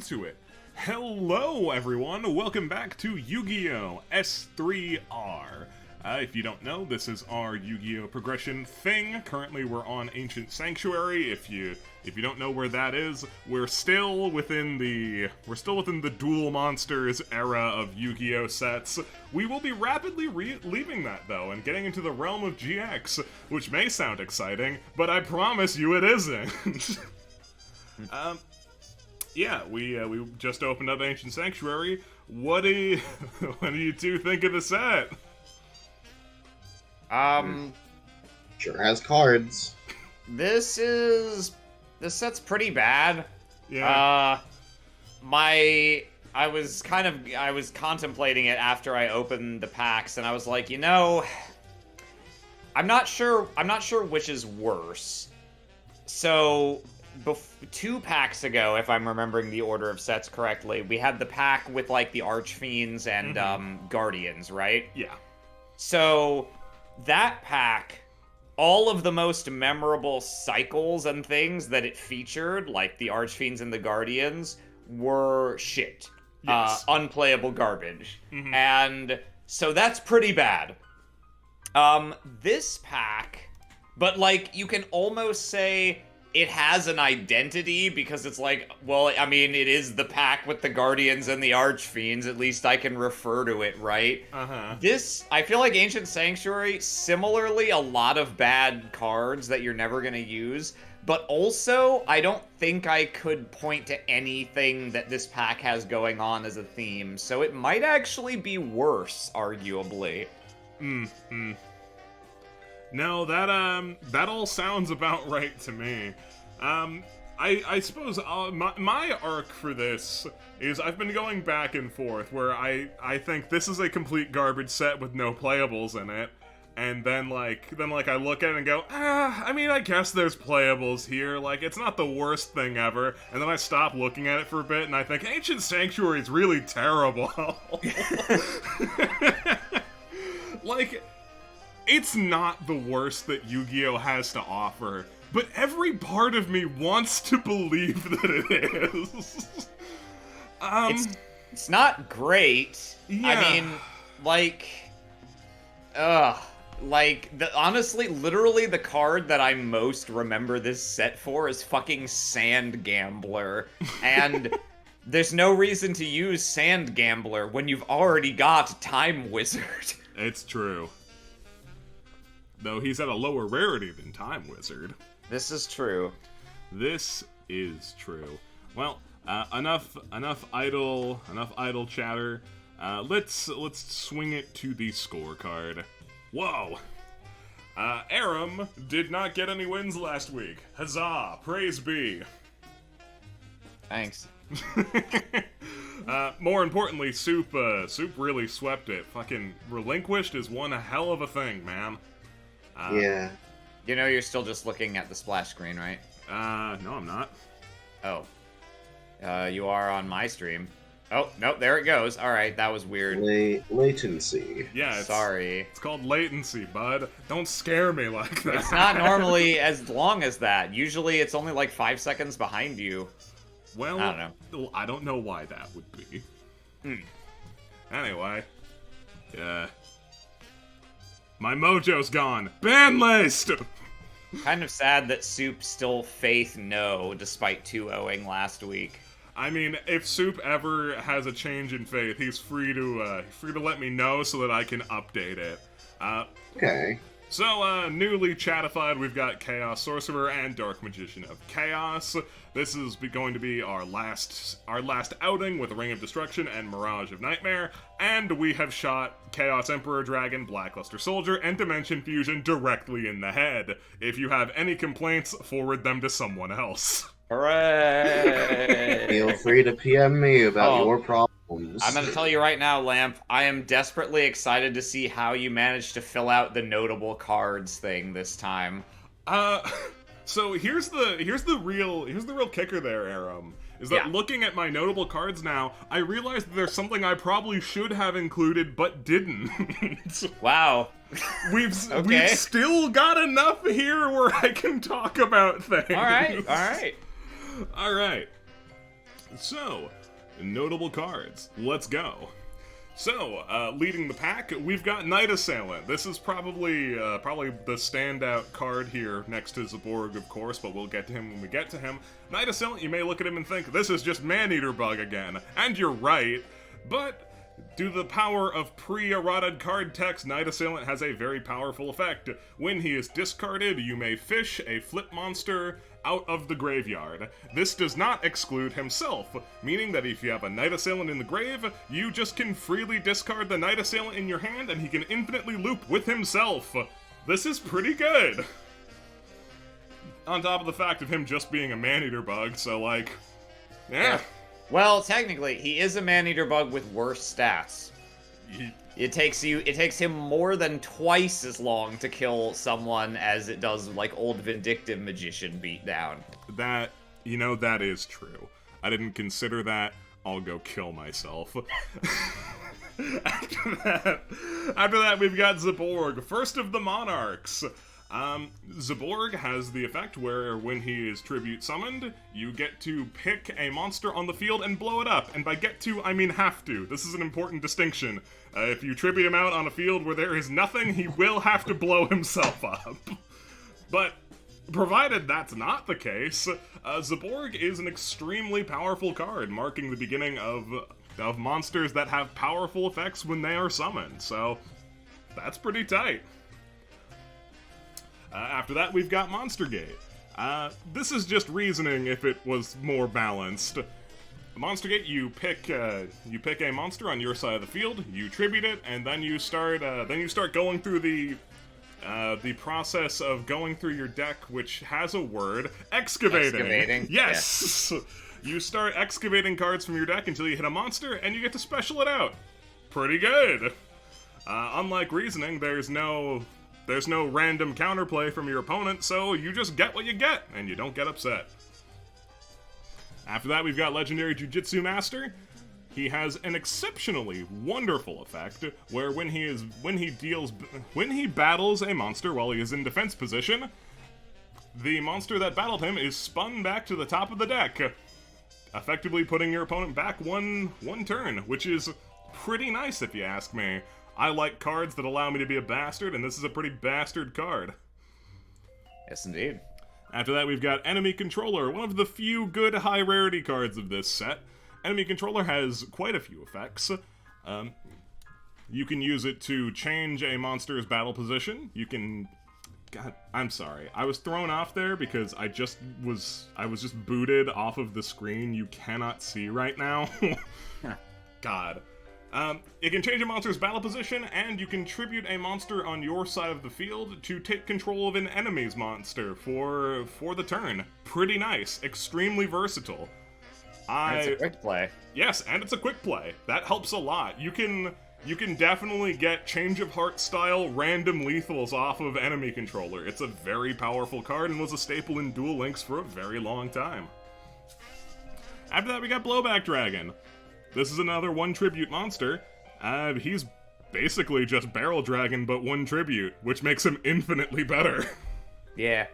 into it. Hello, everyone. Welcome back to Yu-Gi-Oh! S3R. If you don't know, this is our Yu-Gi-Oh! Progression thing. Currently, we're on Ancient Sanctuary. If you don't know where that is, we're still within the Duel Monsters era of Yu-Gi-Oh! Sets. We will be rapidly leaving that, though, and getting into the realm of GX, which may sound exciting, but I promise you it isn't. Yeah, we just opened up Ancient Sanctuary. What do you two think of the set? Sure has cards. This set's pretty bad. Yeah. I was contemplating it after I opened the packs, and I was like, I'm not sure which is worse. So, 2 packs ago, if I'm remembering the order of sets correctly, we had the pack with, like, the Archfiends and, Guardians, right? Yeah. So, that pack, all of the most memorable cycles and things that it featured, like the Archfiends and the Guardians, were shit. Yes. Unplayable garbage. And so that's pretty bad. This pack, but, like, you can almost say it has an identity, because it's like, well, I mean, it is the pack with the Guardians and the Archfiends, at least I can refer to it, right? I feel like Ancient Sanctuary, similarly, a lot of bad cards that you're never gonna use, but also, I don't think I could point to anything that this pack has going on as a theme, so it might actually be worse, arguably. No, that all sounds about right to me. I suppose my arc for this is I've been going back and forth where I think this is a complete garbage set with no playables in it, and then I look at it and go, I mean, I guess there's playables here, like, it's not the worst thing ever, and then I stop looking at it for a bit and I think Ancient Sanctuary is really terrible. Like, it's not the worst that Yu-Gi-Oh! Has to offer, but every part of me wants to believe that it is. It's not great. Yeah. I mean, honestly, literally the card that I most remember this set for is fucking Sand Gambler, and there's no reason to use Sand Gambler when you've already got Time Wizard. It's true. Though he's at a lower rarity than Time Wizard. This is true. This is true. Well, enough idle chatter. Let's swing it to the scorecard. Whoa! Aram did not get any wins last week. Huzzah! Praise be. Thanks. More importantly, Soup really swept it. Fucking Relinquished is one hell of a thing, man. Yeah. You know you're still just looking at the splash screen, right? No, I'm not. Oh. You are on my stream. Oh, no, there it goes. Alright, that was weird. Latency. Yeah, Sorry. It's called latency, bud. Don't scare me like that. It's not normally as long as that. Usually it's only like 5 seconds behind you. Well, I don't know. I don't know why that would be. Anyway. My mojo's gone. Ban list! Kind of sad that Soup still faith no, despite 2-0ing last week. I mean, if Soup ever has a change in faith, he's free to let me know so that I can update it. Okay. So, newly chatified, we've got Chaos Sorcerer and Dark Magician of Chaos. This is going to be our last outing with Ring of Destruction and Mirage of Nightmare, and we have shot Chaos Emperor Dragon, Blackluster Soldier, and Dimension Fusion directly in the head. If you have any complaints, forward them to someone else. Hooray! Feel free to PM me about your problems. I'm gonna tell you right now, Lamp, I am desperately excited to see how you manage to fill out the notable cards thing this time. So here's the real kicker there, Aram. Is that looking at my notable cards now, I realized that there's something I probably should have included but didn't. Wow. We've still got enough here where I can talk about things. All right. All right. So, notable cards. Let's go. So, leading the pack, we've got Night Assailant. This is probably the standout card here, next to Zaborg, of course, but we'll get to him when we get to him. Night Assailant, you may look at him and think, this is just Maneater Bug again. And you're right, but due to the power of pre-eroded card text, Night Assailant has a very powerful effect. When he is discarded, you may fish a flip monster out of the graveyard. This does not exclude himself, meaning that if you have a Night Assailant in the grave, you just can freely discard the Night Assailant in your hand and he can infinitely loop with himself. This is pretty good. On top of the fact of him just being a Maneater Bug, so like, yeah. Well, technically, he is a Maneater Bug with worse stats. It takes him more than twice as long to kill someone as it does like old Vindictive Magician beatdown. That is true. I didn't consider that. I'll go kill myself. After that, we've got Zaborg, first of the Monarchs. Zaborg has the effect where when he is tribute summoned, you get to pick a monster on the field and blow it up. And by get to, I mean have to. This is an important distinction. If you tribute him out on a field where there is nothing, he will have to blow himself up. But provided that's not the case, Zaborg is an extremely powerful card, marking the beginning of monsters that have powerful effects when they are summoned. So that's pretty tight. After that, we've got Monster Gate. This is just reasoning if it was more balanced. Monster Gate, you pick a monster on your side of the field, you tribute it, and then you start going through the process of going through your deck, which has a word, excavating. Excavating. Yes. Yeah. You start excavating cards from your deck until you hit a monster, and you get to special it out. Pretty good. Unlike reasoning, there's no random counterplay from your opponent, so you just get what you get, and you don't get upset. After that, we've got Legendary Jujitsu Master. He has an exceptionally wonderful effect, where when he battles a monster while he is in defense position, the monster that battled him is spun back to the top of the deck, effectively putting your opponent back one turn, which is pretty nice if you ask me. I like cards that allow me to be a bastard, and this is a pretty bastard card. Yes, indeed. After that, we've got Enemy Controller, one of the few good high-rarity cards of this set. Enemy Controller has quite a few effects. You can use it to change a monster's battle position. You can... God, I'm sorry. I was thrown off there because I was just booted off of the screen you cannot see right now. God. It can change a monster's battle position, and you can tribute a monster on your side of the field to take control of an enemy's monster for the turn. Pretty nice. Extremely versatile. It's a quick play. Yes, and it's a quick play. That helps a lot. You can definitely get Change of Heart style random lethals off of Enemy Controller. It's a very powerful card and was a staple in Duel Links for a very long time. After that, we got Blowback Dragon. This is another one tribute monster. He's basically just Barrel Dragon, but one tribute, which makes him infinitely better. Yeah.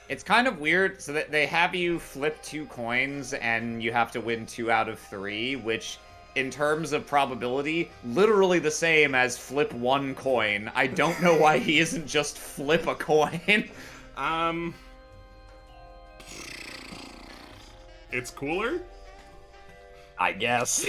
It's kind of weird, so that they have you flip 2 coins, and you have to win 2 out of 3, which, in terms of probability, literally the same as flip 1 coin. I don't know why he isn't just flip a coin. It's cooler? I guess.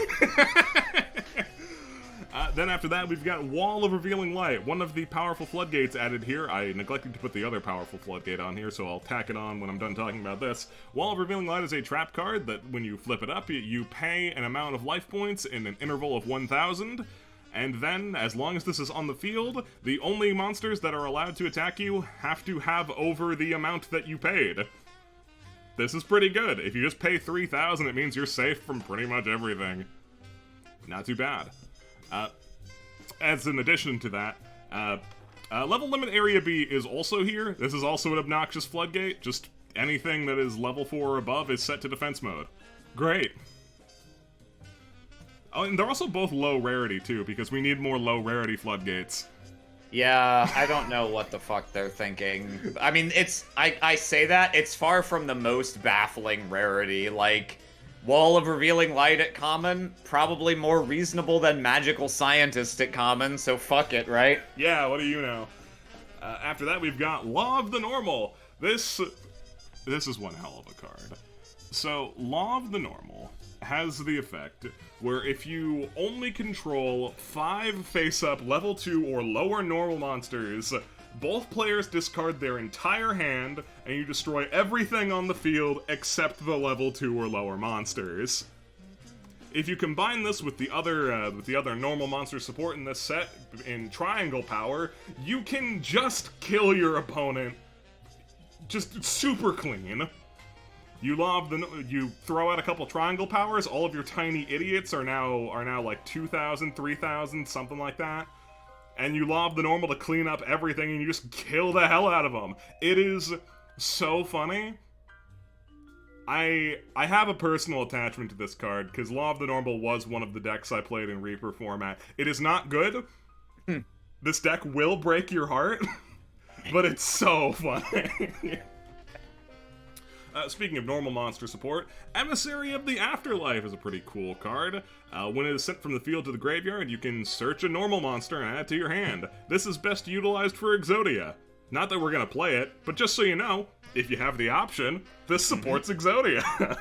Then after that, we've got Wall of Revealing Light, one of the powerful floodgates added here. I neglected to put the other powerful floodgate on here, so I'll tack it on when I'm done talking about this. Wall of Revealing Light is a trap card that when you flip it up, you pay an amount of life points in an interval of 1,000, and then, as long as this is on the field, the only monsters that are allowed to attack you have to have over the amount that you paid. This is pretty good. If you just pay 3,000, it means you're safe from pretty much everything. Not too bad. As an addition to that, Level Limit Area B is also here. This is also an obnoxious floodgate. Just anything that is level 4 or above is set to defense mode. Great. Oh, and they're also both low rarity, too, because we need more low rarity floodgates. Yeah, I don't know what the fuck they're thinking. I mean, I say that, it's far from the most baffling rarity. Like, Wall of Revealing Light at common, probably more reasonable than Magical Scientist at common, so fuck it, right? Yeah, what do you know? After that, we've got Law of the Normal. This is one hell of a card. So, Law of the Normal has the effect where if you only control 5 face-up level 2 or lower normal monsters, both players discard their entire hand, and you destroy everything on the field except the level 2 or lower monsters. If you combine this with the other normal monster support in this set in Triangle Power, you can just kill your opponent, just super clean. You throw out a couple Triangle Powers, all of your tiny idiots are now like 2,000, 3,000, something like that. And you lob the normal to clean up everything, and you just kill the hell out of them. It is so funny. I have a personal attachment to this card, because Law of the Normal was one of the decks I played in Reaper format. It is not good. This deck will break your heart, but it's so funny. Speaking of normal monster support, Emissary of the Afterlife is a pretty cool card. When it is sent from the field to the graveyard, you can search a normal monster and add it to your hand. This is best utilized for Exodia. Not that we're gonna play it, but just so you know, if you have the option, this supports Exodia.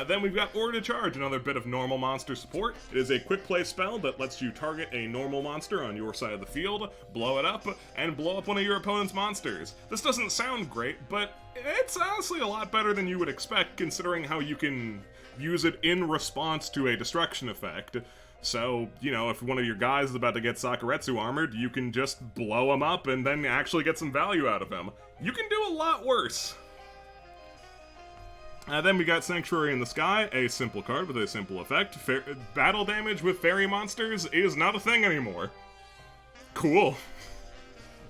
Then we've got Order to Charge, another bit of normal monster support. It is a quick play spell that lets you target a normal monster on your side of the field, blow it up, and blow up one of your opponent's monsters. This doesn't sound great, but it's honestly a lot better than you would expect, considering how you can use it in response to a destruction effect. So, you know, if one of your guys is about to get Sakuretsu armored, you can just blow him up and then actually get some value out of him. You can do a lot worse. Then we got Sanctuary in the Sky, a simple card with a simple effect. Battle damage with fairy monsters is not a thing anymore. Cool.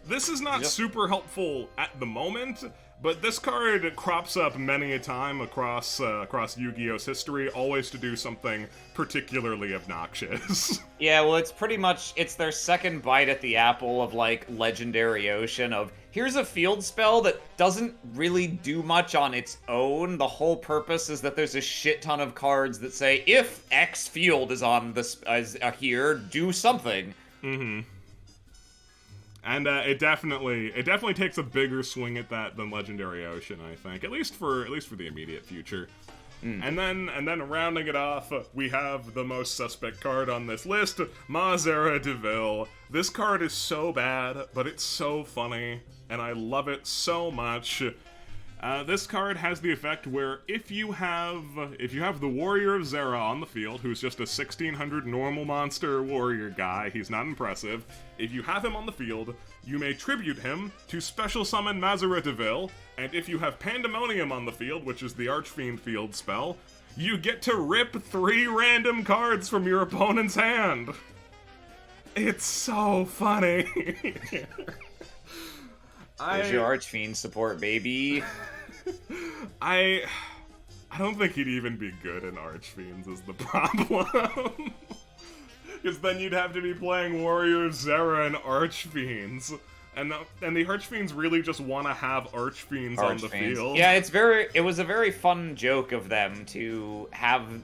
This is not super helpful at the moment, but this card crops up many a time across Yu-Gi-Oh's history, always to do something particularly obnoxious. Yeah, well, it's their second bite at the apple of, like, Legendary Ocean of, here's a field spell that doesn't really do much on its own. The whole purpose is that there's a shit ton of cards that say, if X field is on this, here, do something. Mm-hmm. And it definitely takes a bigger swing at that than Legendary Ocean, I think, at least for the immediate future. And then rounding it off, we have the most suspect card on this list, Mazera Deville. This card is so bad, but it's so funny, and I love it so much. This card has the effect where if you have the Warrior of Zera on the field, who's just a 1600 normal monster warrior guy, he's not impressive. If you have him on the field, you may tribute him to special summon Mazera Deville, and if you have Pandemonium on the field, which is the Archfiend field spell, you get to rip 3 random cards from your opponent's hand. It's so funny. There's your Archfiend support, baby. I don't think he'd even be good in Archfiends is the problem. Because then you'd have to be playing Warrior of Zera and Archfiends. And the Archfiends really just want to have Archfiends on the field. Yeah, it was a very fun joke of them to have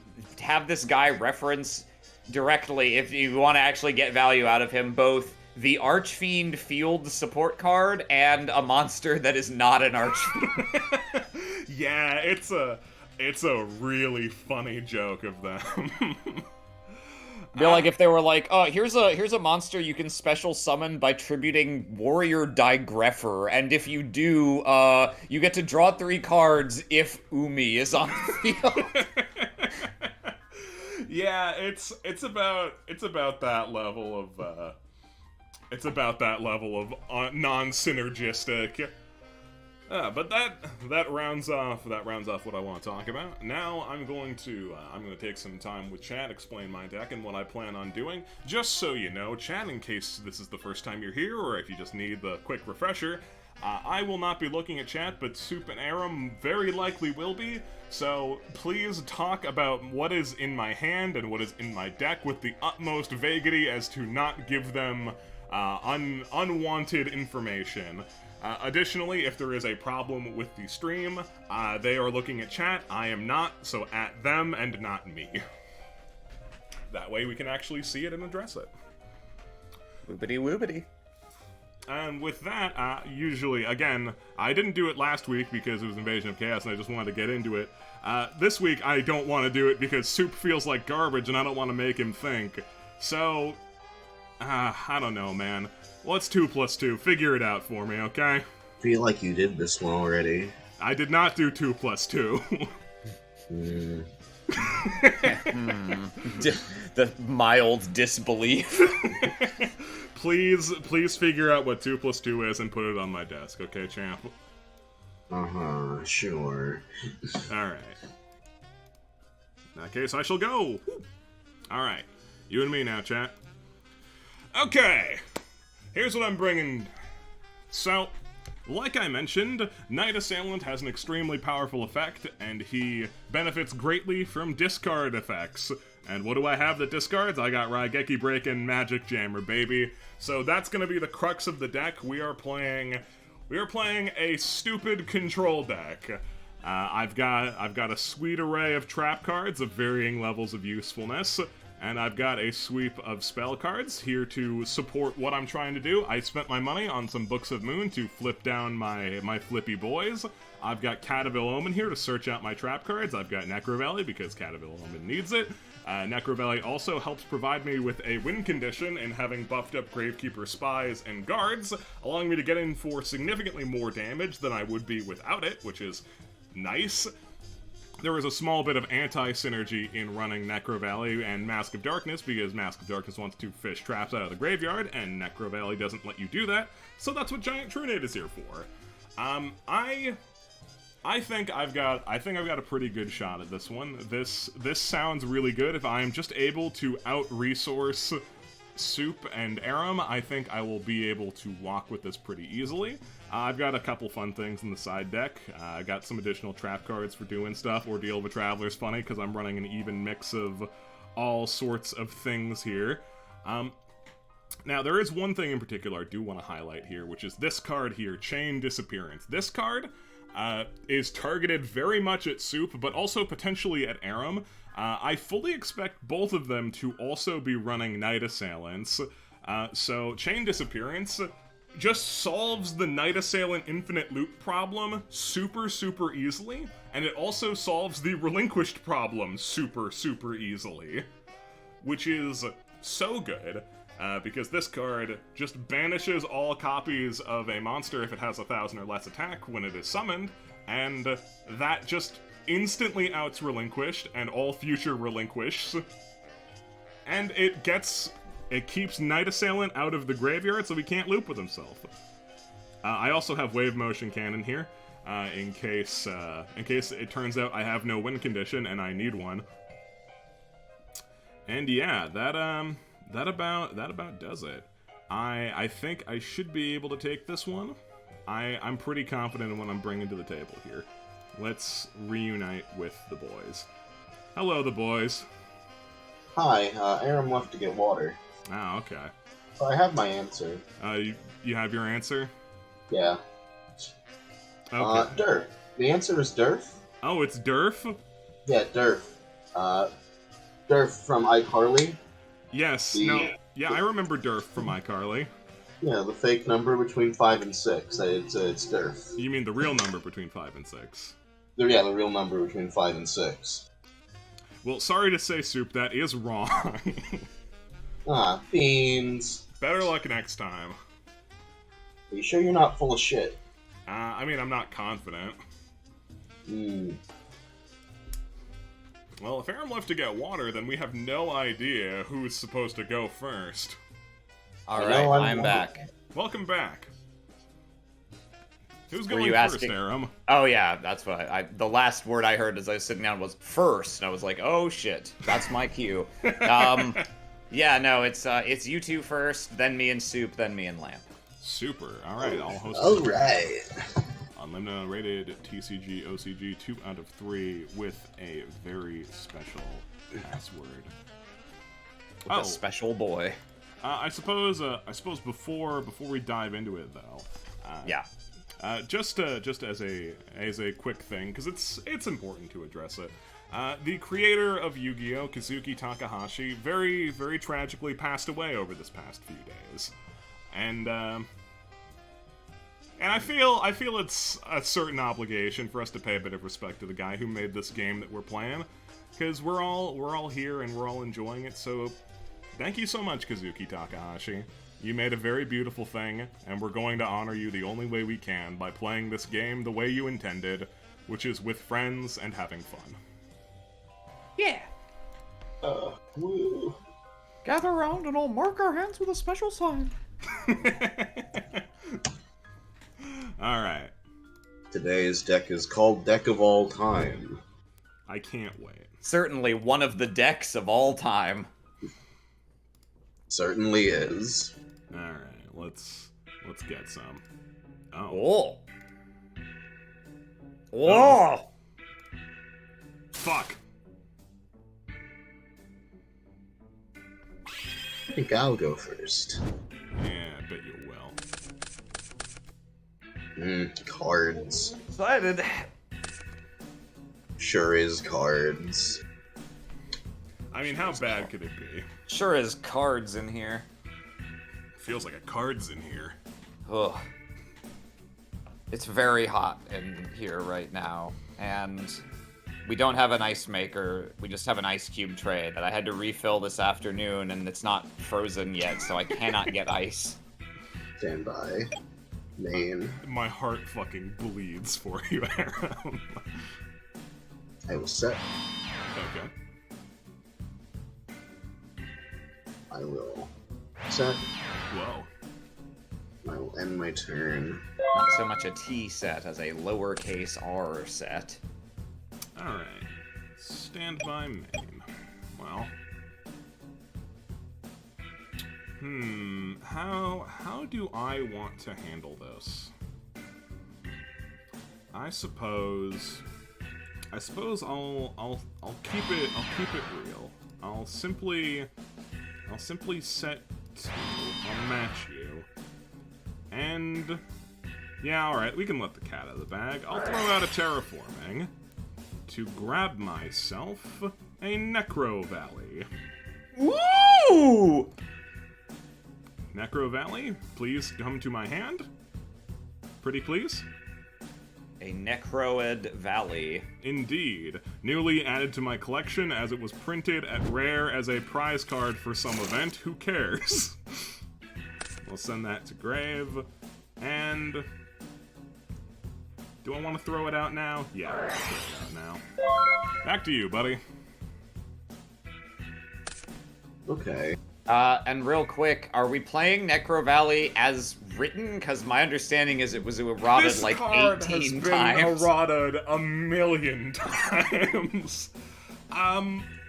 this guy reference directly, if you want to actually get value out of him, both the Archfiend field support card and a monster that is not an Archfiend. Yeah, it's a really funny joke of them. They're like, if they were like, oh, here's a monster you can special summon by tributing Warrior Digreffer, and if you do, you get to draw 3 cards if Umi is on the field. Yeah, it's about that level of non-synergistic. But that rounds off what I want to talk about. Now I'm going to take some time with chat, explain my deck and what I plan on doing. Just so you know, chat, in case this is the first time you're here, or if you just need the quick refresher, I will not be looking at chat, but Soup and Aram very likely will be. So please talk about what is in my hand and what is in my deck with the utmost vagity as to not give them unwanted information. Additionally, if there is a problem with the stream, they are looking at chat. I am not, so at them and not me. That way we can actually see it and address it. Woobity woobity. And with that, usually, again, I didn't do it last week because it was Invasion of Chaos and I just wanted to get into it. This week, I don't want to do it because Soup feels like garbage and I don't want to make him think. So, I don't know, man. What's 2 plus 2? Figure it out for me, okay? I feel like you did this one already. I did not do 2 plus 2. The mild disbelief. Please figure out what 2 plus 2 is and put it on my desk, okay, champ? Sure. Alright. In that case, I shall go! Alright. You and me now, chat. Okay! Here's what I'm bringing. So, like I mentioned, Night Assailant has an extremely powerful effect, and he benefits greatly from discard effects. And what do I have that discards? I got Raigeki Break and Magic Jammer, baby. So that's gonna be the crux of the deck. We are playing a stupid control deck. I've got a sweet array of trap cards of varying levels of usefulness, and I've got a sweep of spell cards here to support what I'm trying to do. I spent my money on some Books of Moon to flip down my flippy boys. I've got Cataville Omen here to search out my trap cards. I've got Necrovalley because Cataville Omen needs it. Necrovalley also helps provide me with a win condition in having buffed up Gravekeeper Spies and Guards, allowing me to get in for significantly more damage than I would be without it, which is nice. There is a small bit of anti-synergy in running Necrovalley and Mask of Darkness, because Mask of Darkness wants to fish traps out of the graveyard, and Necrovalley doesn't let you do that, so that's what Giant Trunade is here for. I think I've got a pretty good shot at this one. This sounds really good. If I am just able to out-resource Soup and Aram, I think I will be able to walk with this pretty easily. I've got a couple fun things in the side deck. I got some additional trap cards for doing stuff. Ordeal of a Traveler's funny, because I'm running an even mix of all sorts of things here. Now, there is one thing in particular I do want to highlight here, which is this card here, Chain Disappearance. This card is targeted very much at Soup, but also potentially at Aram. I fully expect both of them to also be running Night Assailants. So Chain Disappearance just solves the Night Assailant infinite loop problem super easily, and it also solves the Relinquished problem super easily, which is so good. Because this card just banishes all copies of a monster if it has 1,000 or less attack when it is summoned, and that just instantly outs Relinquished and all future Relinquished. And it keeps Night Assailant out of the graveyard so he can't loop with himself. I also have Wave Motion Cannon here, in case it turns out I have no win condition and I need one. And yeah, that about does it. I think I should be able to take this one. I'm pretty confident in what I'm bringing to the table here. Let's reunite with the boys. Hello, the boys. Hi, Aram left to get water. Oh, okay. So I have my answer. You have your answer? Yeah. Okay. Durf. The answer is Durf. Oh, it's Durf? Yeah, Durf. Durf from iCarly. Yes, yeah, I remember Durf from iCarly. Yeah, the fake number between 5 and 6. It's Durf. You mean the real number between 5 and 6? Yeah, the real number between 5 and 6. Well, sorry to say, Soup, that is wrong. Beans. Better luck next time. Are you sure you're not full of shit? I mean, I'm not confident. Well, if Aram left to get water, then we have no idea who's supposed to go first. Alright, I'm back. Welcome back. Who's Were going you first, asking? Aram? Oh yeah, that's what the last word I heard as I was sitting down was first, and I was like, oh shit, that's my cue. Yeah, no, it's you two first, then me and Soup, then me and Lamp. Super. Alright, I'll host Alright. Unlimited rated TCG OCG 2 out of 3 with a very special password. With a special boy. I suppose before we dive into it though. Yeah. Just as a quick thing, because it's important to address it. The creator of Yu-Gi-Oh, Kazuki Takahashi, very, very tragically passed away over this past few days. And I feel it's a certain obligation for us to pay a bit of respect to the guy who made this game that we're playing, because we're all here and we're all enjoying it. So, thank you so much, Kazuki Takahashi. You made a very beautiful thing, and we're going to honor you the only way we can by playing this game the way you intended, which is with friends and having fun. Yeah. Woo. Gather around and I'll mark our hands with a special sign. Alright. Today's deck is called Deck of All Time. I can't wait. Certainly one of the decks of all time. Certainly is. Alright, let's get some. Oh. Oh. Oh. Fuck. I think I'll go first. Yeah, I bet you will. Cards. Excited. Sure is cards. I mean, how bad could it be? Sure is cards in here. Feels like a card's in here. Ugh. It's very hot in here right now, and we don't have an ice maker. We just have an ice cube tray that I had to refill this afternoon, and it's not frozen yet, so I cannot get ice. Stand by. Main. My heart fucking bleeds for you, Aaron. I will set. Okay. I will set. Whoa. I will end my turn. Not so much a T set as a lowercase r set. Alright. Standby main. Well. How do I want to handle this? I suppose I'll keep it real. I'll simply set 2. I'll match you. And yeah, alright, we can let the cat out of the bag. I'll throw out a terraforming to grab myself a Necro Valley. Woo! Necro Valley, please come to my hand. Pretty please. A Necroid Valley. Indeed. Newly added to my collection as it was printed at Rare as a prize card for some event. Who cares? We'll send that to Grave. And do I want to throw it out now? Yeah, I'll throw it out now. Back to you, buddy. Okay. And real quick, are we playing Necro Valley as written? Because my understanding is it was eroded This like card 18 has been times. eroded a million times.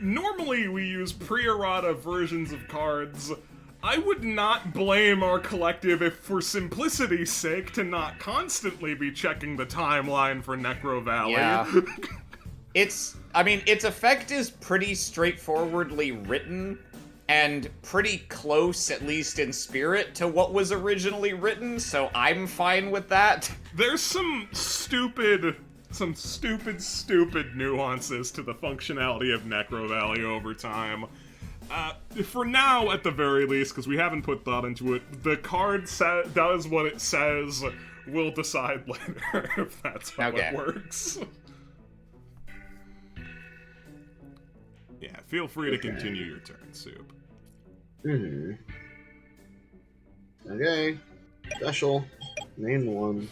Normally we use pre-errata versions of cards. I would not blame our collective if, for simplicity's sake, to not constantly be checking the timeline for Necro Valley. Yeah. Its effect is pretty straightforwardly written, and pretty close, at least in spirit, to what was originally written, so I'm fine with that. There's some stupid nuances to the functionality of Necro Valley over time. For now, at the very least, because we haven't put thought into it, the card does what it says. We'll decide later if that's how it works. Yeah, feel free to continue your turn, Soup. Okay. Special. Main 1.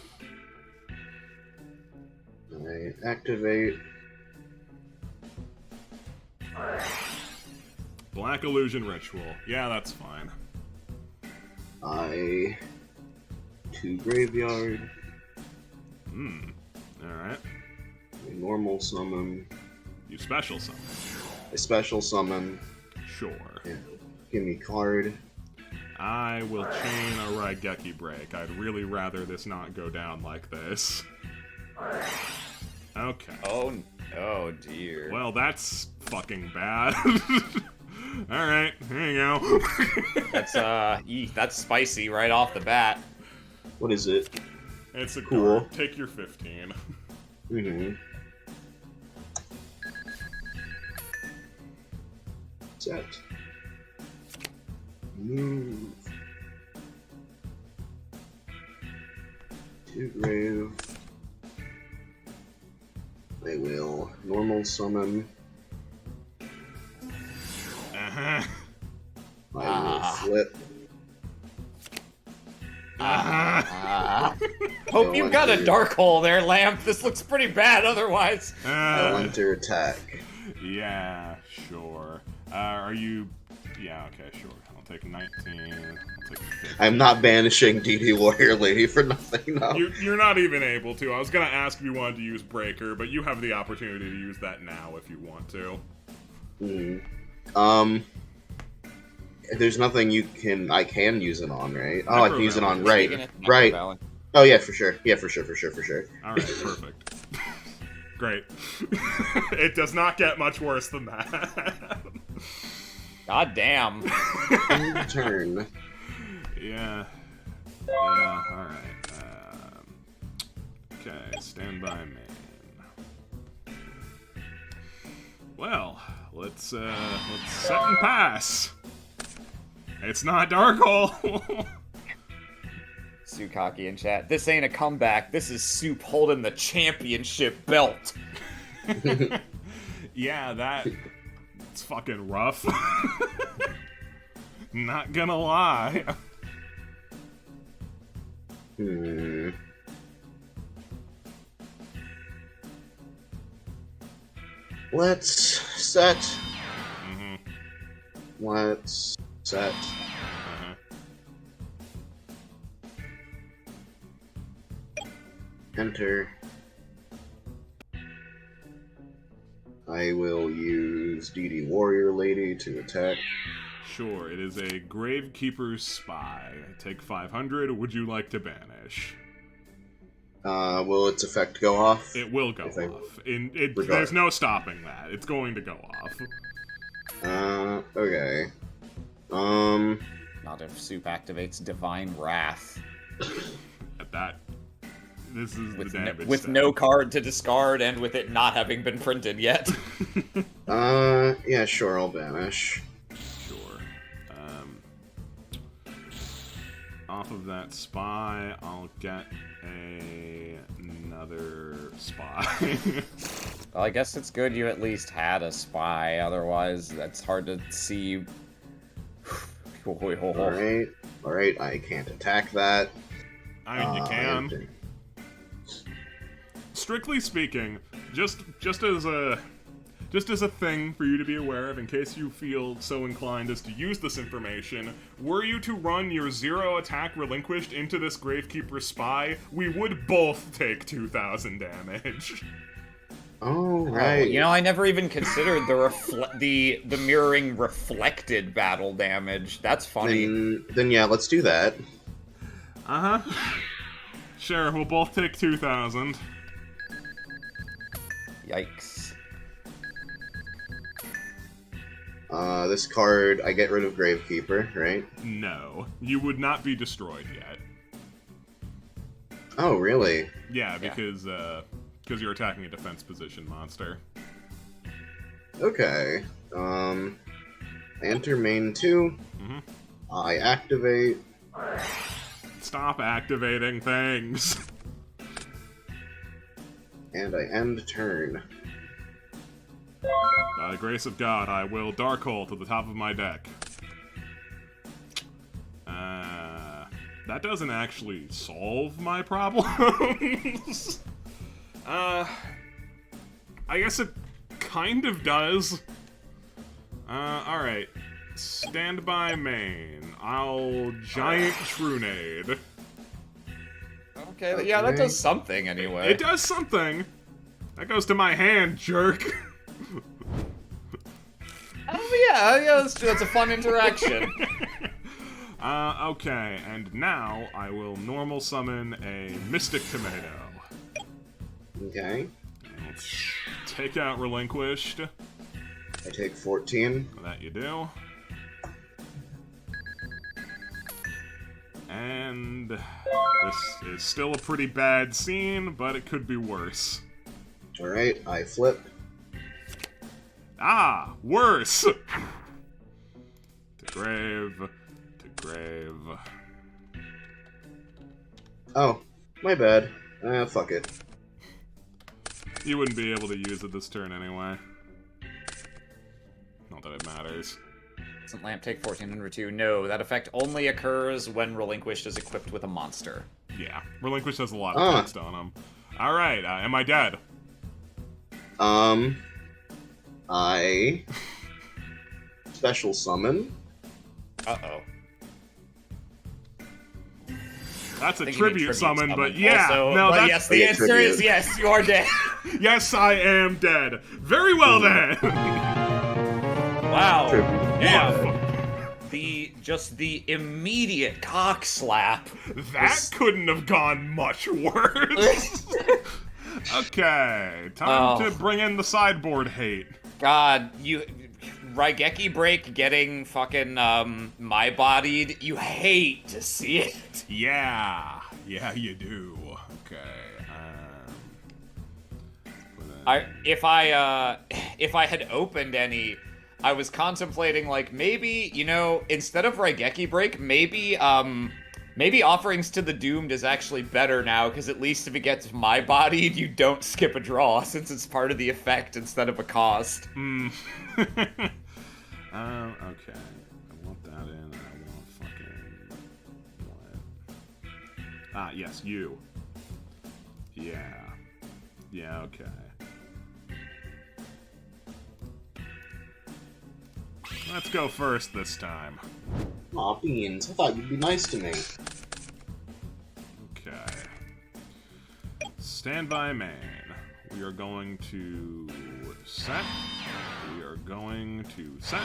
I activate. Black Illusion Ritual. Yeah, that's fine. I 2 graveyard. Alright. A normal summon. You special summon. A special summon. Sure. Yeah. Give me card. I will chain a Raigeki Break. I'd really rather this not go down like this. Okay. Oh dear. Well, that's fucking bad. Alright, there you go. That's spicy right off the bat. What is it? It's a Cool. guard. Take your 15. Mm-hmm. Set. Move. To grave. I will normal summon. Uh-huh. I will flip. Hope Go you got a into- dark hole there, Lamp. This looks pretty bad otherwise. I'll enter attack. Yeah, sure. Are you... Yeah, okay, sure. I'll take 19. I'll take 15. I'm not banishing DD Warrior Lady for nothing, no. You're not even able to. I was gonna ask if you wanted to use Breaker, but you have the opportunity to use that now if you want to. There's nothing I can use it on, right? Oh, I can use it on, right. Speaking of Right. Valley. Oh, yeah, for sure. Yeah, for sure. Alright, perfect. Great. It does not get much worse than that. God damn. End turn. Yeah. Yeah, alright. Okay, stand by main. Well, let's set and pass. It's not Dark Hole. Sukaki in chat. This ain't a comeback. This is Soup holding the championship belt. Yeah, it's fucking rough. Not gonna lie. Let's set. Mm-hmm. Let's set. Uh-huh. Enter. I will use DD Warrior Lady to attack. Sure, it is a Gravekeeper's Spy. Take 500. Would you like to banish? Will its effect go off? It will go If I- off. Regard. There's no stopping that. It's going to go off. Okay. Not if Soup activates Divine Wrath. At that, this is With, the no, damage. with step. no card to discard and with it not having been printed yet. Yeah, sure, I'll banish. Sure. Off of that spy, I'll get another spy. Well, I guess it's good you at least had a spy, otherwise that's hard to see. Alright, I can't attack that. I mean, you can. Enter. Strictly speaking, just as a thing for you to be aware of, in case you feel so inclined as to use this information, were you to run your 0 attack relinquished into this Gravekeeper Spy, we would both take 2,000 damage. Oh, Oh, right. you know, I never even considered the mirroring reflected battle damage. That's funny. Then yeah, let's do that. Uh-huh. Sure, we'll both take 2,000. Yikes. This card, I get rid of Gravekeeper, right? No, you would not be destroyed yet. Oh, really? Yeah, because you're attacking a defense position monster. Okay. I enter main 2. Mhm. I activate. Stop activating things. And I end turn. By the grace of God, I will Dark Hole to the top of my deck. That doesn't actually solve my problems. I guess it kind of does. Alright. Stand by main. I'll Giant Trunade. Okay, yeah, that does something anyway. It does something. That goes to my hand, jerk. Oh yeah, that's a fun interaction. Okay, and now I will normal summon a Mystic Tomato. Okay. Let's take out Relinquished. I take 14. That you do. And this is still a pretty bad scene, but it could be worse. Alright, I flip. Ah, worse! To grave, to grave. Oh, my bad. Fuck it. You wouldn't be able to use it this turn anyway. Not that it matters. Doesn't lamp take 1402? No, that effect only occurs when relinquished is equipped with a monster. Yeah, Relinquish has a lot of text on him. Alright, am I dead? I special summon. Uh-oh. That's a think you mean tribute summon, but summon. yeah. Also, No, but that's... yes, the answer tribute. is yes, you are dead. Yes, I am dead. Very well then. Wow. Tribute. Yeah. The immediate cock slap. That couldn't have gone much worse. Okay, time to bring in the sideboard hate. God, Raigeki break getting fucking my bodied. You hate to see it. Yeah, you do. Okay. If I had opened any, I was contemplating like maybe, you know, instead of Raigeki break, maybe Offerings to the Doomed is actually better now, because at least if it gets my bodied, you don't skip a draw, since it's part of the effect instead of a cost. Okay. I want that in, and I want fucking... what? Ah, yes, you. Yeah. Yeah, okay. Let's go first this time. Aw, Beans, I thought you'd be nice to me. Okay. Standby main. We are going to set. We are going to set.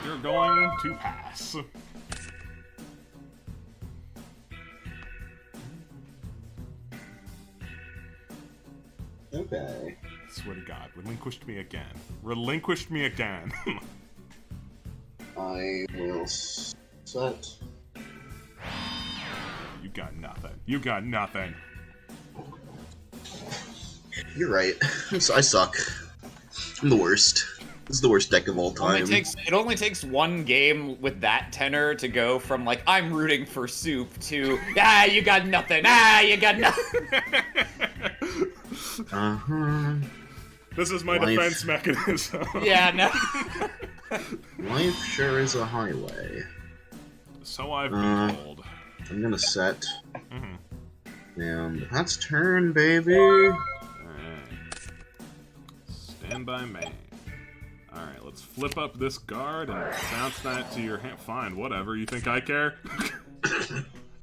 We are going to pass. Okay. Swear to God, relinquished me again. Relinquished me again. I will set. You got nothing. You got nothing. You're right. I suck. I'm the worst. This is the worst deck of all time. It only takes one game with that tenor to go from like I'm rooting for soup to you got nothing. You got nothing. This is my defense mechanism. Yeah, no. Life sure is a highway. So I've been told. I'm gonna set. Mhm. And that's turn, baby. Alright. Stand by main. Alright, let's flip up this guard and bounce that to your hand. Fine, whatever. You think I care?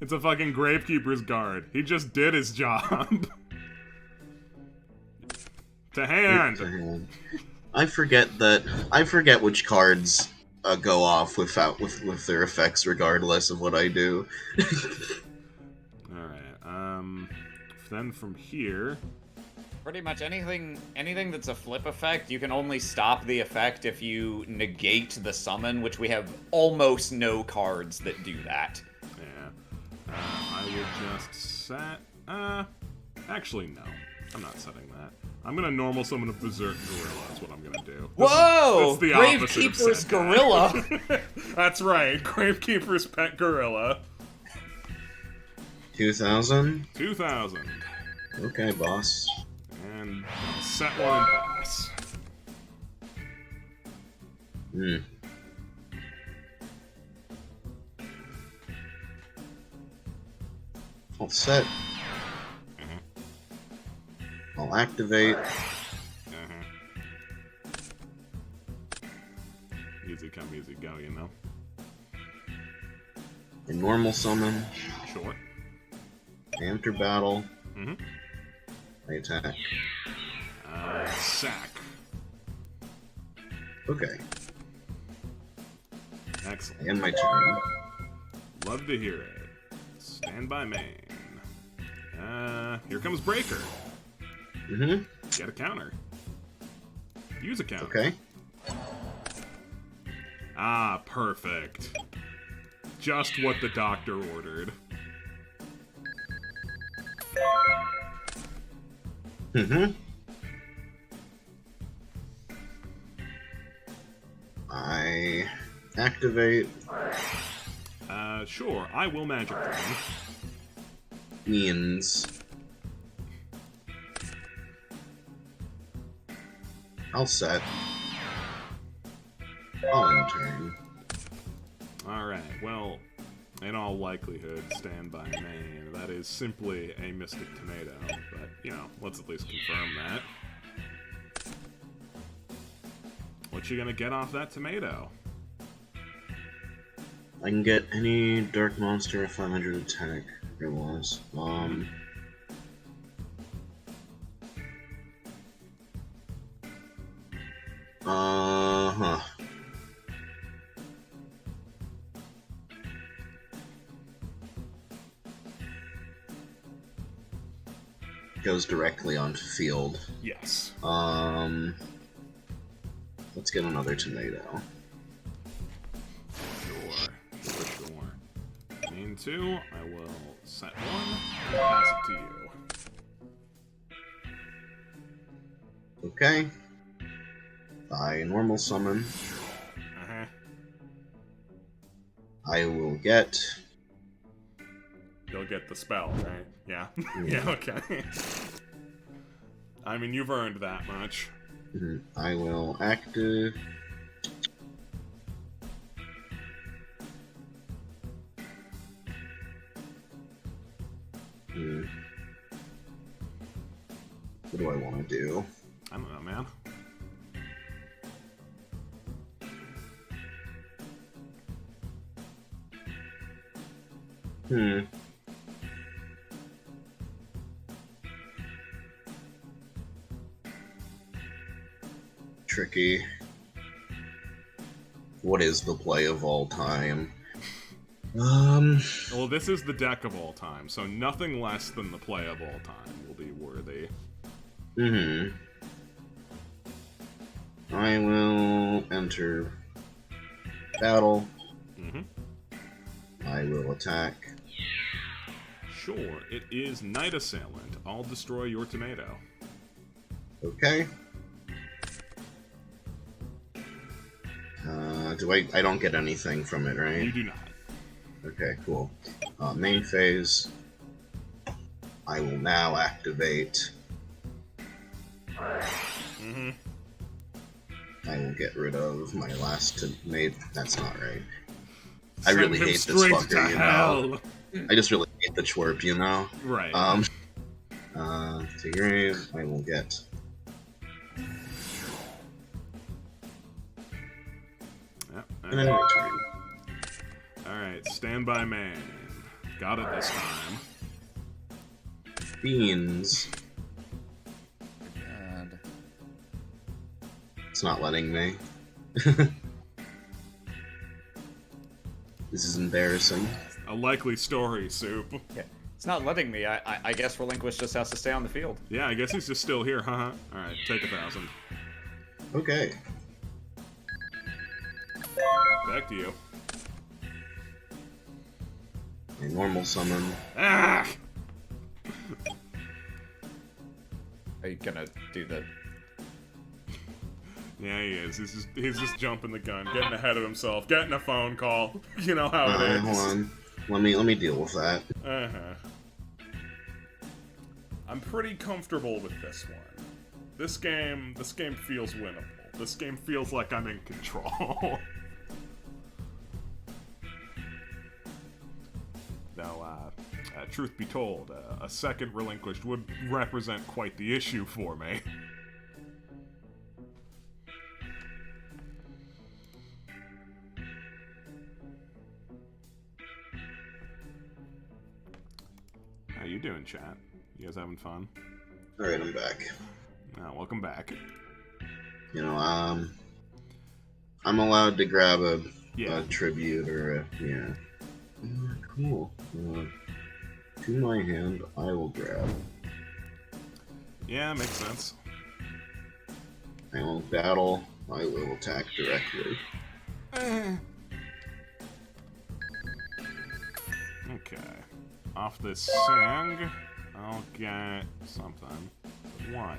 It's a fucking Gravekeeper's guard. He just did his job. To hand. I forget which cards go off with their effects regardless of what I do. Alright, then from here... Pretty much anything that's a flip effect, you can only stop the effect if you negate the summon, which we have almost no cards that do that. Yeah. I will just set... actually, no. I'm not setting that. I'm gonna normal summon a Berserk Gorilla, is what I'm gonna do. Whoa! It's the opposite of Gravekeeper's setback. Gorilla! That's right, Gravekeeper's pet gorilla. 2,000? 2,000. Okay, boss. And I'll set one and pass. I'll set. I'll activate. Easy come, easy go, you know? A normal summon. Sure. Enter battle. Mm-hmm. I attack. Sack. Okay. Excellent. End my turn. Love to hear it. Stand by main. Here comes Breaker. Mm-hmm. Get a counter. Use a counter. Okay. Ah, perfect. Just what the doctor ordered. Mm-hmm. I activate Sure, I will magic them. means I'll set. I'll end turn. Alright, well, in all likelihood, stand by main. That is simply a Mystic Tomato, but, you know, let's at least confirm that. What you gonna get off that tomato? I can get any dark monster at 500 attack. It was. Huh. Goes directly onto field. Yes. Let's get another tomato. Sure. For sure. Main 2, I will set 1 and pass it to you. Okay. I normal summon. Uh-huh. I will get... You'll get the spell, right? Yeah. Yeah, okay. I mean, you've earned that much. I will active... What do I want to do? I don't know, man. Tricky. What is the play of all time? Well, this is the deck of all time, so nothing less than the play of all time will be worthy. I will enter battle. I will attack. Sure, it is Night Assailant. I'll destroy your tomato. Okay. I don't get anything from it, right? You do not. Okay, cool. Main phase. I will now activate. I will get rid of my last tomato. That's not right. I really hate this fucker, you know. I just really hate the twerp, you know. Right. To grave, I will get. Yep. And then return. Alright, stand by man. Got it this time. Beans. God. It's not letting me. This is embarrassing. A likely story, Soup. Yeah. It's not letting me. I guess Relinquish just has to stay on the field. Yeah, I guess he's just still here, haha. Alright, take 1,000. Okay. Back to you. A normal summon. Ah! Are you gonna do the... Yeah, he is. He's just jumping the gun, getting ahead of himself, getting a phone call. You know how it is. Hold on. Let me deal with that. I'm pretty comfortable with this one. This game feels winnable. This game feels like I'm in control. Though, truth be told, a second relinquished would represent quite the issue for me. How you doing, chat? You guys having fun? Alright, I'm back. Welcome back. You know, I'm allowed to grab a tribute or a, yeah. Cool. To my hand, I will grab. Yeah, makes sense. I will battle. I will attack directly. Okay. Off this Sang. I'll get something. What?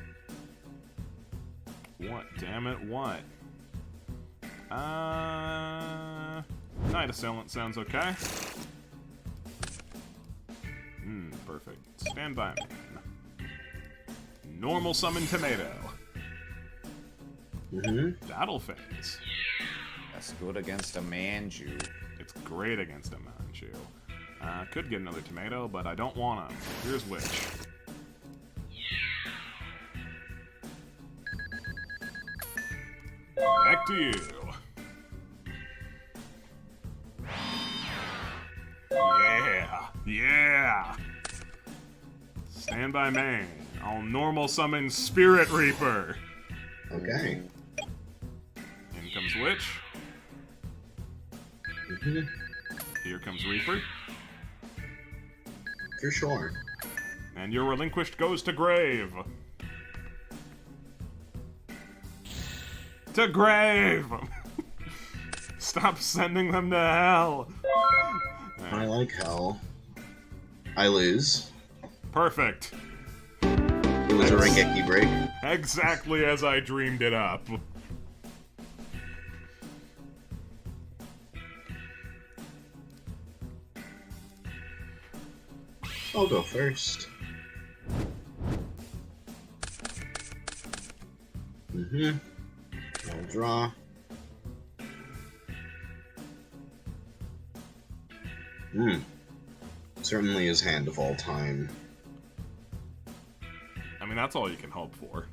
What? Damn it, what? Night Assailant sounds okay. Perfect. Stand by me. Normal summon Tomato. Battle phase. That's good against a Manju. It's great against a Manchu. Could get another Tomato, but I don't want to. Here's which. Back to you. Yeah! Yeah! Stand by main. I'll normal summon Spirit Reaper. Okay. In comes Witch. Here comes Reaper. For sure. And your relinquished goes to grave. To grave! Stop sending them to hell. I like hell. I lose. Perfect. It was a Rengeki break. Exactly as I dreamed it up. I'll go first. I'll draw. Certainly his hand of all time. I mean, that's all you can hope for.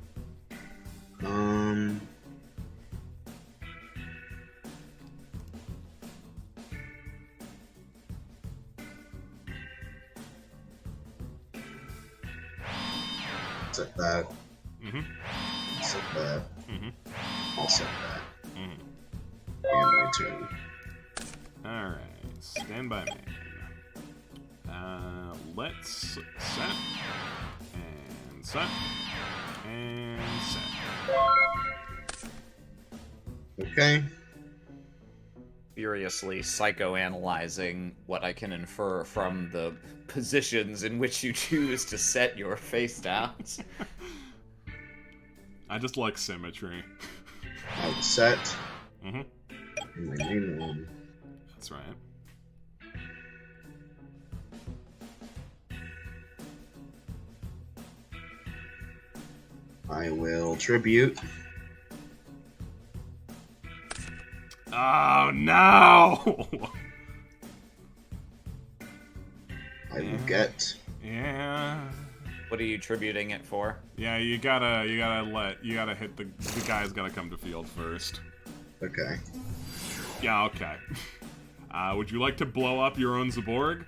Set that. Set that. I'll set that. And my turn. Alright, stand by me. Let's set. And set. And set. Okay. Furiously psychoanalyzing what I can infer from the positions in which you choose to set your face downs. I just like symmetry. I'll set. And my main one. That's right. I will tribute. Oh no! I will get. Yeah. What are you tributing it for? Yeah, you gotta hit the guy's gotta come to field first. Okay. Yeah, okay. Would you like to blow up your own Zaborg?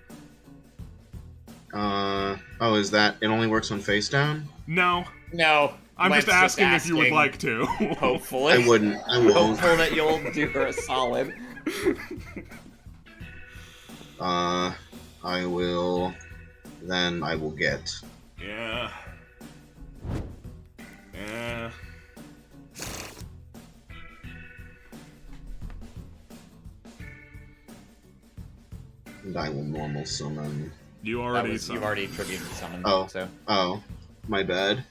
Oh, is that, it only works on face down? No. No. I'm just asking if you would like to. Hopefully. I wouldn't. I won't. Hopeful that you'll do her a solid. I will. Then I will get. Yeah. Yeah. And I will normal summon. You already You've already tributed summoned. Oh. So. Oh. My bad.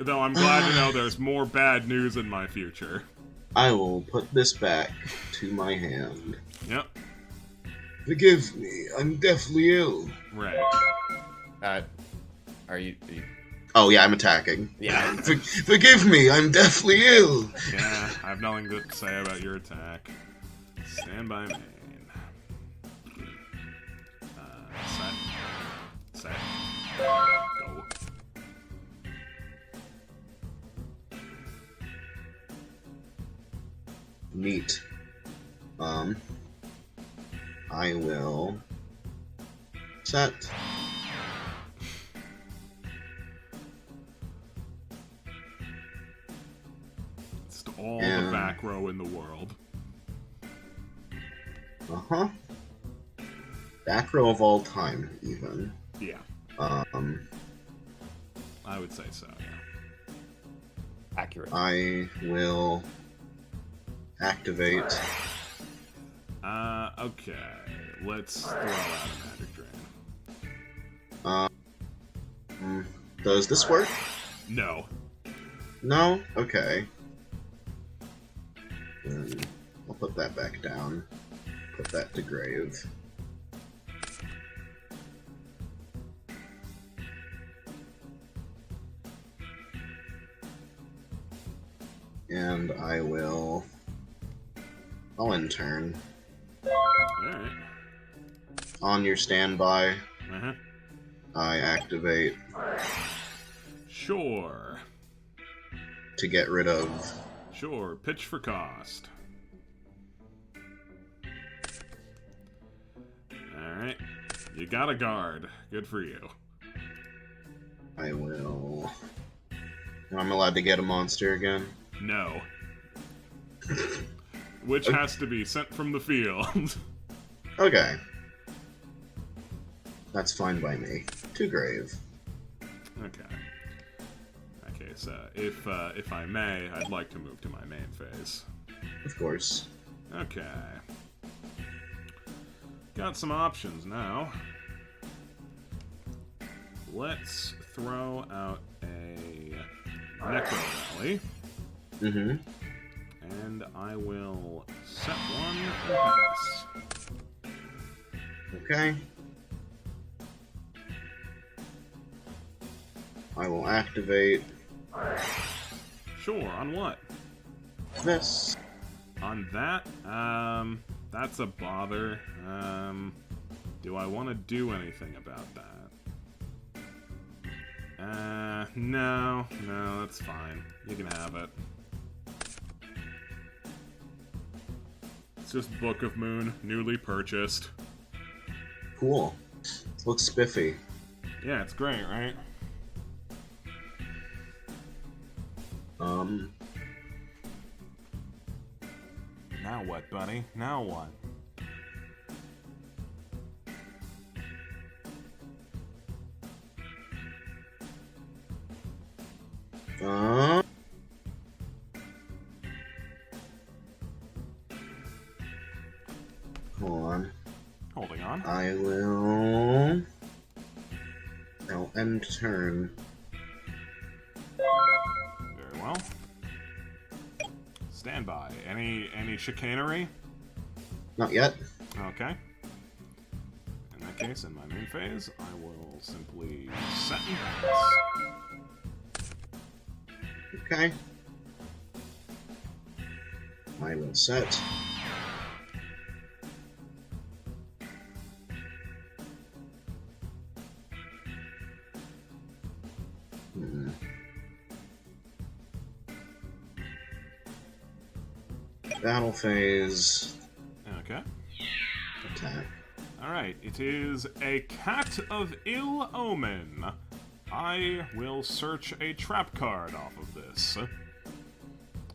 Though I'm glad to know there's more bad news in my future. I will put this back to my hand. Yep. Forgive me, I'm deathly ill. Right. Are you... Oh yeah, I'm attacking. Yeah. Forgive me, I'm deathly ill. Yeah, I have nothing to say about your attack. Stand by main. Set. Go. Neat. I will set. It's all the back row in the world. Uh-huh. Back row of all time, even. Yeah. I would say so, yeah. Accurate. I will activate. Okay. Let's throw out a magic drain. Does this work? No. No? Okay. Then I'll put that back down. Put that to grave. And I'll intern. Alright. On your standby, Uh-huh. I activate Sure. to get rid of... Sure. Pitch for cost. Alright. You got a guard. Good for you. I will... I'm allowed to get a monster again? No. Which has to be sent from the field. Okay. That's fine by me. To grave. Okay. Okay, so if I may, I'd like to move to my main phase. Of course. Okay. Got some options now. Let's throw out a Necro Rally. Mm-hmm. And I will set one and pass. Okay. I will activate Sure, on what? this. On that? That's a bother. Do I want to do anything about that? No, that's fine. You can have it. It's just Book of Moon, newly purchased. Cool. Looks spiffy. Yeah, it's great, right? Now what, buddy? Now what? Hold on. Holding on. I'll end turn. Very well. Stand by. Any chicanery? Not yet. Okay. In that case, in my main phase, I will simply set and pass. Okay. I will set. Battle phase. Okay. Attack. Alright, it is a Cat of Ill Omen. I will search a trap card off of this.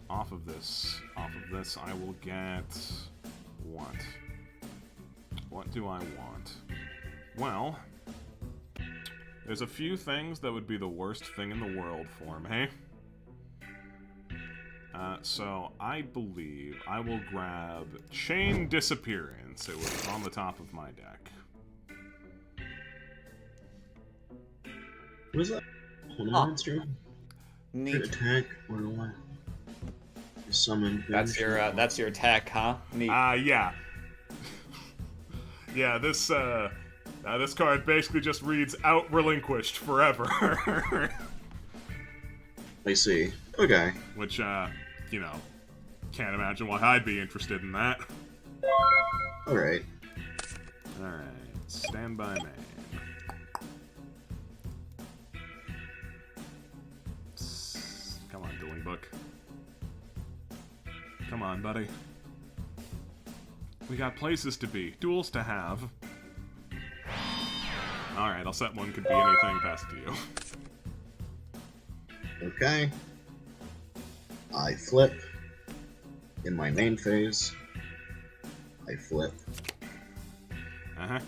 Off of this, I will get... what? What do I want? Well, there's a few things that would be the worst thing in the world for me. So I believe I will grab Chain Disappearance. It was on the top of my deck. What is that? Hold on, monster? Neat. Attack or what? Summon. That's your attack, huh? Neat. Yeah. Yeah, this card basically just reads out relinquished forever. I see. Okay. Which, you know, can't imagine why I'd be interested in that. Alright. Alright, stand by main. Come on, Dueling Book. Come on, buddy. We got places to be, duels to have. Alright, I'll set one could be anything past you. Okay. I flip. In my main phase, I flip. Uh-huh.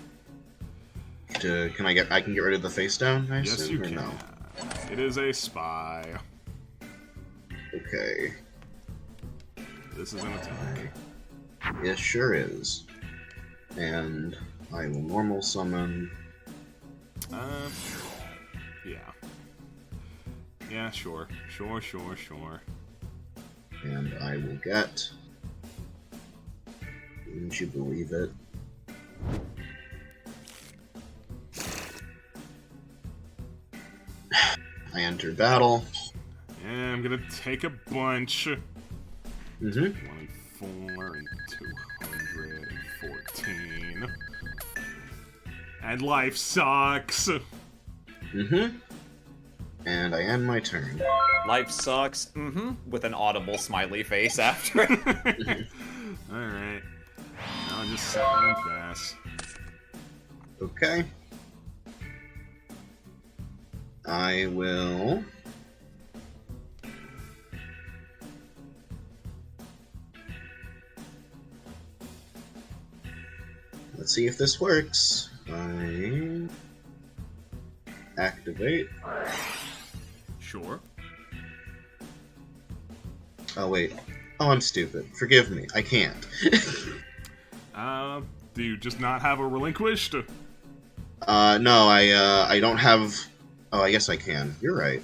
I can get rid of the face down, I Yes, assume, you or can. no? It is a spy. Okay. This is an attack. It sure is. And I will normal summon. Yeah. Yeah, sure. Sure. And I will get... Wouldn't you believe it? I enter battle. Yeah, I'm gonna take a bunch. Mm-hmm. 24 and 214. And life sucks. Mm-hmm. And I end my turn. Life sucks. Mm-hmm. With an audible smiley face after. Alright. I'll just set my pass. Okay. I will... Let's see if this works. I... Activate. Sure. Oh, wait. Oh, I'm stupid. Forgive me. I can't. Do you just not have a relinquished? No, I don't have... Oh, I guess I can. You're right.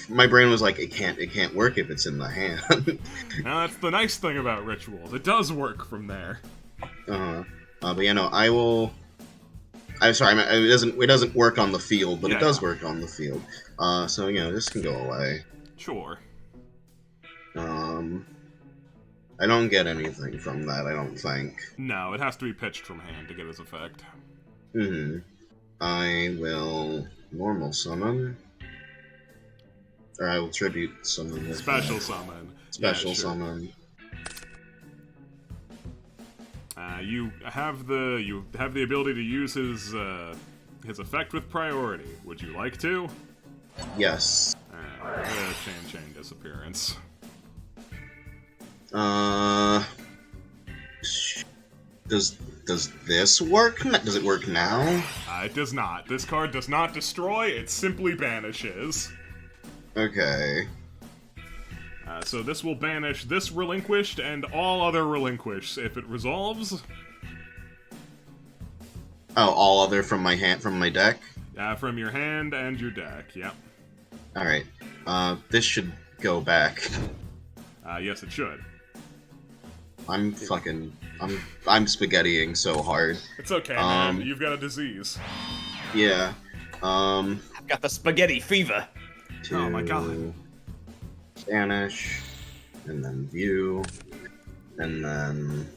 My brain was like, it can't work if it's in the hand. Now, that's the nice thing about rituals. It does work from there. But yeah, no, I will... I'm sorry, it doesn't work on the field, but Yeah, it does yeah. work on the field. So, you know, this can go away. Sure. I don't get anything from that, I don't think. No, it has to be pitched from hand to get its effect. I will normal summon. Or I will tribute summon with Special summon. Special Yeah, sure. summon. You have the ability to use his effect with priority. Would you like to? Yes. Chain disappearance. Does this work? Does it work now? It does not. This card does not destroy, it simply banishes. Okay. So this will banish this relinquished and all other relinquished. If it resolves... Oh, all other from my deck? From your hand and your deck, yep. Alright. This should go back. Yes, it should. I'm spaghettiing so hard. It's okay, man. You've got a disease. Yeah. I've got the spaghetti fever. Oh my god. Banish, and then view, and then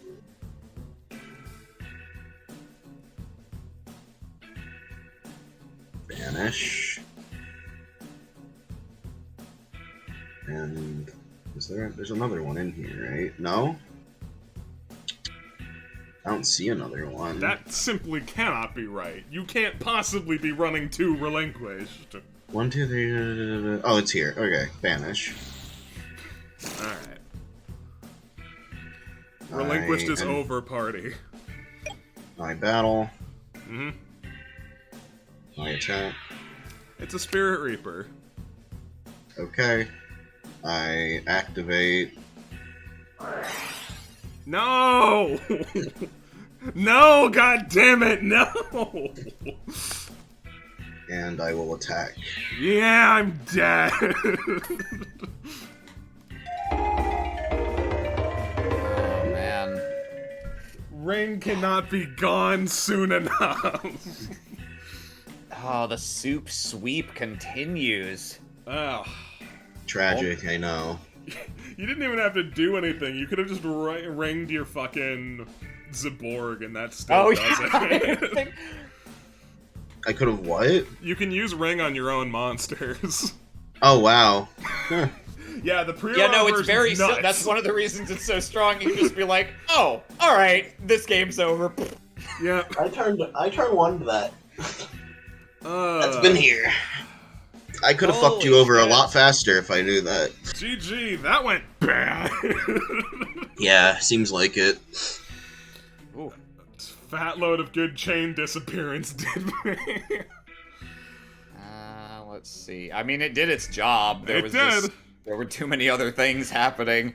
banish, and there's another one in here, right? No? I don't see another one. That simply cannot be right. You can't possibly be running 2 relinquished. 1, 2, 3. Oh, it's here. Okay, banish. Alright. Relinquished is over, party. I battle. Mm-hmm. I attack. It's a Spirit Reaper. Okay. I activate. No! No, god damn it, no! And I will attack. Yeah, I'm dead. Oh, man. Ring cannot be gone soon enough. Oh, the soup sweep continues. Oh. Tragic, I know. You didn't even have to do anything. You could have just ringed your fucking Zaborg and that still does it. I could have what? You can use ring on your own monsters. Oh, wow. Huh. Yeah, the pre-order Yeah, no, it's very... nuts. That's one of the reasons it's so strong. You can just be like, oh, alright, this game's over. Yeah. I turned 1 to that. That's been here. I could have fucked you over a lot faster if I knew that. GG, that went bad. Yeah, seems like it. Ooh. Fat load of good chain disappearance did me. Let's see. I mean, it did its job. There were too many other things happening.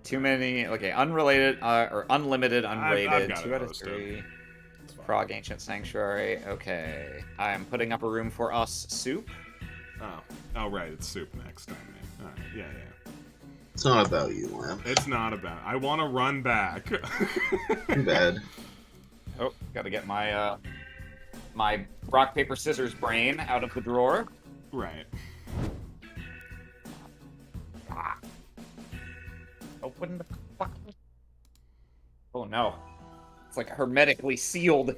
Too many. Okay, unrelated or unlimited, unrated. I've got 2 it out of posted. 3. Frog Ancient Sanctuary. Okay, I am putting up a room for us. Soup. Oh, right, it's soup next time. Alright, yeah. It's not about you, Lamp. It's not about... I want to run back. Too bad. Oh, gotta get my, my rock, paper, scissors brain out of the drawer. Right. Open the fuck. Oh no. It's like hermetically sealed.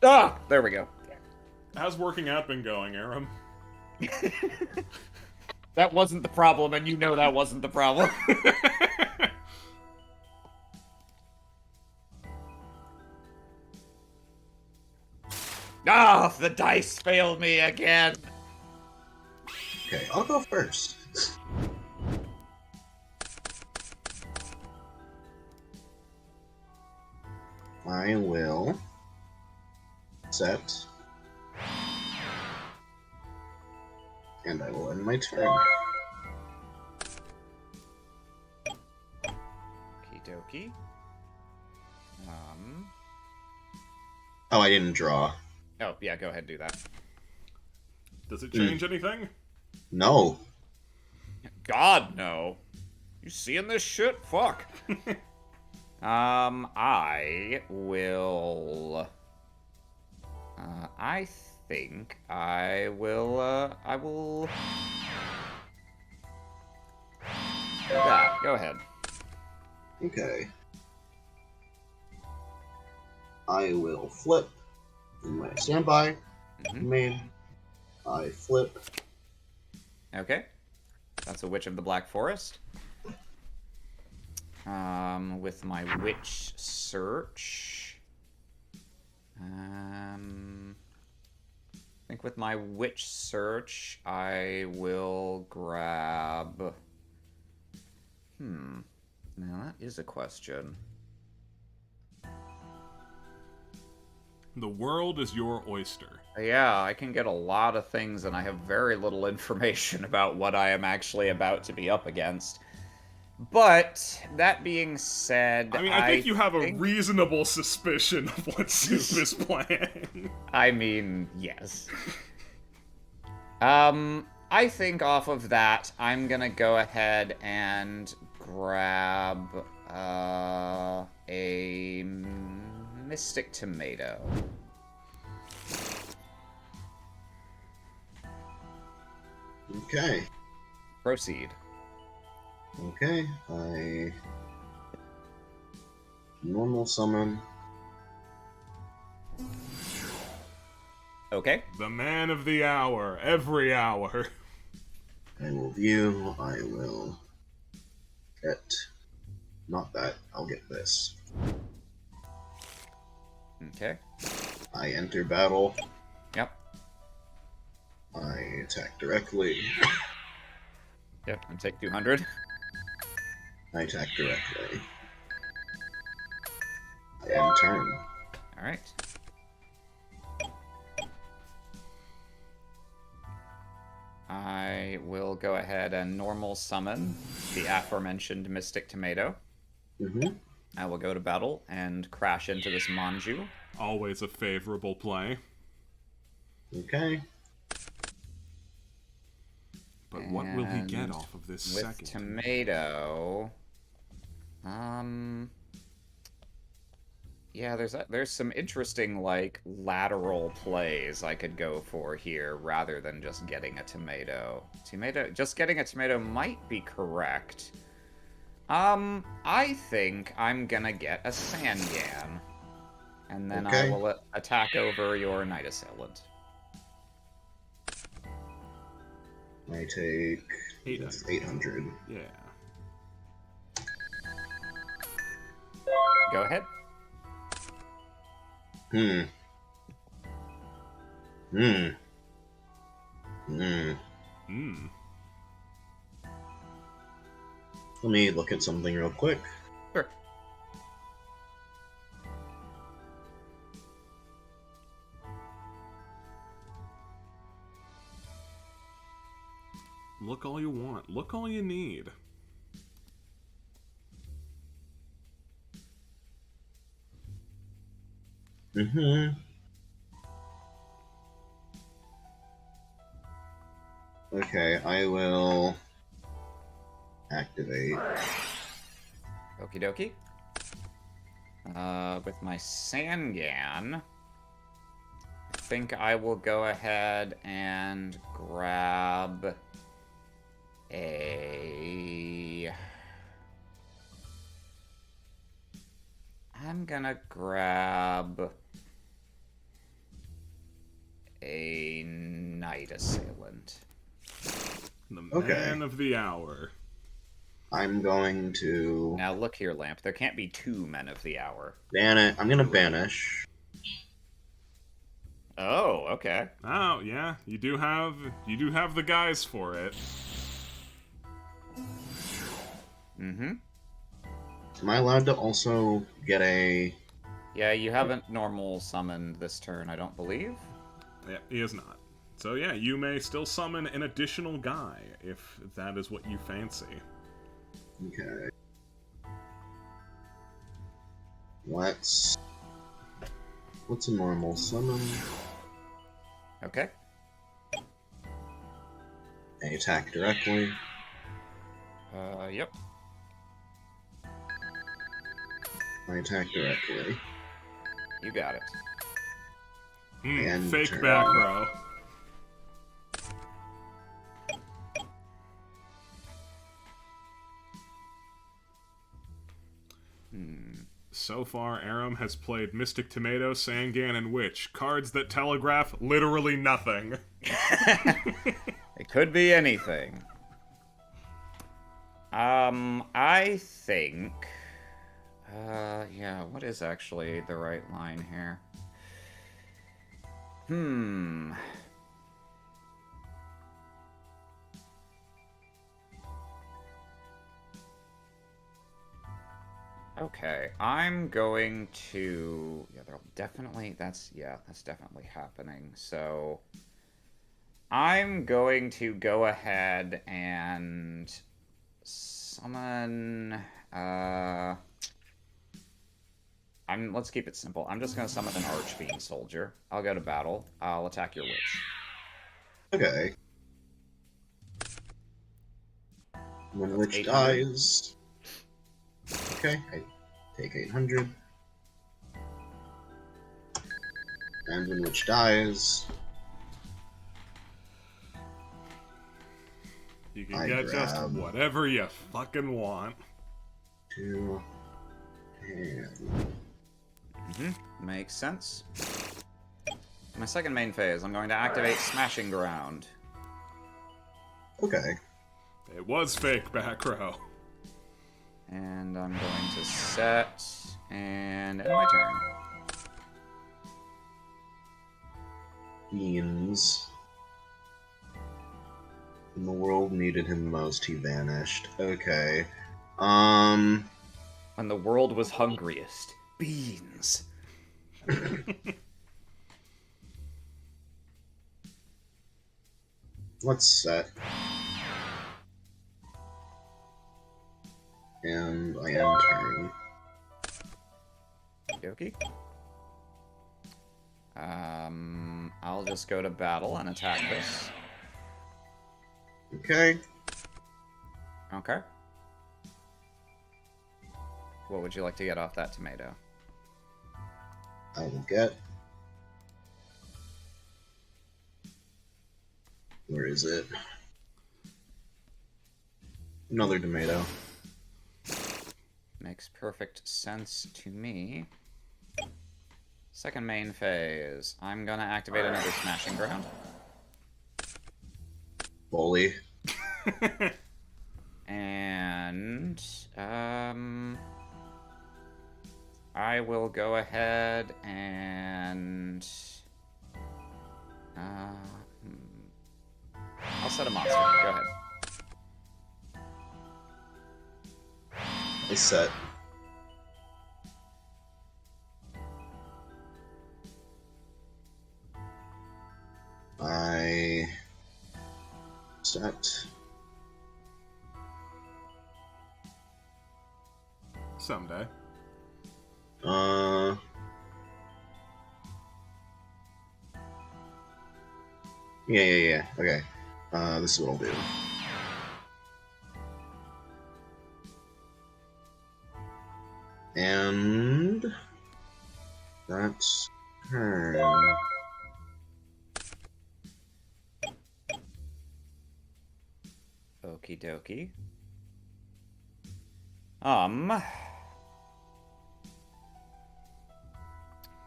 Ah! There we go. How's working out been going, Aram? That wasn't the problem, and you know that wasn't the problem. Ah, the dice failed me again. Okay, I'll go first. I will set, and I will end my turn. Okie dokie. Oh, I didn't draw. Oh, yeah, go ahead and do that. Does it change anything? No. God, no. You seeing this shit? Fuck. I will... I think I will, Yeah, go ahead. Okay. I will flip in my standby. Main. I flip. Okay. That's a Witch of the Black Forest. With my Witch Search. I think with my Witch Search, I will grab... Now that is a question. The world is your oyster. Yeah, I can get a lot of things, and I have very little information about what I am actually about to be up against. But, that being said... I mean, I think you have a reasonable suspicion of what Soup is playing. I mean, yes. I think off of that, I'm gonna go ahead and grab, a Mystic Tomato. Okay. Proceed. Okay, I normal summon. Okay. The man of the hour, every hour. I will view. I will get. Not that. I'll get this. Okay. I enter battle. Yep. I attack directly. Yep, and take 200. I attack directly. I end turn. Alright. I will go ahead and normal summon the aforementioned Mystic Tomato. I will go to battle and crash into this Manju. Always a favorable play. Okay. But what will he get off of this with second? Tomato... Yeah, there's some interesting, like, lateral plays I could go for here, rather than just getting a tomato. Just getting a tomato might be correct. I think I'm gonna get a Sangan. And then I will attack over your Night Assailant. I take 800. Yeah. Go ahead. Let me look at something real quick. Sure. Look all you want. Look all you need. Okay, I will activate. Okie dokie. With my Sangan, I think I will go ahead and grab a... I'm gonna grab a Night Assailant. The Okay. man of the hour. I'm going to Now look here, Lamp. There can't be two Men of the Hour. banish. I'm gonna banish. Oh, okay. Oh yeah, you do have the guys for it. Mm-hmm. Am I allowed to also get a... Yeah, you haven't normal summoned this turn, I don't believe. Yeah, he is not. So yeah, you may still summon an additional guy if that is what you fancy. Okay. What's a normal summon? Okay. I attack directly. Yep. I attack directly. You got it. And Fake turn. back row. So far, Aram has played Mystic Tomato, Sangan, and Witch. Cards that telegraph literally nothing. It could be anything. I think... yeah, what is actually the right line here? Okay, I'm going to... Yeah, there'll definitely... That's definitely happening. So, I'm going to go ahead and summon... let's keep it simple. I'm just going to summon an Archfiend Soldier. I'll go to battle. I'll attack your Witch. Okay. When Witch 800. dies... Okay, I take 800. And when Witch dies... You can I get just grab- whatever you fucking want. 2 and... Makes sense. My second main phase, I'm going to activate Smashing Ground. Okay. It was fake back row. And I'm going to set and end my turn. Beans. When the world needed him most, he vanished. Okay. When the world was hungriest. Beans. Let's set. And I end turn. Okie. I'll just go to battle and attack this. Okay. Okay. What would you like to get off that tomato? I will get... Where is it? Another tomato. Makes perfect sense to me. Second main phase. I'm gonna activate another Smashing Ground. Bully. And, I will go ahead and, I'll set a monster. Go ahead. I set. I set. Someday. Yeah. Okay. This is what I'll do. And that's turn. Okie dokie.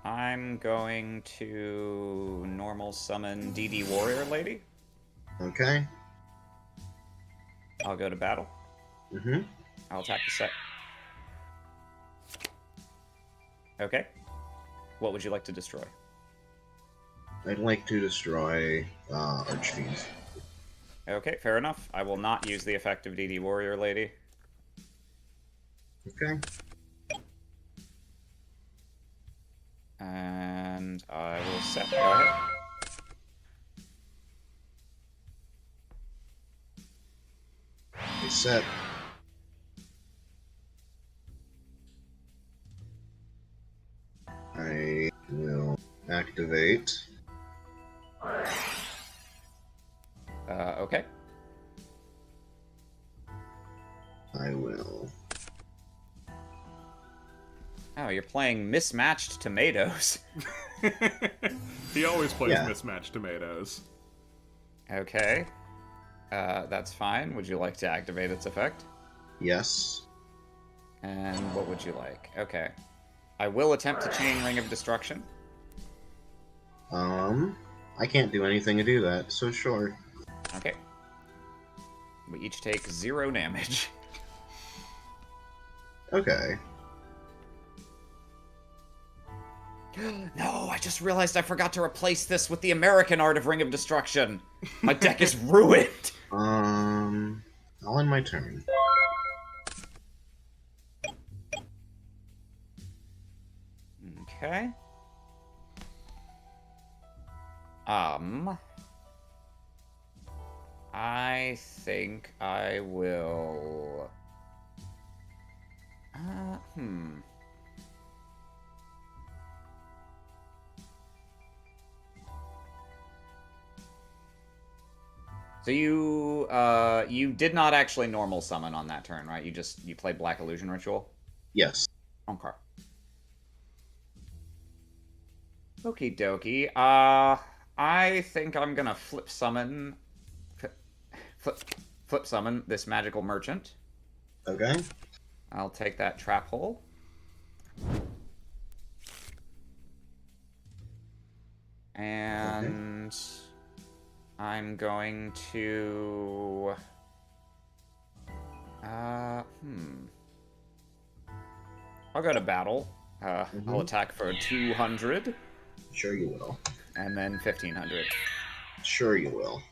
I'm going to normal summon DD Warrior Lady. Okay. I'll go to battle. Mm-hmm. I'll attack the set. Okay. What would you like to destroy? I'd like to destroy Archfiends. Okay, fair enough. I will not use the effect of DD Warrior Lady. Okay. And I will set. Go ahead. Set. I will activate. Okay. I will. Oh, you're playing mismatched tomatoes. He always plays Yeah. mismatched tomatoes. Okay. That's fine. Would you like to activate its effect? Yes. And what would you like? Okay. I will attempt to chain Ring of Destruction. I can't do anything to do that, so sure. Okay. We each take 0 damage. Okay. No, I just realized I forgot to replace this with the American art of Ring of Destruction. My deck is ruined. I'll end my turn. Okay. I think I will... So you did not actually normal summon on that turn, right? You played Black Illusion Ritual? Yes. Okay. Okie dokie. I think I'm gonna flip summon this magical merchant. Okay. I'll take that trap hole. And I'm going to I'll go to battle. I'll attack for 200. Sure you will. And then 1500. Sure you will.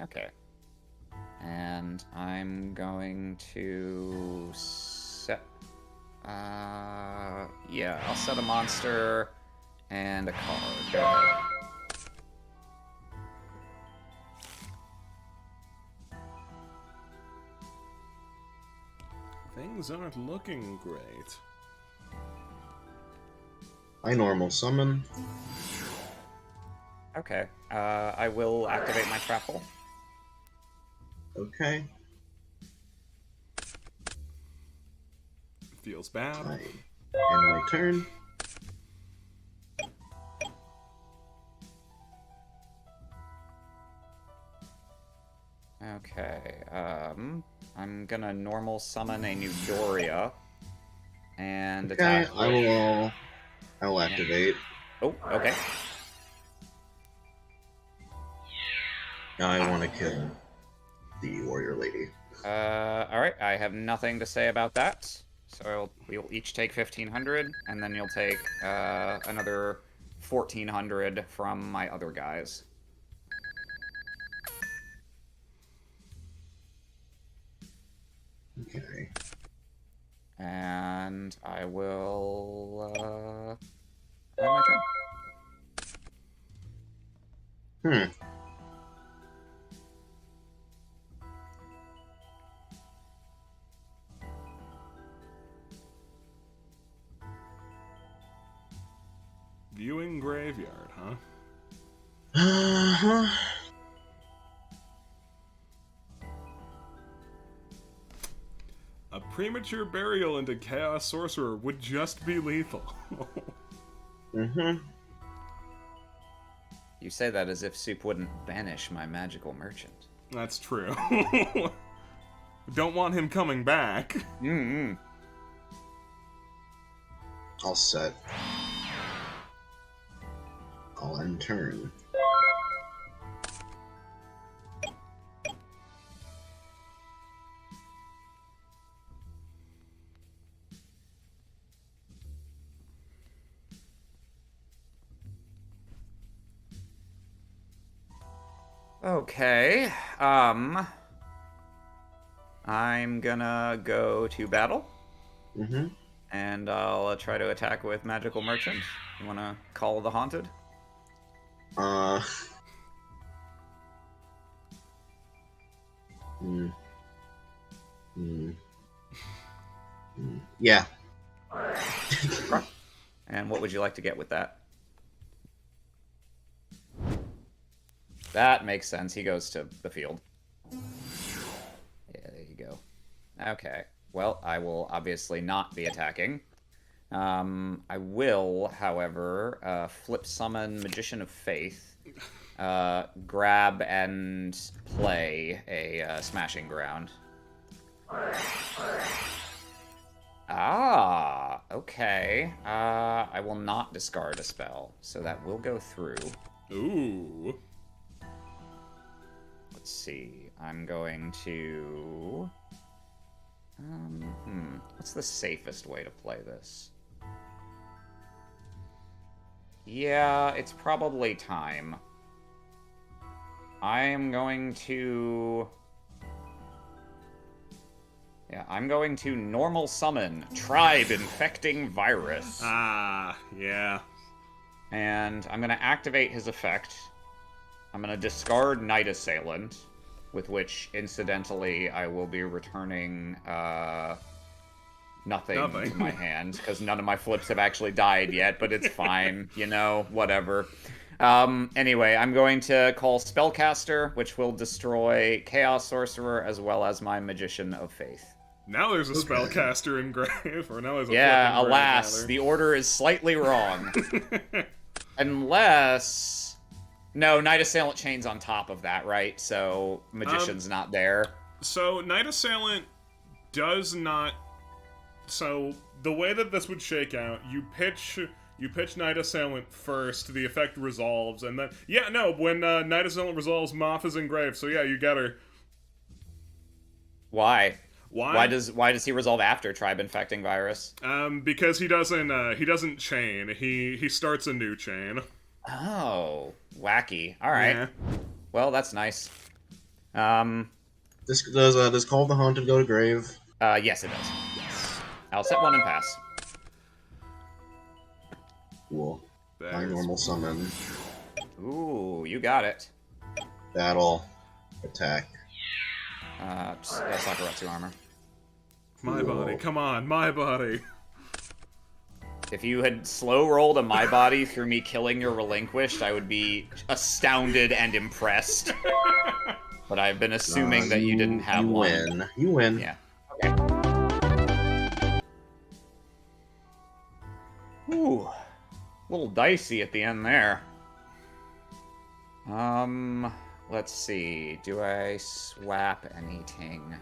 Okay. And I'm going to set... yeah, I'll set a monster and a card. Go ahead. Things aren't looking great. I normal summon. Okay. I will activate my trap hole. Okay. Feels bad. I end my turn. Okay. I'm gonna normal summon a new Doria and Okay, attack. I will activate. Oh, okay. I want to kill the warrior lady. Alright, I have nothing to say about that. So we'll each take 1500, and then you'll take another 1400 from my other guys. Okay. And I will end my turn. Viewing graveyard, huh? Uh-huh. A premature burial into Chaos Sorcerer would just be lethal. Mm-hmm. You say that as if Soup wouldn't banish my magical merchant. That's true. Don't want him coming back. Mm-hmm. All set. I'll end turn. Okay. I'm gonna go to battle. Mm-hmm. And I'll try to attack with Magical Merchant. You wanna call the Haunted? Uh. Hmm. Hmm. Yeah. And what would you like to get with that? That makes sense. He goes to the field. Yeah, there you go. Okay. Well, I will obviously not be attacking. I will, however, flip summon Magician of Faith, grab and play a Smashing Ground. Ah, okay. I will not discard a spell, so that will go through. Ooh. Let's see. I'm going to... What's the safest way to play this? Yeah, it's probably time. I am going to... Yeah, I'm going to normal summon Tribe Infecting Virus. Ah, yeah. And I'm going to activate his effect. I'm going to discard Night Assailant, with which, incidentally, I will be returning nothing to my hand, because none of my flips have actually died yet, but it's fine, you know, whatever. Anyway, I'm going to call Spellcaster, which will destroy Chaos Sorcerer, as well as my Magician of Faith. Now there's a spellcaster in grave, or now there's a Yeah, flip in alas, grave, the order is slightly wrong. Unless... No, Night Assailant chain's on top of that, right? So, Magician's not there. So, Night Assailant does not... So, the way that this would shake out, you pitch Night Assailant first, the effect resolves, and then... Yeah, no, when Night Assailant resolves, Moth is in grave, so yeah, you get her. Why? Why? Why does he resolve after Tribe Infecting Virus? Because he doesn't chain. He starts a new chain. Oh, wacky. All right. Yeah. Well, that's nice. Does Call of the Haunted go to grave? Yes, it does. Yes. I'll set one and pass. Cool. My normal summon. Ooh, you got it. Battle. Attack. Sakuratsu armor. My body, come on, my body. If you had slow rolled a my body through me killing your relinquished, I would be astounded and impressed. But I've been assuming that you didn't have one. You win. Yeah. Okay. Ooh. A little dicey at the end there. Let's see. Do I swap anything?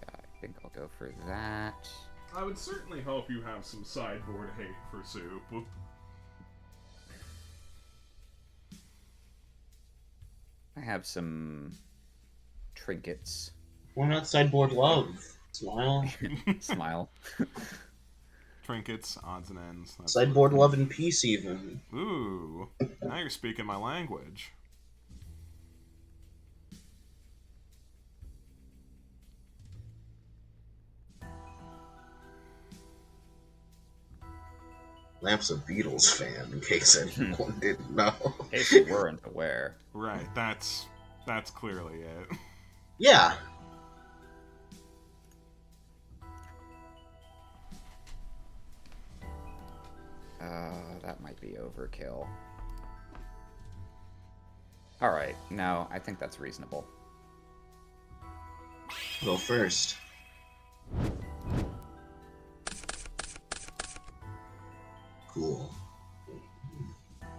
I think I'll go for that. I would certainly hope you have some sideboard hate for Soup. I have some trinkets. Why not sideboard love? Smile. Smile. Trinkets, odds and ends. Sideboard love and peace, even. Ooh, now you're speaking my language. Lamp's a Beatles fan, in case anyone didn't know. In case you weren't aware. Right, that's clearly it. Yeah. That might be overkill. Alright, no, I think that's reasonable. Go first. Cool.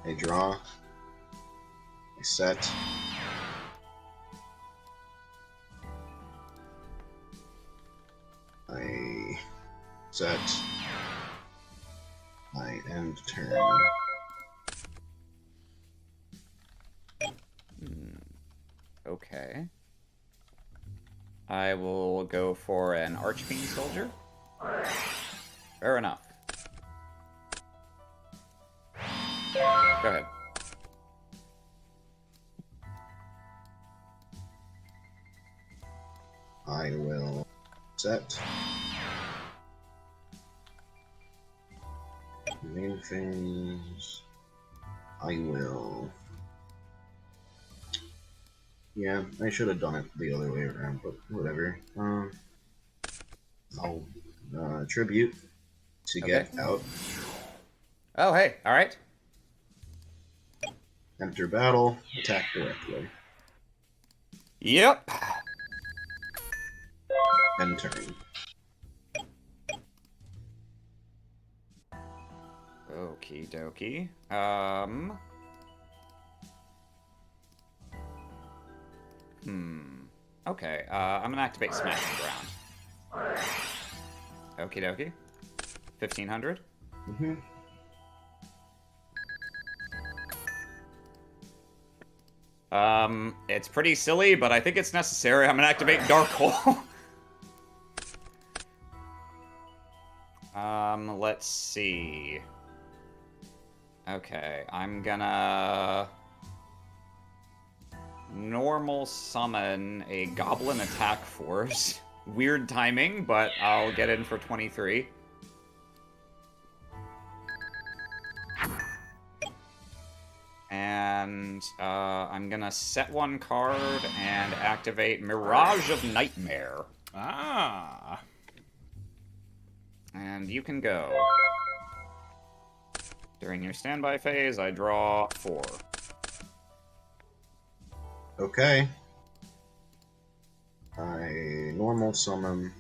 I draw. I set. I set. I end turn. Okay. I will go for an Archfiend Soldier. Fair enough. Go ahead. I will set. Main phase. I will. Yeah, I should have done it the other way around, but whatever. I'll tribute to get out. Oh, hey, alright. Enter battle, attack directly. Yep. End turn. Okie dokie. Okay, I'm gonna activate Smashing Ground. Okie dokie. 1500. Mm-hmm. It's pretty silly, but I think it's necessary. I'm gonna activate Dark Hole. Let's see. Okay, I'm gonna normal summon a Goblin Attack Force. Weird timing, but I'll get in for 23. And I'm gonna set one card and activate Mirage of Nightmare. Ah. And you can go. During your standby phase, I draw 4. Okay. I normal summon.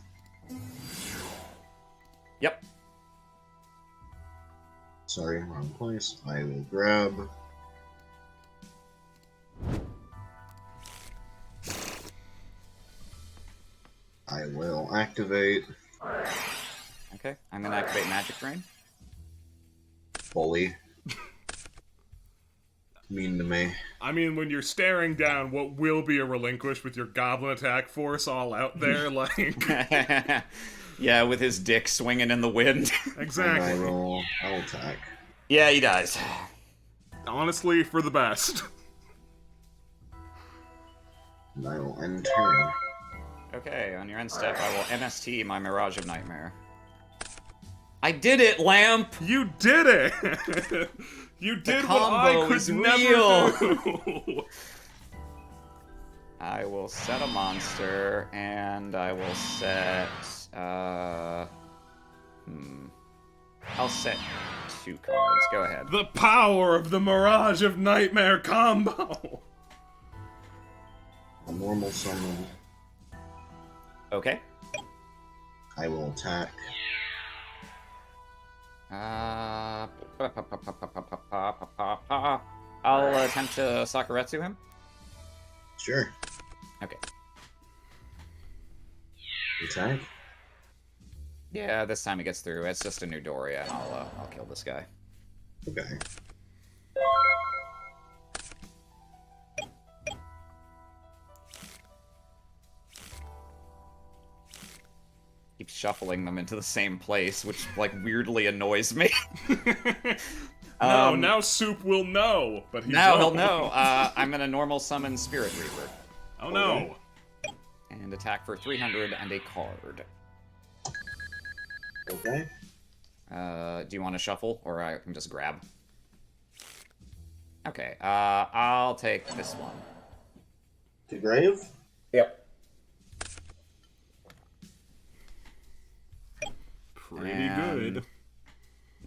Yep. Sorry, wrong place. I will grab. I will activate. Okay, I'm gonna activate Magic Drain. Bully. Mean to me. I mean, when you're staring down what will be a relinquish with your Goblin Attack Force all out there, like... Yeah, with his dick swinging in the wind. And Exactly. I'll attack. Yeah, he dies. Honestly, for the best. And I will end turn. Okay, on your end step, I will MST my Mirage of Nightmare. I did it, Lamp! You did it! You did what I could never do! I will set a monster, and I will set, I'll set 2 cards. Go ahead. The power of the Mirage of Nightmare combo! A normal summon. Okay. I will attack. I'll attempt to Sakuretsu him. Sure. Okay. Attack. Yeah, this time it gets through. It's just a new Doria, and I'll kill this guy. Okay. Keeps shuffling them into the same place, which, like, weirdly annoys me. No, now Soup will know, but he'll know. I'm gonna normal summon Spirit Reaper. Oh no. And attack for 300 and a card. Okay. Do you want to shuffle, or I can just grab? Okay, I'll take this one. To grave? Yep. Pretty good.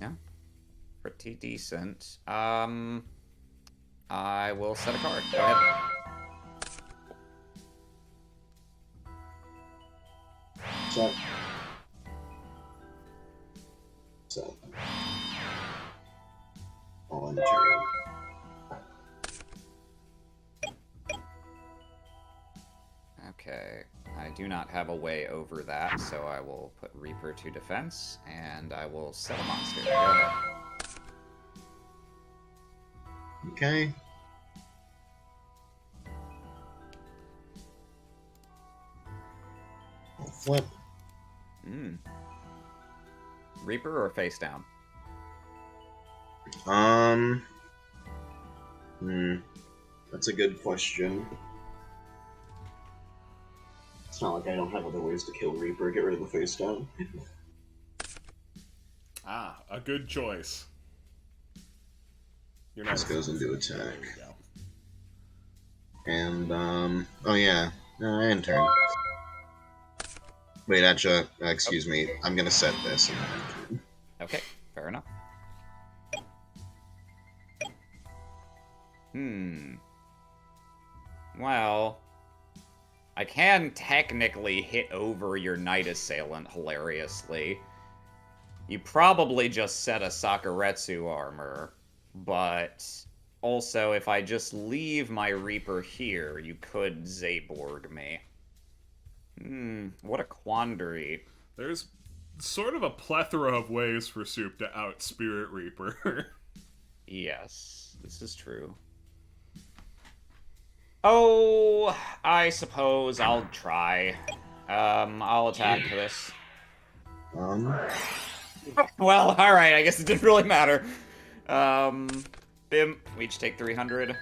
Yeah. Pretty decent. I will set a card. Go ahead. So. On turn. Okay. I do not have a way over that, so I will put Reaper to defense, and I will set a monster. Go ahead. Okay. I'll flip. Reaper or face down? That's a good question. It's not like I don't have other ways to kill Reaper, get rid of the face down. Ah, a good choice. This goes into attack. There you go. And, oh yeah, end turn. Wait, actually, excuse me, I'm gonna set this and then end turn. Okay, fair enough. Well, I can technically hit over your Knight Assailant hilariously. You probably just set a Sakuretsu armor, but also if I just leave my Reaper here, you could Zaborg me. What a quandary. There's sort of a plethora of ways for Soup to out Spirit Reaper. Yes, this is true. Oh, I suppose I'll try. I'll attack this. Well, alright, I guess it didn't really matter. Bim, we each take 300.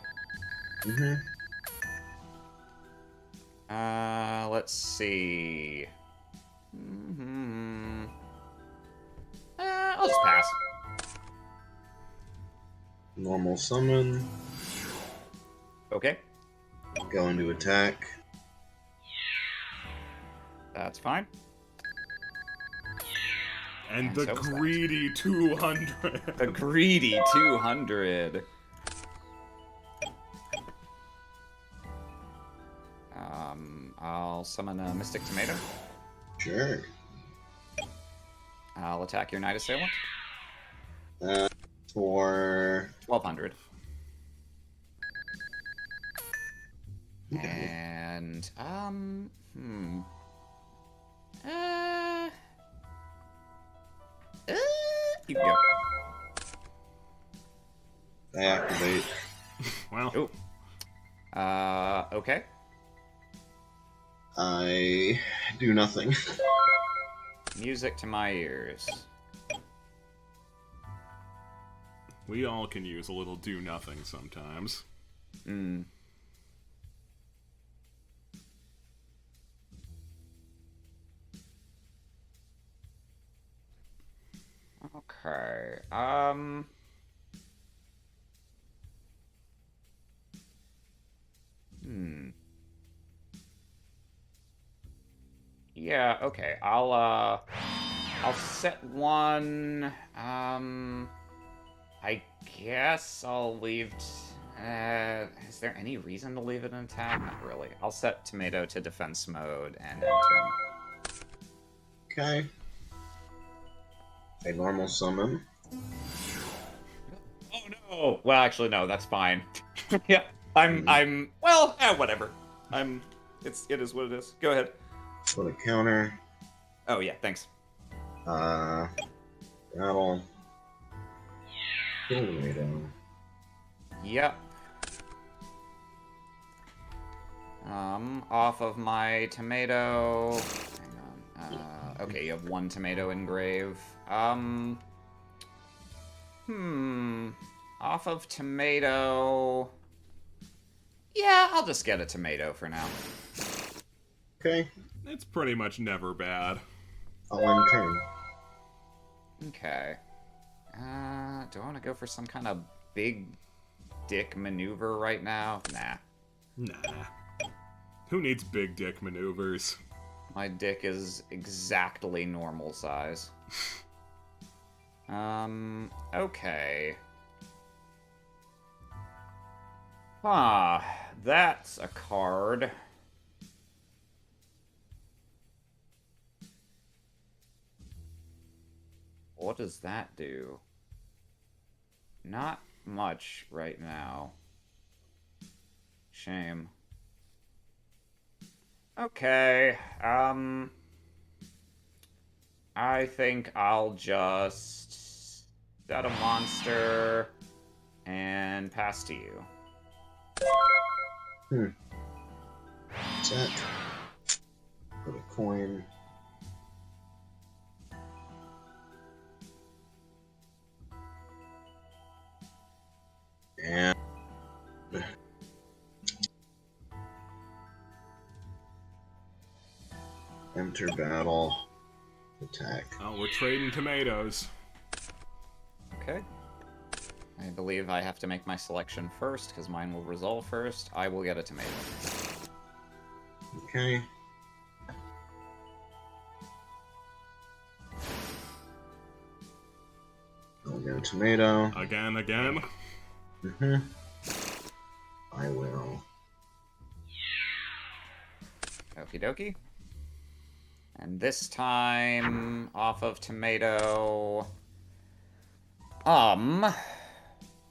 Let's see. I'll just pass. Normal summon. Okay. Go into attack. That's fine. And the greedy 200. The greedy 200. I'll summon a Mystic Tomato. Sure. I'll attack your Knight Assailant. For 1200. Okay. And you can go. I activate. Well. Ooh. Okay. I do nothing. Music to my ears. We all can use a little do nothing sometimes. Okay. Yeah, okay. I'll set one. I guess I'll leave. Is there any reason to leave it in attack? Not really. I'll set Tomato to defense mode and end turn. Okay. A normal summon. Oh no! Well, actually, no. That's fine. Yeah, I'm. Well, whatever. It is what it is. Go ahead. Put a counter. Oh yeah, thanks. Battle. Tomato. Yep. Off of my tomato. Hang on. Okay, you have 1 tomato engrave. Off of tomato... Yeah, I'll just get a tomato for now. Okay. It's pretty much never bad. I'll end turn. Okay. Do I want to go for some kind of big dick maneuver right now? Nah. Nah. Who needs big dick maneuvers? My dick is exactly normal size. Okay. That's a card. What does that do? Not much right now. Shame. Okay, I think I'll just set a monster and pass to you. Set. Put a coin. And enter battle. Attack. Oh, we're trading tomatoes. Okay. I believe I have to make my selection first, because mine will resolve first. I will get a tomato. Okay. I'll get a tomato. Again. I will. Okie dokie. And this time, off of tomato... Now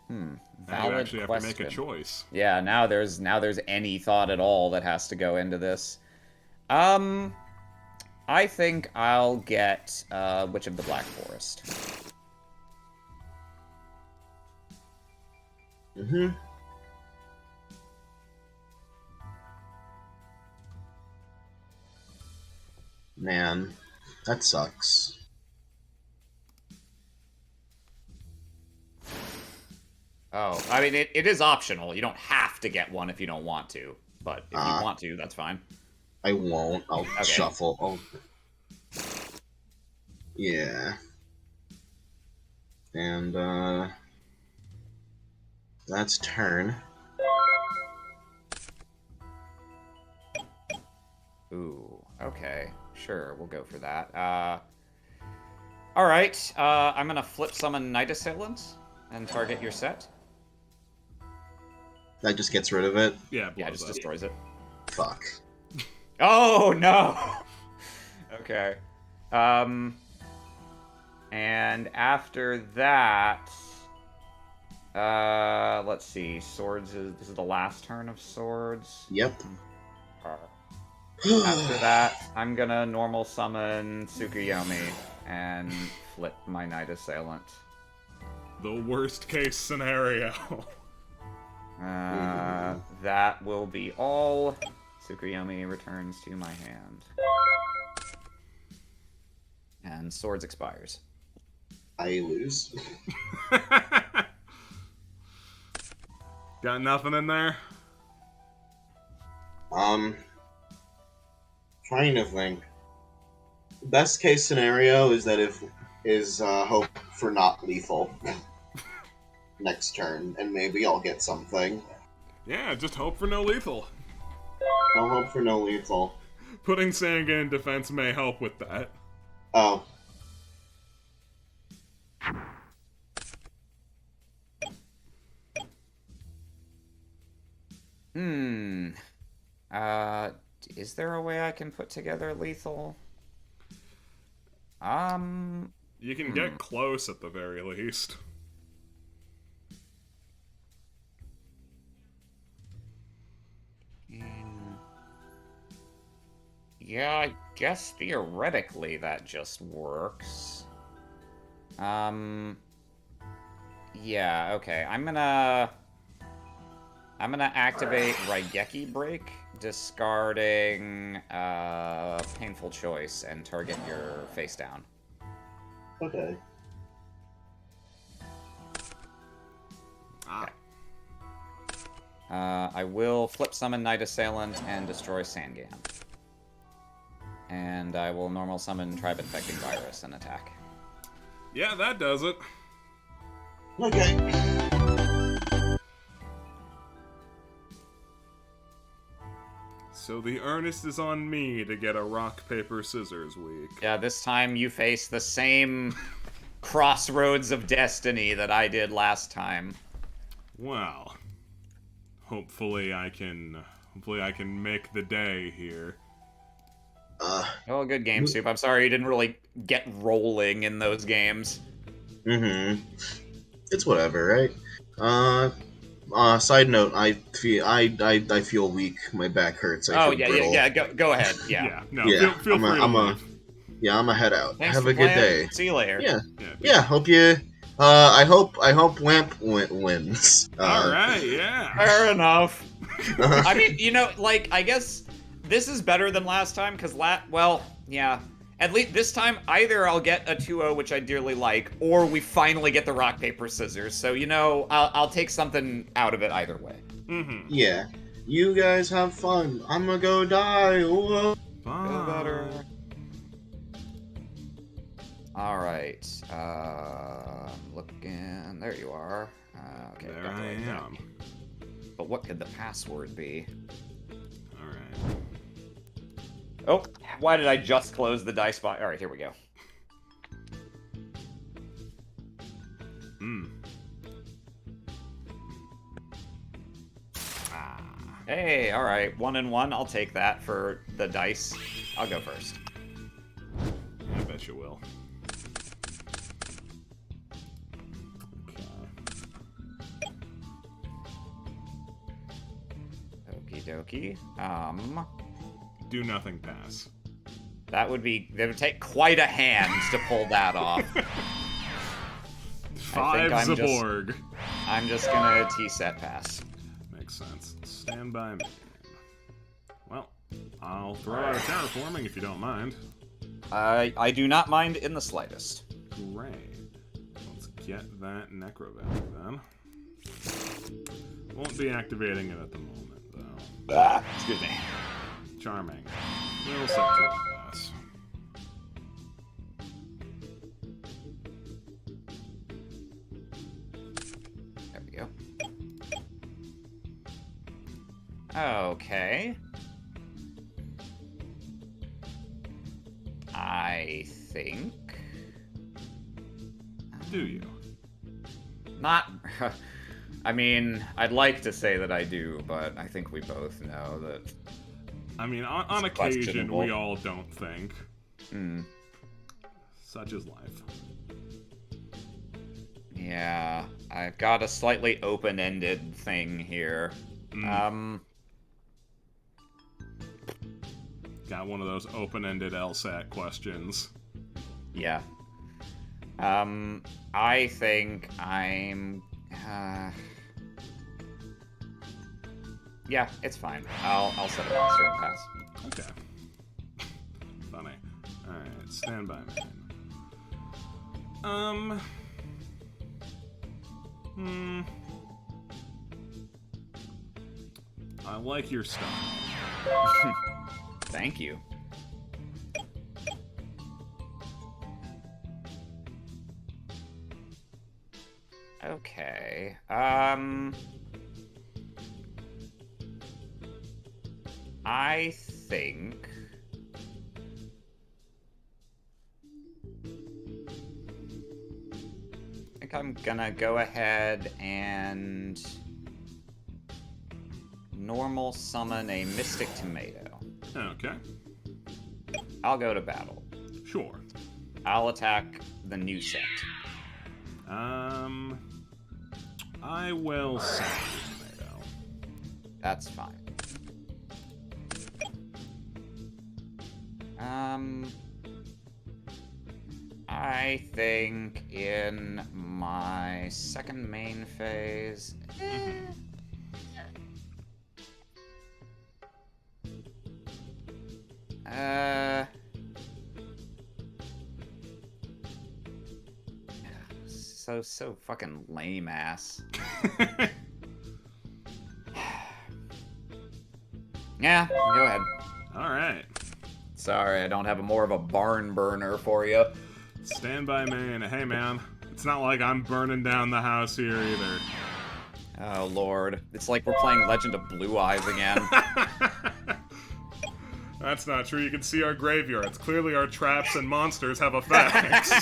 you valid actually have question. to make a choice. Yeah, now there's any thought at all that has to go into this. I think I'll get Witch of the Black Forest. Man, that sucks. Oh, I mean, it is optional. You don't have to get one if you don't want to. But if you want to, that's fine. I won't. I'll shuffle. Yeah. And, that's turn. Ooh, okay. Sure, we'll go for that. Alright, I'm gonna flip summon Night Assailants and target your set. That just gets rid of it? Yeah, Yeah, it just up. destroys it. Fuck. Oh, no! Okay. And after that... let's see. Swords this is the last turn of Swords. Yep. After that, I'm gonna normal summon Tsukuyomi and flip my Night Assailant. The worst case scenario. That will be all. Tsukuyomi returns to my hand. And Swords expires. I lose. Got nothing in there? Trying to think. Best case scenario is that hope for not lethal next turn, and maybe I'll get something. Yeah, just hope for no lethal. I'll hope for no lethal. Putting Sanga in defense may help with that. Oh. Is there a way I can put together lethal? You can get close at the very least. Yeah, I guess theoretically that just works. Yeah, okay. I'm gonna activate Raigeki Break. discarding Painful Choice and target your face down. Okay. Ah. I will flip summon Night Assailant and destroy Sangam. And I will normal summon Tribe Infecting Virus and attack. Yeah, that does it. Okay. So the earnest is on me to get a rock, paper, scissors week. Yeah, this time you face the same crossroads of destiny that I did last time. Well, hopefully I can make the day here. Oh, good game, Soup. I'm sorry you didn't really get rolling in those games. It's whatever, right? Side note, I feel weak. My back hurts. I feel brittle. Yeah. Go ahead. Yeah. Yeah, no, Yeah, feel free to leave. Yeah, I'm gonna head out. Thanks Have for a good playing. day. See you later. Yeah. Hope you. I hope Lamp wins. All right, yeah. Fair enough. I mean, I guess this is better than last time, because yeah. At least this time, either I'll get a 2-0, which I dearly like, or we finally get the rock, paper, scissors. So, I'll take something out of it either way. Mm-hmm. Yeah. You guys have fun. I'm gonna go die. Whoa. Bye. Feel better. Alright. Looking. There you are. Okay. There I am. But what could the password be? Alright. Oh, why did I just close the dice box? Alright, here we go. Hey, alright. 1 and 1. I'll take that for the dice. I'll go first. I bet you will. Okay. Okie dokie. Do nothing, pass. That would take quite a hand to pull that off. 5 Zaborg. I'm just gonna T-set pass. Makes sense. Stand by me. Well, I'll throw out a terraforming if you don't mind. I do not mind in the slightest. Great. Let's get that Necrovalley then. Won't be activating it at the moment, though. Excuse me. Charming. We'll set to a pass. There we go. Okay. I think... Do you? Not... I mean, I'd like to say that I do, but I think we both know that... I mean, on occasion, we all don't think. Such is life. Yeah, I've got a slightly open-ended thing here. Got one of those open-ended LSAT questions. Yeah. I think I'm... Yeah, it's fine. I'll set a monster and pass. Okay. Funny. Alright, stand by me. I like your style. Thank you. Okay. I think... I'm gonna go ahead and normal summon a Mystic Tomato. Okay. I'll go to battle. Sure. I'll attack the new set. I will summon a tomato. That's fine. I think in my second main phase... So fucking lame ass. Yeah, go ahead. Alright. Sorry, I don't have more of a barn burner for you. Standby main. Hey, man. It's not like I'm burning down the house here either. Oh, Lord. It's like we're playing Legend of Blue Eyes again. That's not true. You can see our graveyards. Clearly our traps and monsters have effects.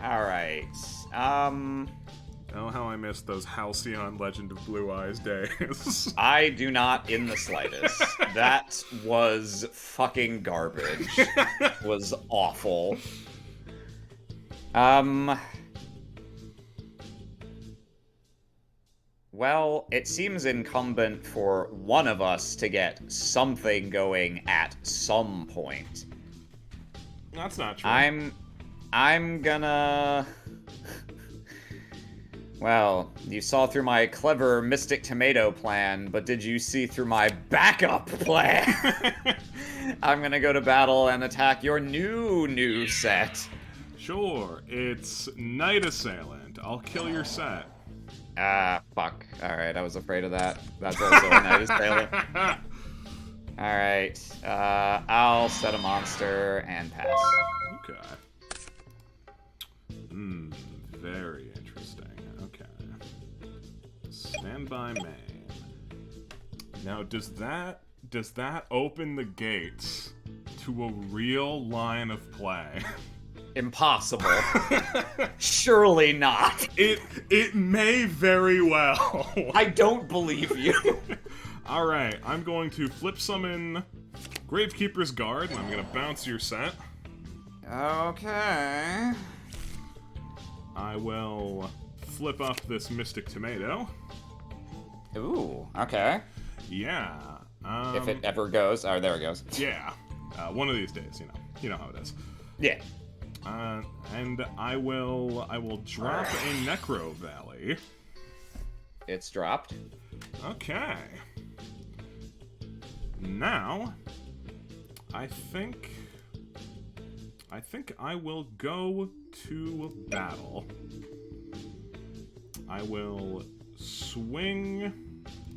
Alright. Oh, how I missed those Halcyon Legend of Blue Eyes days. I do not in the slightest. That was fucking garbage. Was awful. Well, it seems incumbent for one of us to get something going at some point. That's not true. I'm gonna... Well, you saw through my clever Mystic Tomato plan, but did you see through my backup plan? I'm gonna go to battle and attack your new set. Sure, it's Night Assailant. I'll kill your set. Fuck. Alright, I was afraid of that. That's also a Night Assailant. Alright, I'll set a monster and pass. Okay. Very interesting. Okay. Standby main. Now, does that open the gates to a real line of play? Impossible. Surely not. It may very well. I don't believe you. Alright, I'm going to flip summon Gravekeeper's Guard, and I'm going to bounce your set. Okay. I will flip up this Mystic Tomato. Ooh, okay. Yeah. If it ever goes. Oh, there it goes. Yeah. One of these days, you know how it is. Yeah. And I will drop a Necro Valley. It's dropped. Okay. Now, I think I will go to battle. I will swing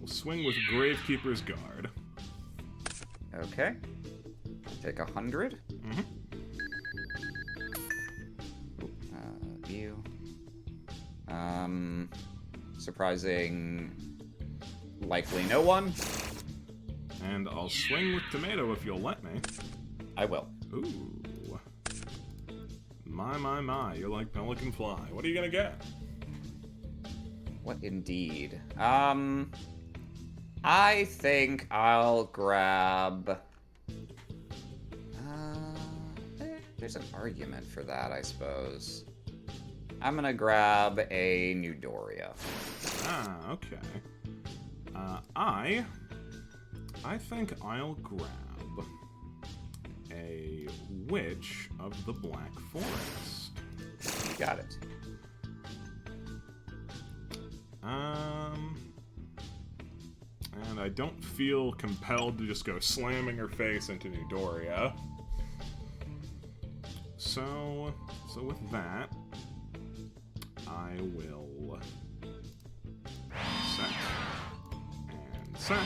with Gravekeeper's Guard. Okay. Take 100. Mm-hmm. View. Surprising. Likely no one. And I'll swing with Tomato if you'll let me. I will. Ooh. My, you're like Pelican Fly. What are you gonna get? What indeed? I think I'll grab... there's an argument for that, I suppose. I'm gonna grab a New Doria. Ah, okay. I think I'll grab a Witch of the Black Forest. Got it. And I don't feel compelled to just go slamming her face into New Doria. So with that, I will set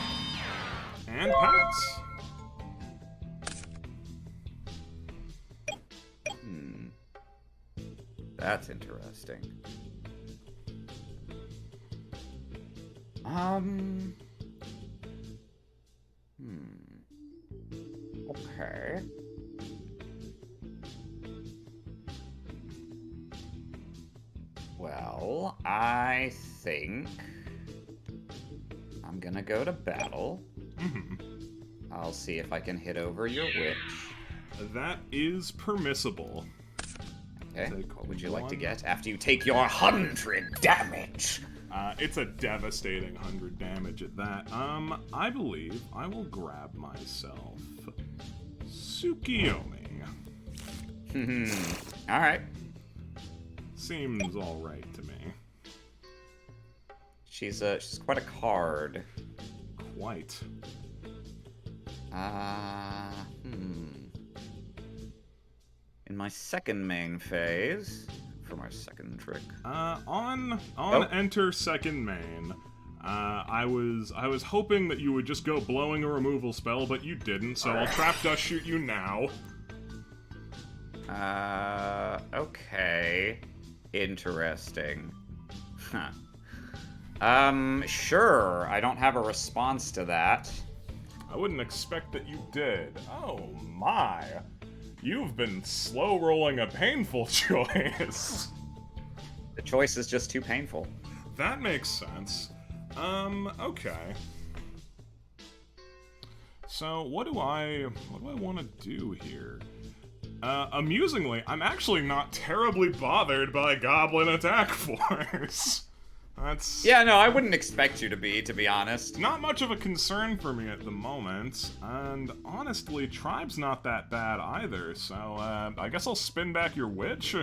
and pass. That's interesting. Okay. Well, I think I'm gonna go to battle. I'll see if I can hit over your witch. That is permissible. Okay, what would you like to get after you take your 100 damage? It's a devastating 100 damage at that. I believe I will grab myself Tsukiyomi. Alright. Seems alright to me. She's quite a card. quite. In my second main phase, for my second trick. On enter second main, I was hoping that you would just go blowing a removal spell, but you didn't, so I'll trap dust shoot you now. Okay. Interesting. Huh. Sure. I don't have a response to that. I wouldn't expect that you did. Oh my. You've been slow rolling a painful choice. The choice is just too painful. That makes sense. Okay. So what do I want to do here? Amusingly, I'm actually not terribly bothered by Goblin attack force. That's... Yeah, no, I wouldn't expect you to be honest. Not much of a concern for me at the moment, and honestly, Tribe's not that bad either, so, I guess I'll spin back your Witch.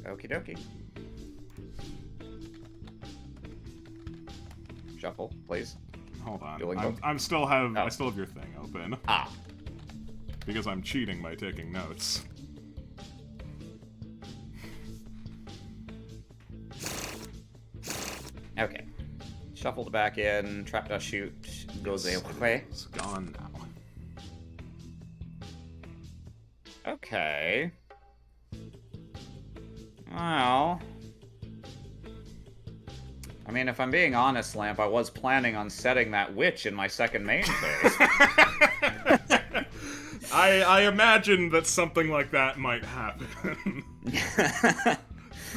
Okie dokie. Shuffle, please. Hold on. Dueling I book? still have your thing open. Ah. Because I'm cheating by taking notes. Okay. Shuffled back in, trap dust shoot, goes away. It's gone now. Okay. Well... I mean, if I'm being honest, Lamp, I was planning on setting that witch in my second main phase. I imagine that something like that might happen.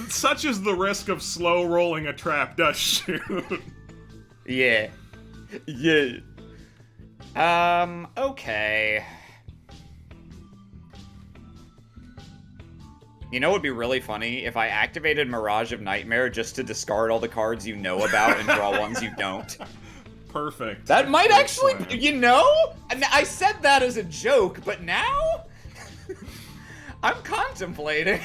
Such is the risk of slow rolling a trap dust shoot. Yeah. Yeah. Okay. You know what would be really funny? If I activated Mirage of Nightmare just to discard all the cards you know about and draw ones you don't. Perfect. That might Great actually, plan. you know? I said that as a joke, but now? I'm contemplating.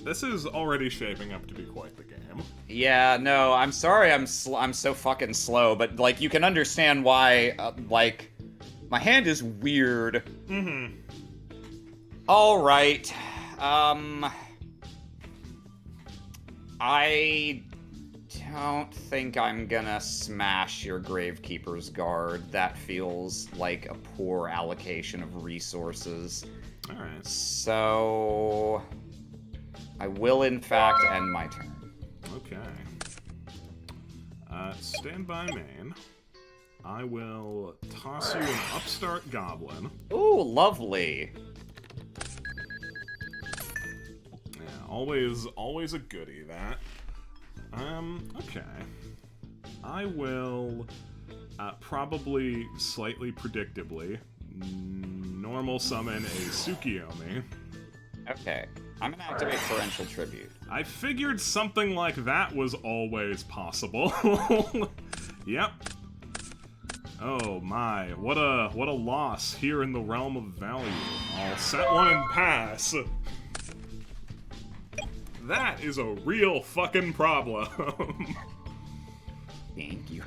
This is already shaping up to be quite the game. Yeah, no, I'm sorry I'm so fucking slow, but, like, you can understand why, like, my hand is weird. Mm-hmm. Alright, I don't think I'm gonna smash your Gravekeeper's Guard. That feels like a poor allocation of resources. Alright. So... I will, in fact, end my turn. Okay. Stand by main. I will toss you an upstart goblin. Ooh, lovely. Yeah, always a goodie, that. Okay. I will, probably slightly predictably, normal summon a Tsukiyomi. Okay. I'm gonna activate Torrential Tribute. I figured something like that was always possible. Yep. Oh my, what a loss here in the realm of value. I'll set one and pass. That is a real fucking problem. Thank you.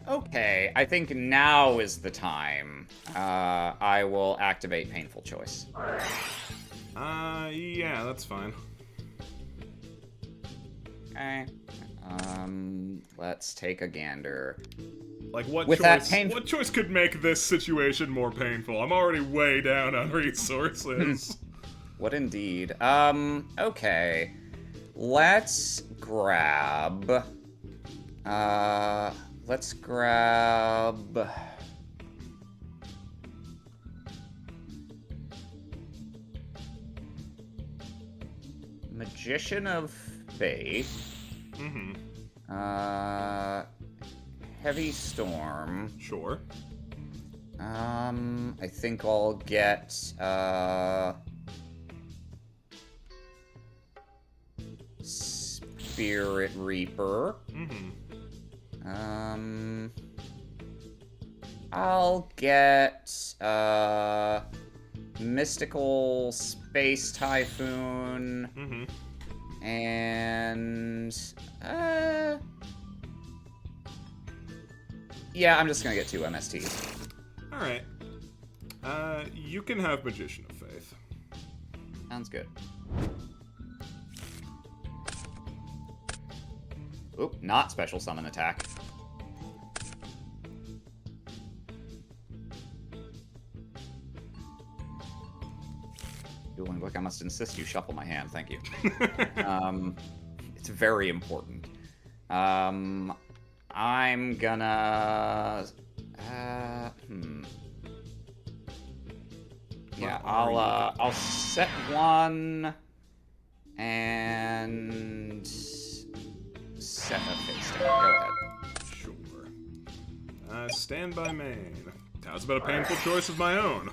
Okay, I think now is the time. I will activate Painful Choice. Yeah, that's fine. Okay. Let's take a gander. Like, what With choice? that What choice could make this situation more painful? I'm already way down on resources. What indeed? Okay. Let's grab... let's grab... Magician of Faith. Mm-hmm. Heavy Storm. Sure. I think I'll get, Spirit Reaper. Mm-hmm. I'll get, Mystical Space Typhoon. Mm-hmm. And, yeah, I'm just gonna get 2 MSTs. Alright. You can have Magician of Faith. Sounds good. Oop, not special summon attack. Dueling Book, I must insist you shuffle my hand, thank you. It's very important. I'm gonna... Yeah, I'll set 1... and... set a face down. Go ahead. Sure. Stand by main. That was about a painful choice of my own.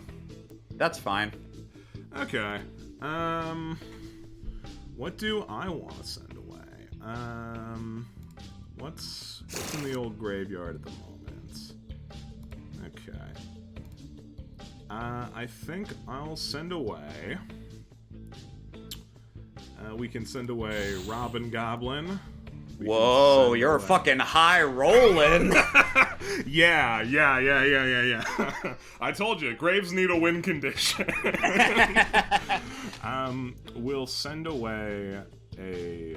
That's fine. Okay. What do I want to send away? What's in the old graveyard at the moment? Okay. I think I'll send away... we can send away Robin Goblin. Whoa, you're fucking high rolling. Yeah. I told you, Graves need a win condition. We'll send away a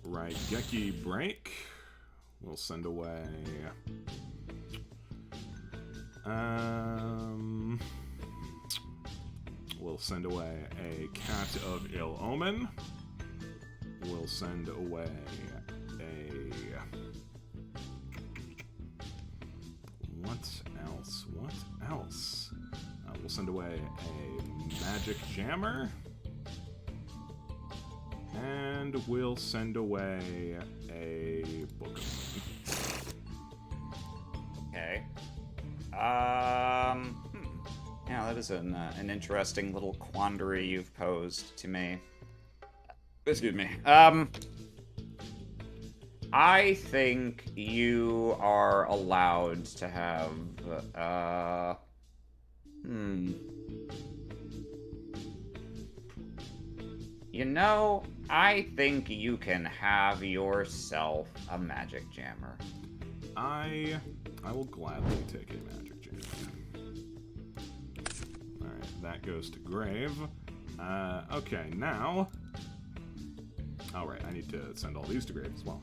Raigeki Break. We'll send away... we'll send away a Cat of Ill Omen. We'll send away a... What else? We'll send away a Magic Jammer. And we'll send away a Book of Money. Okay. Yeah, that is an interesting little quandary you've posed to me. Excuse me. I think you are allowed to have, You know, I think you can have yourself a Magic Jammer. I will gladly take a Magic Jammer. Alright, that goes to Grave. Okay, now... Alright, I need to send all these to Grave as well.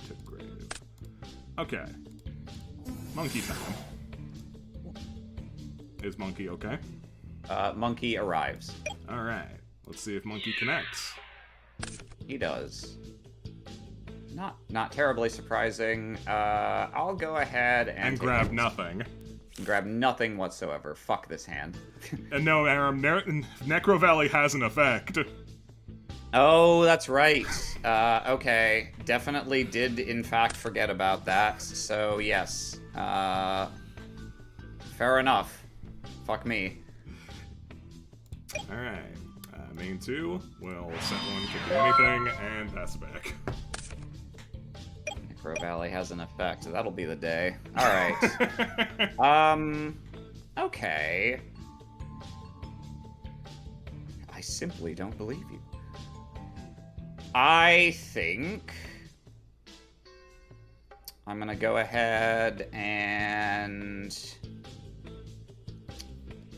To Grave. Okay. Monkey time. Is Monkey okay? Monkey arrives. Alright, let's see if Monkey connects. He does. Not terribly surprising. I'll go ahead and grab nothing. Grab nothing whatsoever. Fuck this hand. And no, Aram, Necro Valley has an effect. Oh, that's right. Okay. Definitely did, in fact, forget about that. So, yes. Fair enough. Fuck me. Alright. Main 2. We'll set 1, can't do anything, and pass it back. Necro Valley has an effect. That'll be the day. Alright. Okay. I simply don't believe you. I think I'm gonna go ahead and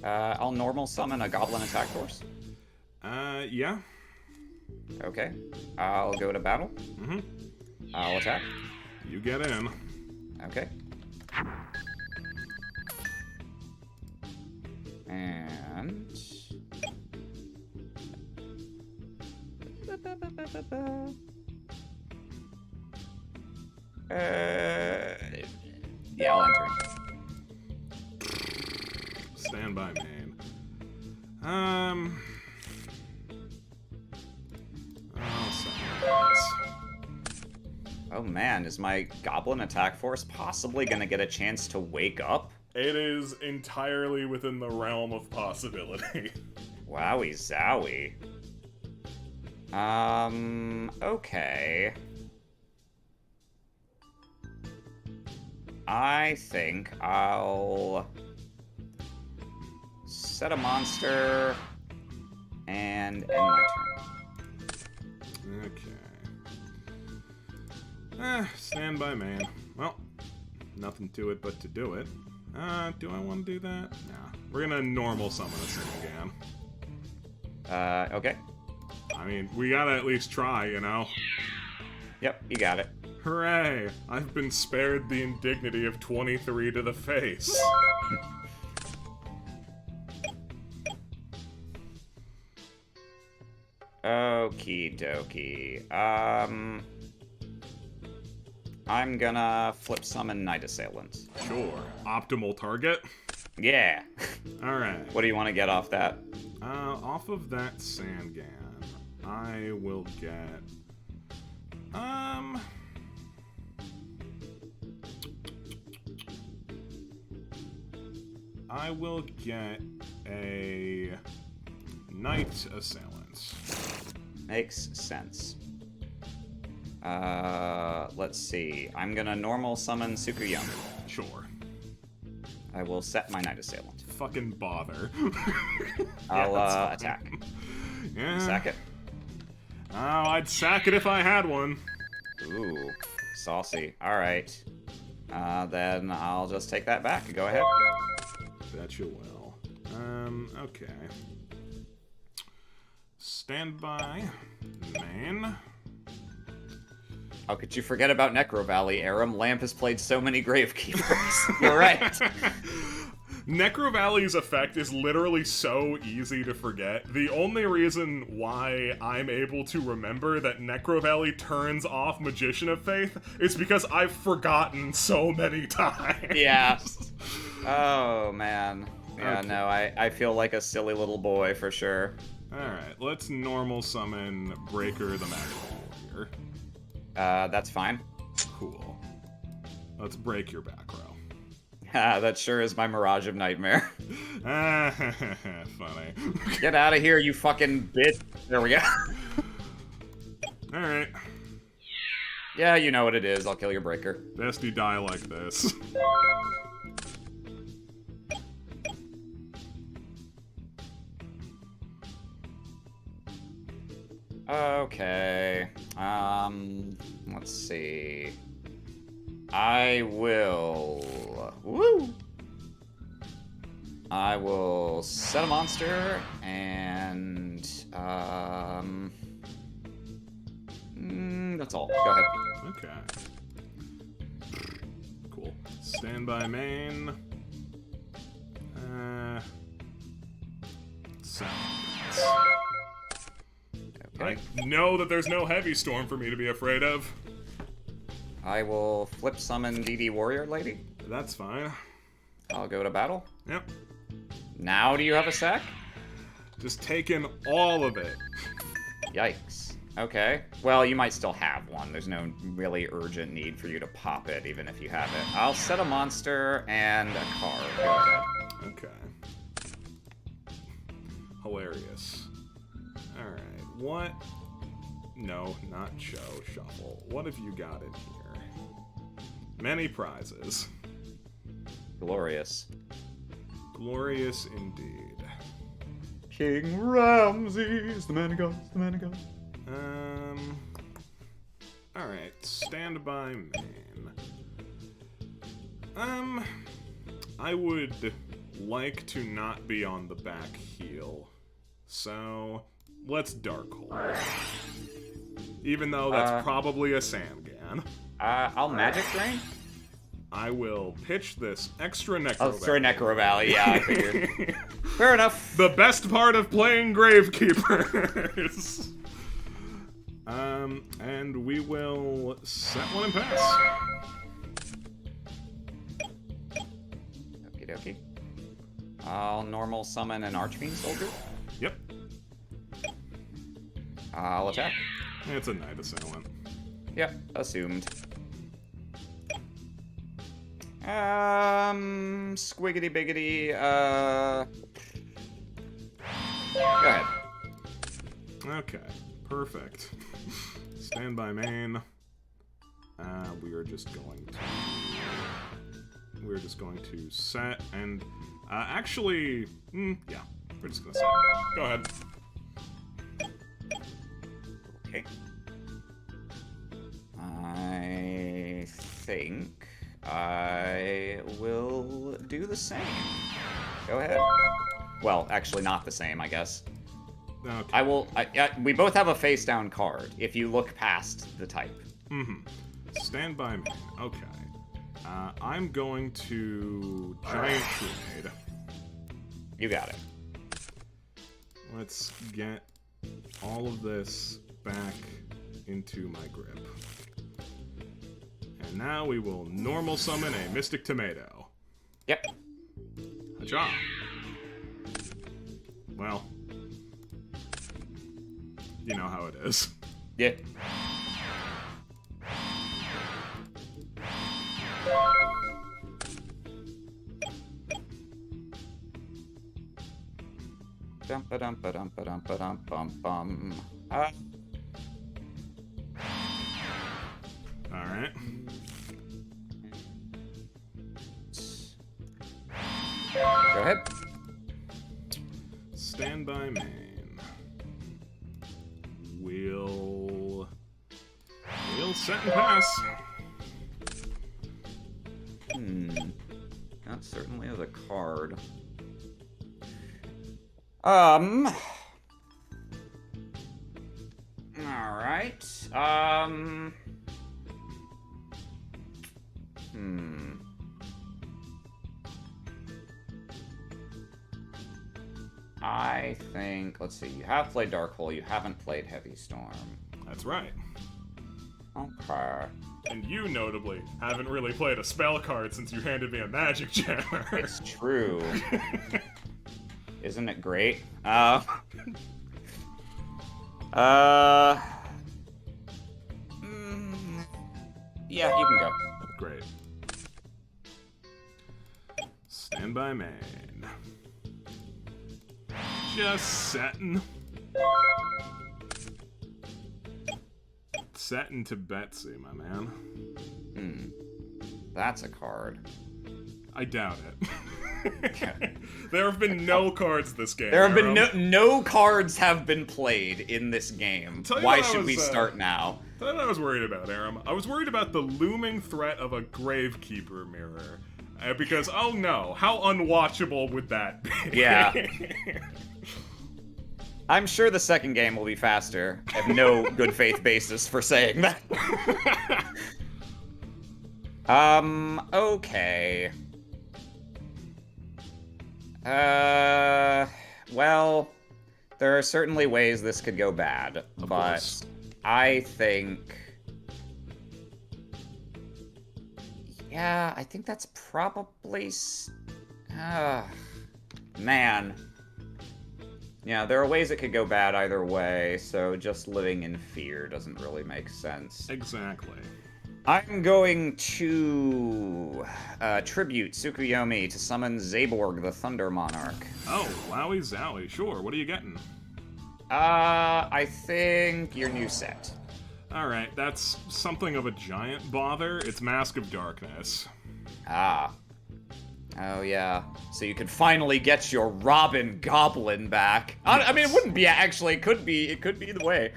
I'll normal summon a Goblin Attack Force. Yeah. Okay. I'll go to battle. Mm-hmm. I'll attack. You get in. Okay. And... yeah, I'll enter. Stand by, main. I'll summon this. Oh man, is my Goblin Attack Force possibly gonna get a chance to wake up? It is entirely within the realm of possibility. Wowie zowie. Okay. I think I'll set a monster and end my turn. Okay. Stand by main. Well, nothing to it but to do it. Do I want to do that? Nah. We're gonna normal summon a Sandgan. Okay. I mean, we gotta at least try, you know? Yep, you got it. Hooray! I've been spared the indignity of 23 to the face. Okie dokie. I'm gonna flip summon Night Assailant. Sure. Optimal target? Yeah. Alright. What do you want to get off that? Off of that Sandgan, I will get... I will get a Night Assailant. Makes sense. Let's see. I'm gonna normal summon Tsukuyomi. Sure. I will set my Night Assailant. Fucking bother. I'll attack. Yeah. Sack it. Oh, I'd sack it if I had one. Ooh, saucy. Alright. Then I'll just take that back. Go ahead. Bet you will. Okay. Stand by. Main. How could you forget about Necro Valley, Aram? Lamp has played so many Gravekeepers. You're right. Necro Valley's effect is literally so easy to forget. The only reason why I'm able to remember that Necro Valley turns off Magician of Faith is because I've forgotten so many times. Yeah. Oh, man. Yeah, Okay. no, I feel like a silly little boy for sure. Alright, let's normal summon Breaker the Magical Warrior. That's fine. Cool. Let's break your back row. That sure is my Mirage of Nightmare. Funny. Get out of here, you fucking bitch. There we go. Alright. Yeah, you know what it is. I'll kill your Breaker. Best you die like this. Okay. Let's see. I will... Woo! I will set a monster, and... that's all. Go ahead. Okay. Cool. Stand by main. Sounds. Okay. I know that there's no heavy storm for me to be afraid of. I will flip summon DD Warrior Lady. That's fine. I'll go to battle. Yep. Now do you have a sack? Just taking all of it. Yikes. Okay. Well, you might still have one. There's no really urgent need for you to pop it, even if you have it. I'll set a monster and a card. Go ahead. Okay. Hilarious. Alright, what? No, not show, shuffle. What have you got in here? Many prizes. Glorious. Glorious indeed. King Ramses, the man of God, the man of God. Alright, stand by main. I would like to not be on the back heel. So, let's Dark Hole. Even though that's probably a Sandgan. I'll Magic Drain? I will pitch this extra Necro Oh, sorry, Valley. Necro Valley, yeah, I figured. Fair enough. The best part of playing Gravekeepers. And we will set one and pass. Okie dokie. I'll normal summon an Archfiend Soldier. Yep. I'll attack. It's a Night Assailant. Yep, assumed. Squiggity biggity, Go ahead. Okay. Perfect. Standby main. We're just going to set and actually, yeah, we're just gonna set. Go ahead. Okay. I think I will do the same. Go ahead. Well, actually not the same, I guess. Okay. We both have a face down card if you look past the type. Standby main. Okay. I'm going to giant grenade. You got it. Let's get all of this back into my grip. And now we will normal summon a Mystic Tomato. Yep. Hacha. Well, you know how it is. Yeah. Dum ba dum ba dum ba dum ba dum bum bum. Alright. Go ahead. Standby main. We'll set and pass. That certainly is a card. Alright. I think, let's see, you have played Dark Hole, you haven't played Heavy Storm. That's right. Okay. And you, notably, haven't really played a spell card since you handed me a Magic Jammer. It's true. Isn't it great? Yeah, you can go. Great. Standby main. Just setting. Setting to Betsy, my man. That's a card. I doubt it. There have been no cards this game. There have been no cards have been played in this game. Why should we start now? Tell you what I was worried about, Aram. I was worried about the looming threat of a Gravekeeper mirror. Because, oh no, how unwatchable would that be? Yeah. I'm sure the second game will be faster. I have no good faith basis for saying that. Okay. Well, there are certainly ways this could go bad, Of but course. I think... Yeah, I think that's probably... Man. Yeah, there are ways it could go bad either way, so just living in fear doesn't really make sense. Exactly. I'm going to tribute Tsukuyomi to summon Zaborg, the Thunder Monarch. Oh, wowie zowie. Sure, what are you getting? I think your new set. Alright, that's something of a giant bother. It's Mask of Darkness. Ah. Oh, yeah. So you could finally get your Robin Goblin back. I mean, it wouldn't be, actually. It could be the way.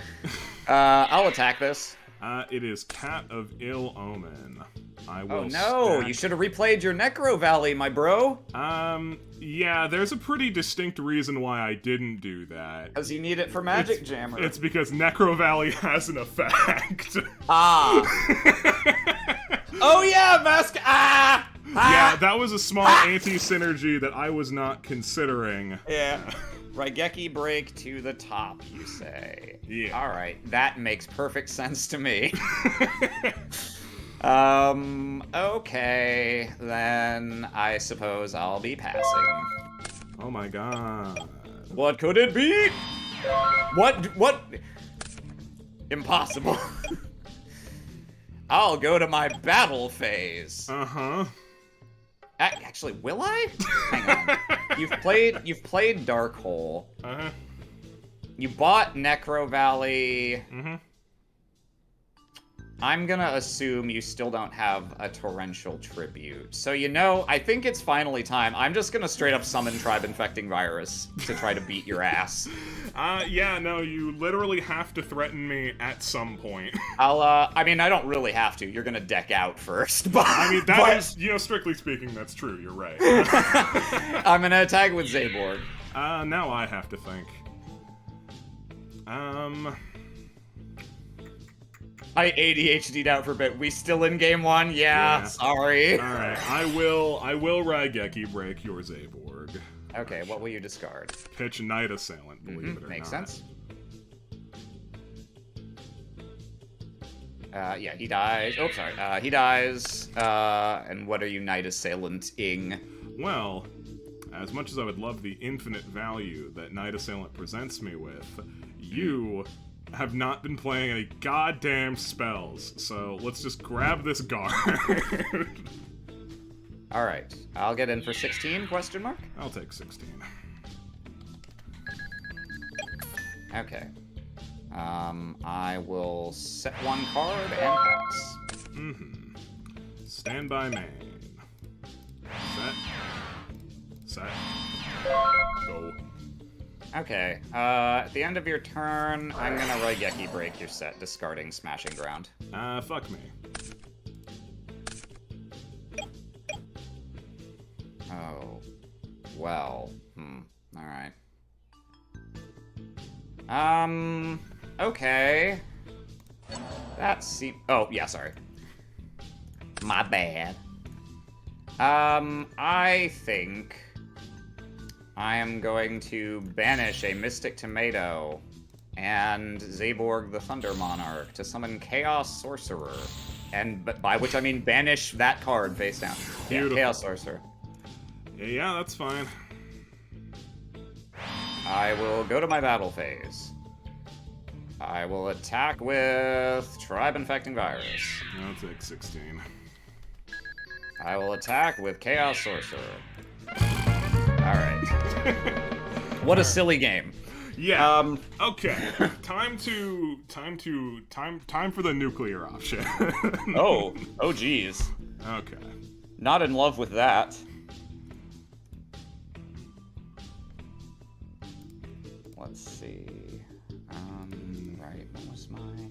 I'll attack this. It is Cat of Ill Omen. I will Oh, no. stack... You should have replayed your Necro Valley, my bro. Yeah, there's a pretty distinct reason why I didn't do that. Because you need it for Magic Jammer. It's because Necro Valley has an effect. Ah. Oh, yeah, Mask. Ah! Yeah, that was a small anti-synergy that I was not considering. Yeah. Raigeki break to the top, you say. Yeah. Alright, that makes perfect sense to me. Okay, then I suppose I'll be passing. Oh my god. What could it be? What? Impossible. I'll go to my battle phase. Uh-huh. Actually, will I? Hang on. You've played Dark Hole. Uh-huh. You bought Necro Valley. Mm-hmm. I'm gonna assume you still don't have a Torrential Tribute. So, you know, I think it's finally time. I'm just gonna straight up summon Tribe Infecting Virus to try to beat your ass. Yeah, no, you literally have to threaten me at some point. I mean, I don't really have to. You're gonna deck out first, but... I mean, that is, you know, strictly speaking, that's true, you're right. I'm gonna attack with Zaborg. Now I have to think. I ADHD'd out for a bit. We still in game 1? Yeah. Sorry. Alright, I will Raigeki break your Zaborg. Okay, what will you discard? Pitch Night Assailant, believe it or Makes not. sense. Yeah, he dies. Oh, sorry. He dies. And what are you Night Assailant-ing? Well, as much as I would love the infinite value that Night Assailant presents me with, you have not been playing any goddamn spells, so let's just grab this guard. Alright, I'll get in for 16, question mark? I'll take 16. Okay. I will set one card and pass. Mm-hmm. Stand by main. Set. Go. Okay, at the end of your turn, I'm gonna Raigeki break your set, discarding Smashing Ground. Fuck me. Oh. Well. Alright. Okay. Oh, yeah, sorry. My bad. I think I am going to banish a Mystic Tomato and Zaborg the Thunder Monarch to summon Chaos Sorcerer. And by which I mean banish that card face down. Yeah, Chaos Sorcerer. Yeah, that's fine. I will go to my battle phase. I will attack with Tribe Infecting Virus. I'll take 16. I will attack with Chaos Sorcerer. Alright. What a silly game. Yeah. Okay. Time for the nuclear option. Oh geez. Okay. Not in love with that. Let's see. Right, what was my...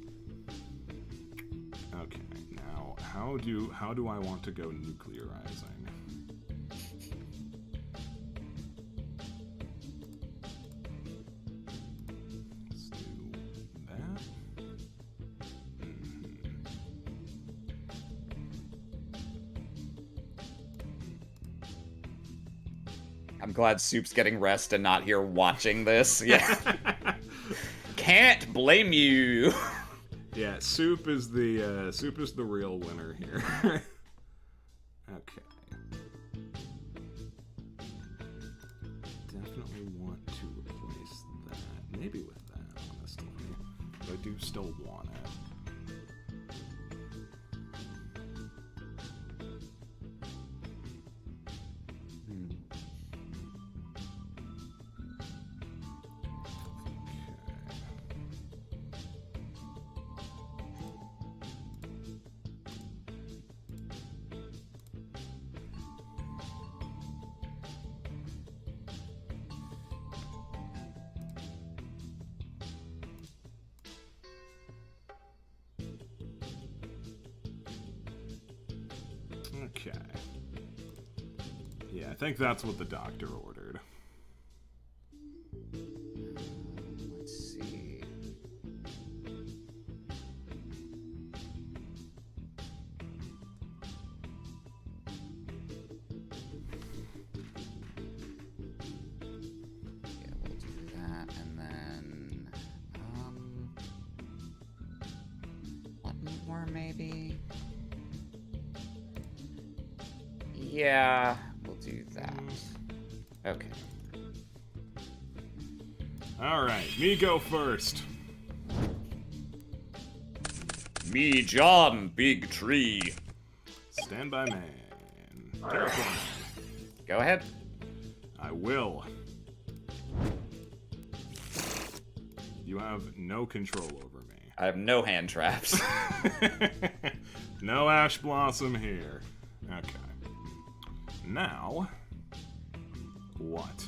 Okay, now how do I want to go nuclearizing? Let's do that. I'm glad Soup's getting rest and not here watching this. Yeah. Can't blame you. Yeah, Soup is the real winner here. Okay. Definitely want to replace that. Maybe with that, honestly. But I do still want it. Okay. Yeah, I think that's what the doctor ordered. Let's see. Yeah, we'll do that, and then, one more maybe? Yeah, we'll do that. Okay. Alright, me go first. Me, John, Big Tree. Stand by man. Terraform. Go ahead. I will. You have no control over me. I have no hand traps. No Ash Blossom here. Okay. Now, what?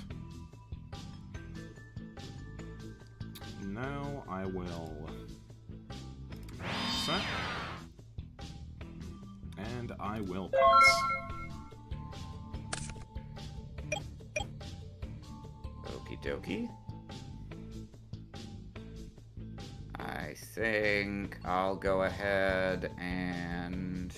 Now I will set, and I will pass. Okie dokie. I think I'll go ahead and...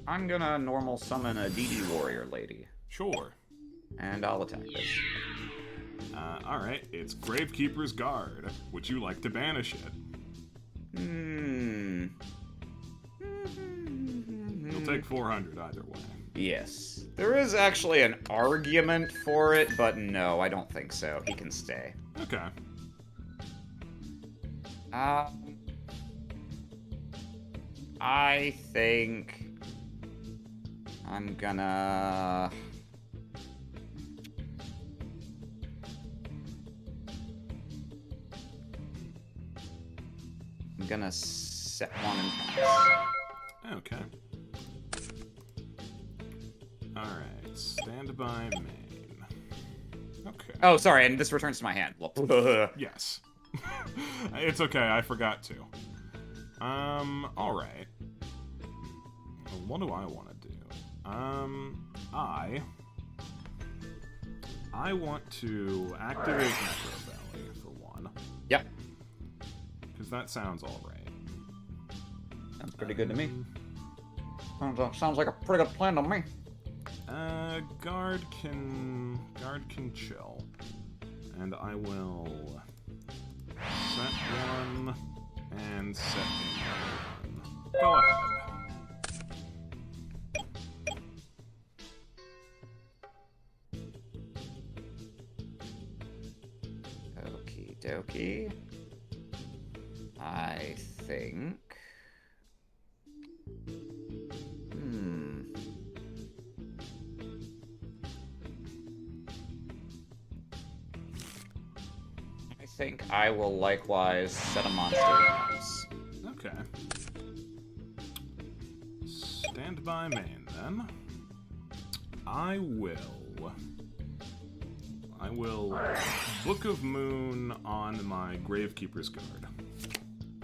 I'm gonna normal summon a DD warrior lady. Sure. And I'll attack this. Alright, it's Gravekeeper's Guard. Would you like to banish it? You'll take 400 either way. Yes. There is actually an argument for it, but no, I don't think so. He can stay. Okay. I think I'm gonna... I'm gonna set one and pass. Okay. Alright, stand by main. Okay. Oh, sorry, and this returns to my hand. Yes. It's okay, I forgot to. Alright. What do I want to do? I want to activate Necro Valley for one. Yep. Because that sounds alright. Sounds pretty good to me. Sounds like a pretty good plan to me. Guard can chill. And I will set one and set another one. Go ahead. Okie dokie. I think... I think I will likewise set a monster house. Okay. Stand by main, then. I will Book of Moon on my Gravekeeper's Guard.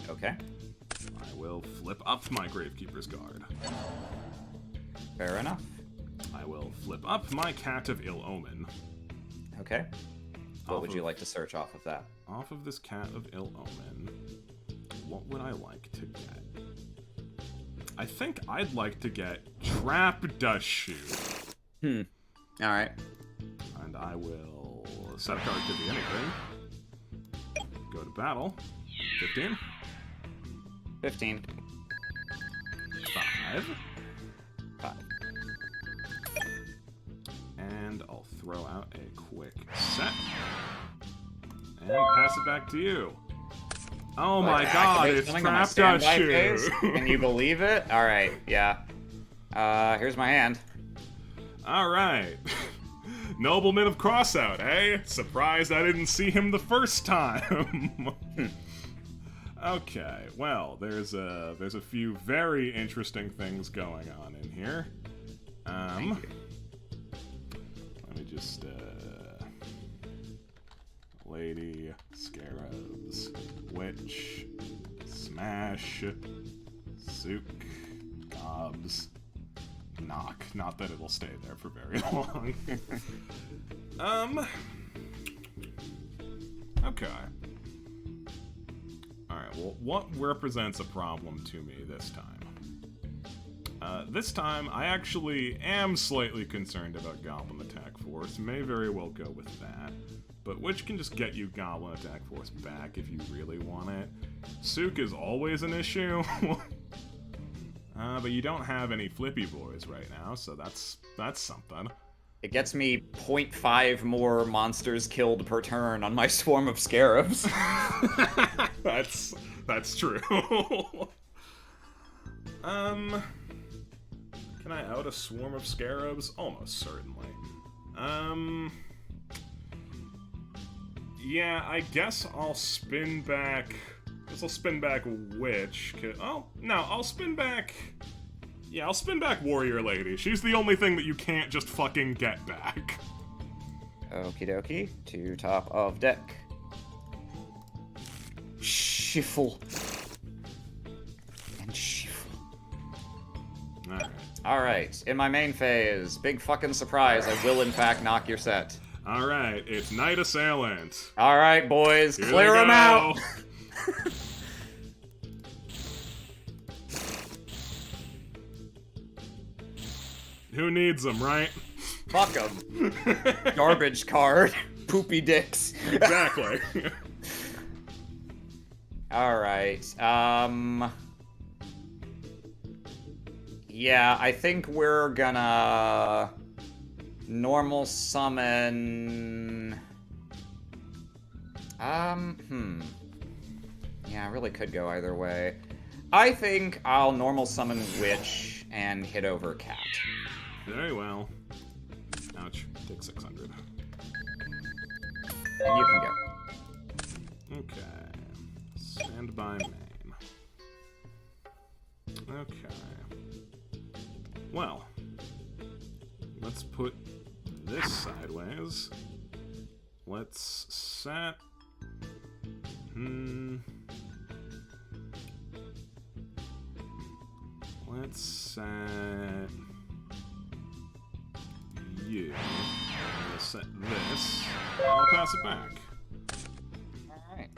Okay. I will flip up my Gravekeeper's Guard. Fair enough. I will flip up my Cat of Ill Omen. Okay. What would you like to search off of that? Off of this Cat of Ill Omen, what would I like to get? I think I'd like to get Trap Dust Shoe. Alright. And I will set a card to the anything. Go to battle. 15. 15. 5. 5. And I'll throw out a quick set. And pass it back to you. Oh my god, it's Trap Dust Shoe! Can you believe it? Alright, yeah. Here's my hand. Alright. Nobleman of Crossout, eh? Surprised I didn't see him the first time. Okay, well, there's a few very interesting things going on in here. Let me just Lady, Scarabs, Witch, Smash, Sook, Gobs, Knock. Not that it'll stay there for very long. Okay. Alright, well, what represents a problem to me this time? This time, I actually am slightly concerned about Goblin Attack Force. May very well go with that. But which can just get you Goblin Attack Force back if you really want it. Sook is always an issue. But you don't have any Flippy Boys right now, so that's something. It gets me 0.5 more monsters killed per turn on my swarm of scarabs. That's true. Can I out a swarm of scarabs? Almost certainly. Yeah, I guess I'll spin back. I'll spin back Witch. Oh, no, I'll spin back. Yeah, I'll spin back Warrior Lady. She's the only thing that you can't just fucking get back. Okie dokie. To top of deck. Shuffle. And shuffle. Alright. Alright, in my main phase, big fucking surprise, I will in fact knock your set. Alright, it's Night Assailant. Alright, boys, Here clear we them go. out! Who needs them, right? Fuck them. Garbage card. Poopy dicks. Exactly. Alright, yeah, I think we're gonna normal summon. Yeah, I really could go either way. I think I'll normal summon Witch and hit over Cat. Very well. Ouch. Take 600. And you can go. Okay. Stand by main. Okay. Well, let's put this sideways. Let's set. Let's set you. I'm gonna set this. I'll pass it back. Alright.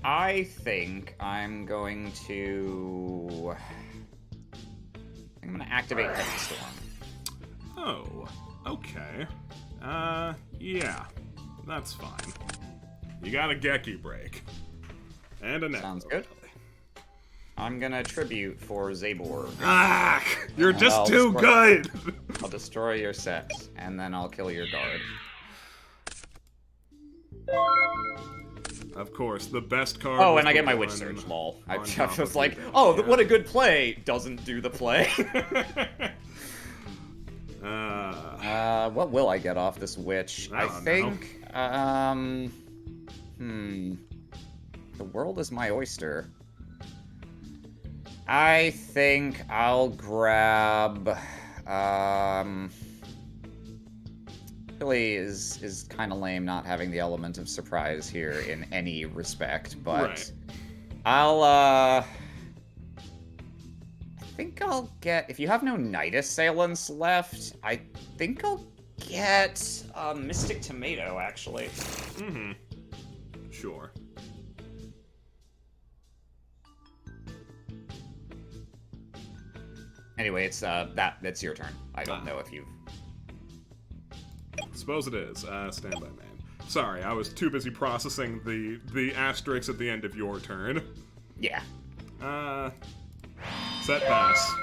I think I'm going to... I'm gonna activate Heavy Storm. Oh, okay. Yeah. That's fine. You got a Geki break. And a Necro. Sounds good. I'm gonna tribute for Zabor. Ah! You're And just I'll too destroy- good! I'll destroy your set, and then I'll kill your guard. Of course, the best card. Oh, was and I the get my one Witch Surge, lol. I on top was of like, your oh, deck, what a good play! Doesn't do the play. What will I get off this Witch? I I don't think, the world is my oyster. I think I'll grab, really is kind of lame not having the element of surprise here in any respect, but Right. I think I'll get, if you have no Night Assailants left, I think I'll get Mystic Tomato, actually. Mm-hmm. Sure. Anyway, it's that's your turn. I don't know if you've... Suppose it is. Stand by man. Sorry, I was too busy processing the asterisk at the end of your turn. Yeah. Set pass.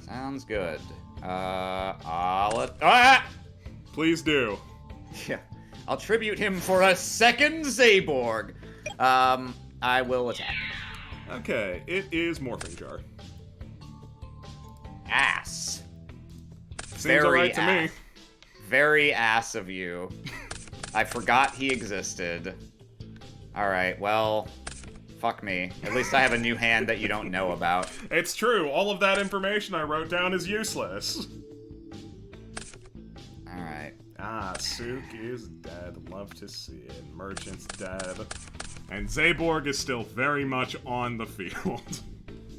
Sounds good. I'll... Please do. Yeah. I'll tribute him for a second Zaborg. I will attack. Okay, it is Morphing Jar. Ass. Seems alright to me. Very ass of you. I forgot he existed. Alright, well, fuck me. At least I have a new hand that you don't know about. It's true, all of that information I wrote down is useless. Alright. Sook is dead. Love to see it. Merchant's dead. And Zaborg is still very much on the field.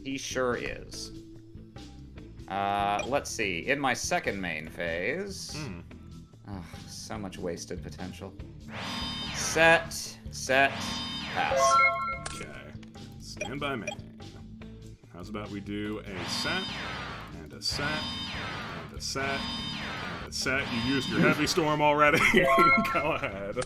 He sure is. Let's see. In my second main phase... Oh, so much wasted potential. Set, pass. Okay. Stand by main. How's about we do a set, and a set, and a set, and a set. You used your Heavy Storm already. Go ahead.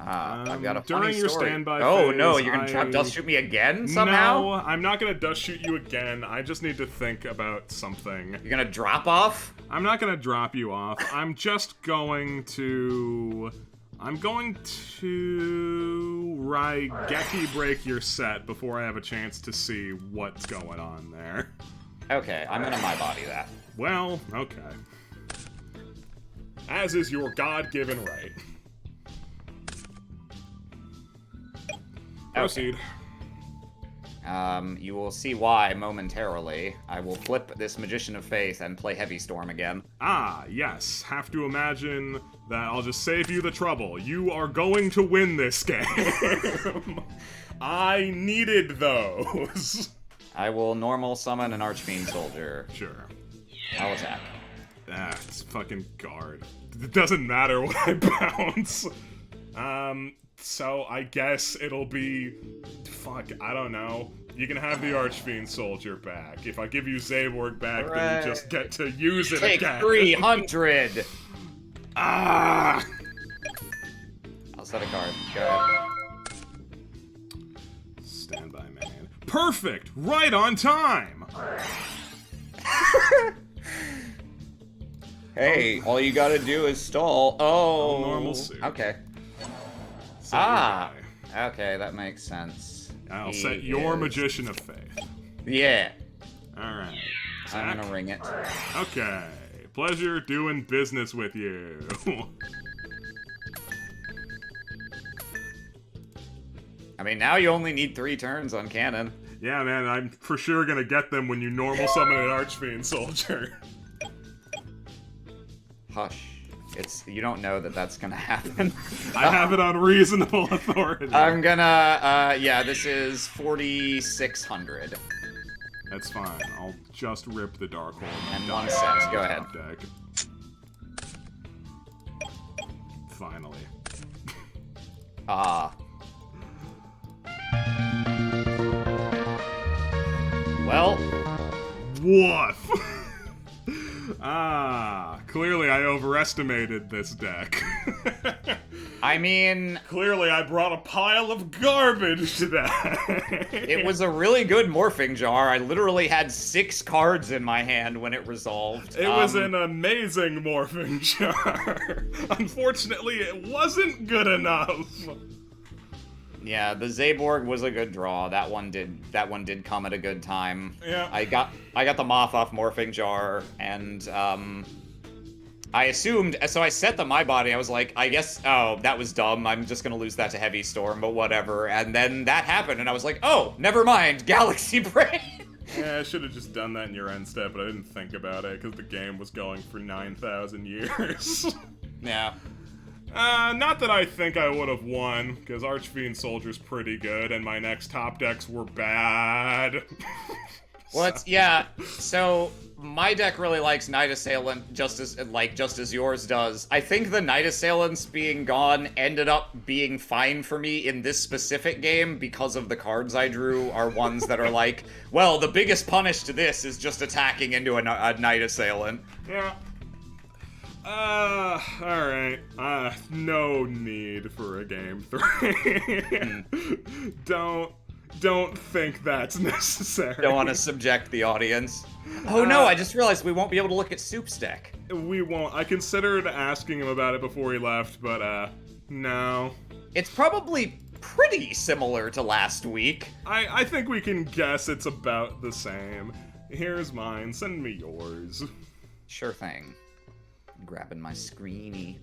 I've got a during funny your story. standby Oh phase, no, you're gonna trap dust shoot me again somehow? No, I'm not gonna dust shoot you again. I just need to think about something. You're gonna drop off? I'm not gonna drop you off. I'm just going to... I'm going to Raigeki break your set before I have a chance to see what's going on there. Okay, I'm gonna my body that. Well, okay. As is your God-given right. Proceed. You will see why momentarily. I will flip this Magician of Faith and play Heavy Storm again. Ah, yes. Have to imagine that I'll just save you the trouble. You are going to win this game. I needed those. I will normal summon an Archfiend Soldier. Sure. I'll attack. Ah, it's fucking guard. It doesn't matter what I bounce. So I guess it'll be... Fuck, I don't know. You can have the Archfiend Soldier back. If I give you Zaborg back, then you just get to use it again. Take 300! Ah! I'll set a card. Go ahead. Standby man. Perfect! Right on time! Hey, all you gotta do is stall. Oh, normal suit. Okay. Set your die. Okay, that makes sense. I'll He set your is- Magician of Faith. Yeah. Alright. I'm gonna ring it. Okay. Pleasure doing business with you. I mean, now you only need 3 turns on cannon. Yeah, man, I'm for sure gonna get them when you normal summon an Archfiend Soldier. Hush. You don't know that that's gonna happen. I have it on reasonable authority. I'm gonna, yeah, this is 4,600. That's fine. I'll just rip the Dark Hole And die 1 cent. Go on ahead. top deck. Finally. Well, Woof! Clearly I overestimated this deck. I mean, Clearly I brought a pile of garbage to that. it was a really good morphing jar. I literally had 6 cards in my hand when it resolved. It was an amazing morphing jar. Unfortunately, it wasn't good enough. Yeah, the Zaborg was a good draw. That one did come at a good time. Yeah. I got the Moth off morphing jar, and I assumed, so I set the My Body, I was like, I guess, oh, that was dumb, I'm just gonna lose that to Heavy Storm, but whatever, and then that happened, and I was like, oh, never mind, Galaxy Brain! Yeah, I should have just done that in your end step, but I didn't think about it, because the game was going for 9,000 years. Yeah. Not that I think I would have won, because Archfiend Soldier's pretty good, and my next top decks were bad. Well, yeah, so my deck really likes Night Assailant just as yours does. I think the Night Assailants being gone ended up being fine for me in this specific game because of the cards I drew are ones that are like, well, the biggest punish to this is just attacking into a Night Assailant. Yeah. Alright. No need for a game 3. Don't think that's necessary. Don't want to subject the audience. Oh no, I just realized we won't be able to look at Soup's deck. We won't. I considered asking him about it before he left, but, no. It's probably pretty similar to last week. I think we can guess it's about the same. Here's mine. Send me yours. Sure thing. Grabbing my screeny.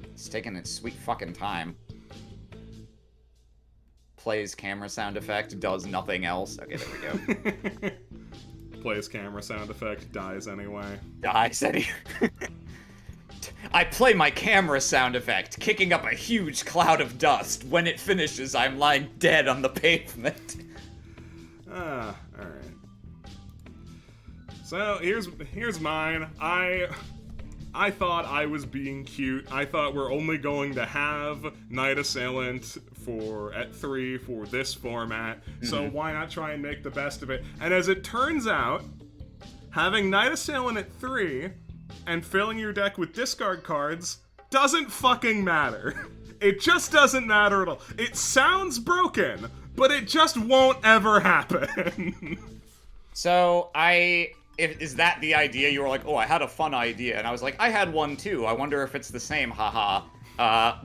It's taking its sweet fucking time. Plays camera sound effect, does nothing else. Okay, there we go. Plays camera sound effect, dies anyway. Dies any. I play my camera sound effect, kicking up a huge cloud of dust. When it finishes, I'm lying dead on the pavement. Alright. So, here's mine. I thought I was being cute. I thought we're only going to have Night Assailant at 3 for this format, so why not try and make the best of it? And as it turns out, having Night Assailant at 3 and filling your deck with discard cards doesn't fucking matter. It just doesn't matter at all. It sounds broken, but it just won't ever happen. So is that the idea? You were like, oh, I had a fun idea, and I was like, I had one too. I wonder if it's the same. Haha.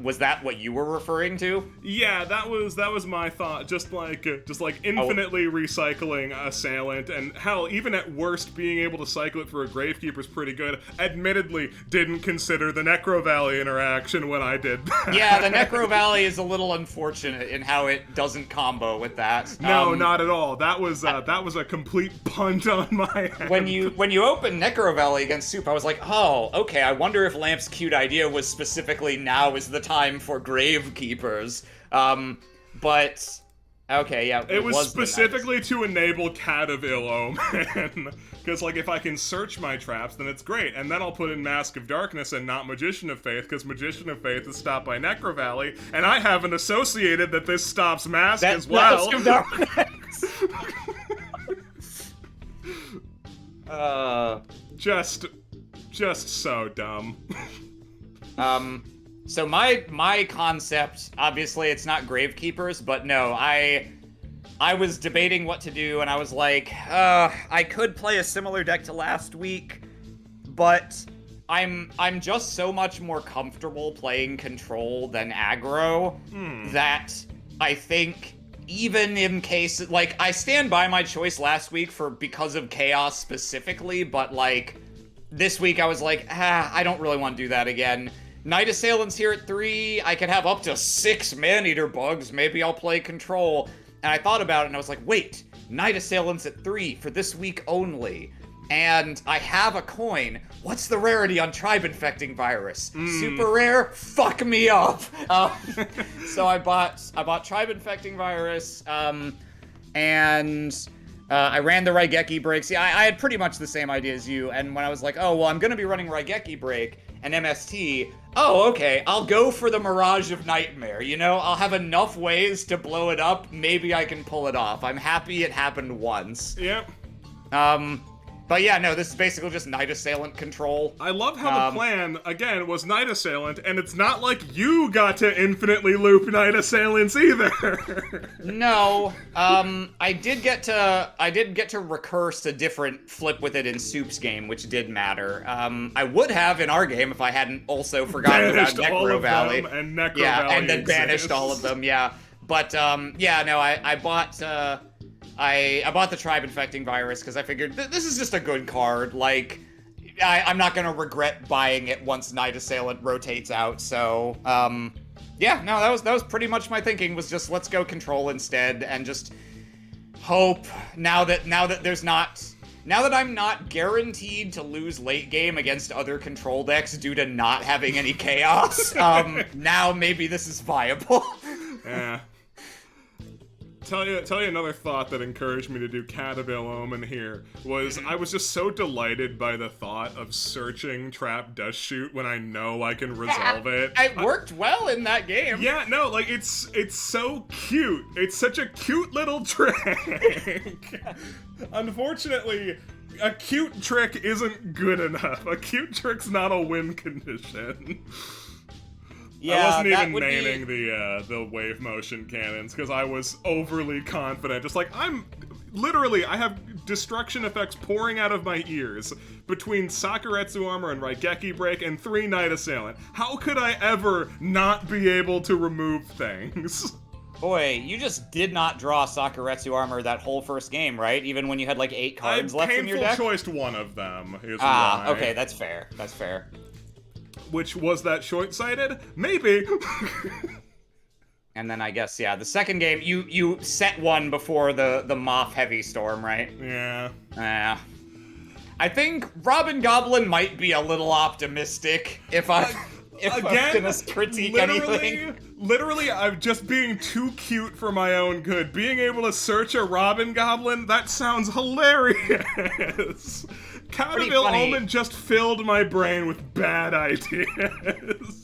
Was that what you were referring to? Yeah, that was my thought. Just like infinitely recycling Assailant, and hell, even at worst, being able to cycle it for a Gravekeeper is pretty good. Admittedly, didn't consider the Necro Valley interaction when I did that. Yeah, the Necro Valley is a little unfortunate in how it doesn't combo with that. No, not at all. That was a complete punt on my end. When you opened Necro Valley against Soup, I was like, oh, okay. I wonder if Lamp's cute idea was specifically now is the time for Gravekeepers. But okay, yeah. It was specifically to enable Cat of Ill Omen. Because, like, if I can search my traps, then it's great. And then I'll put in Mask of Darkness and not Magician of Faith, because Magician of Faith is stopped by Necro Valley, and I haven't associated that this stops Mask as well. Mask of Darkness. Just so dumb. So my concept, obviously it's not Gravekeepers, but no, I was debating what to do, and I was like, I could play a similar deck to last week, but I'm just so much more comfortable playing control than aggro that I think even in case, like, I stand by my choice last week because of chaos specifically, but like this week I was like, I don't really want to do that again. Night Assailant's here at 3, I could have up to 6 Maneater bugs, maybe I'll play control. And I thought about it and I was like, wait, Night Assailant's at 3 for this week only. And I have a coin. What's the rarity on Tribe Infecting Virus? Super rare? Fuck me up! So I bought Tribe Infecting Virus, and I ran the Raigeki breaks. Yeah, I had pretty much the same idea as you, and when I was like, oh, well, I'm gonna be running Raigeki break and MST, oh, okay, I'll go for the Mirage of Nightmare, you know? I'll have enough ways to blow it up, maybe I can pull it off. I'm happy it happened once. Yep. But yeah, no, this is basically just Night Assailant control. I love how the plan, again, was Night Assailant, and it's not like you got to infinitely loop Night Assailants either. No, I did get to recurse a different flip with it in Soup's game, which did matter. I would have in our game if I hadn't also forgotten about Necro Valley. And Necro Valley and then exists. banished all of them, yeah. But, yeah, no, I bought the Tribe Infecting Virus because I figured this is just a good card. Like, I'm not gonna regret buying it once Night Assailant rotates out. So, yeah, no, that was pretty much my thinking. Was just let's go control instead and just hope now that I'm not guaranteed to lose late game against other control decks due to not having any chaos. Now maybe this is viable. Yeah. Tell you another thought that encouraged me to do Cat of Ill Omen here was I was just so delighted by the thought of searching Trap Dust Shoot when I know I can resolve it. It worked well in that game. Yeah, no, like it's so cute. It's such a cute little trick. Unfortunately, a cute trick isn't good enough. A cute trick's not a win condition. Yeah, I wasn't even naming the wave motion cannons because I was overly confident. Just like, I have destruction effects pouring out of my ears between Sakuretsu Armor and Raigeki Break and 3 Night Assailant. How could I ever not be able to remove things? Boy, you just did not draw Sakuretsu Armor that whole first game, right? Even when you had like 8 cards left in your deck? I painful choiced one of them. Why. Okay, that's fair. That's fair. Which, was that short-sighted? Maybe. And then I guess, yeah, the second game, you set one before the Moth Heavy Storm, right? Yeah. Yeah. I think Robin Goblin might be a little optimistic if I'm gonna critique anything. Literally, I'm just being too cute for my own good. Being able to search a Robin Goblin, that sounds hilarious. Cat of Ill Omen just filled my brain with bad ideas.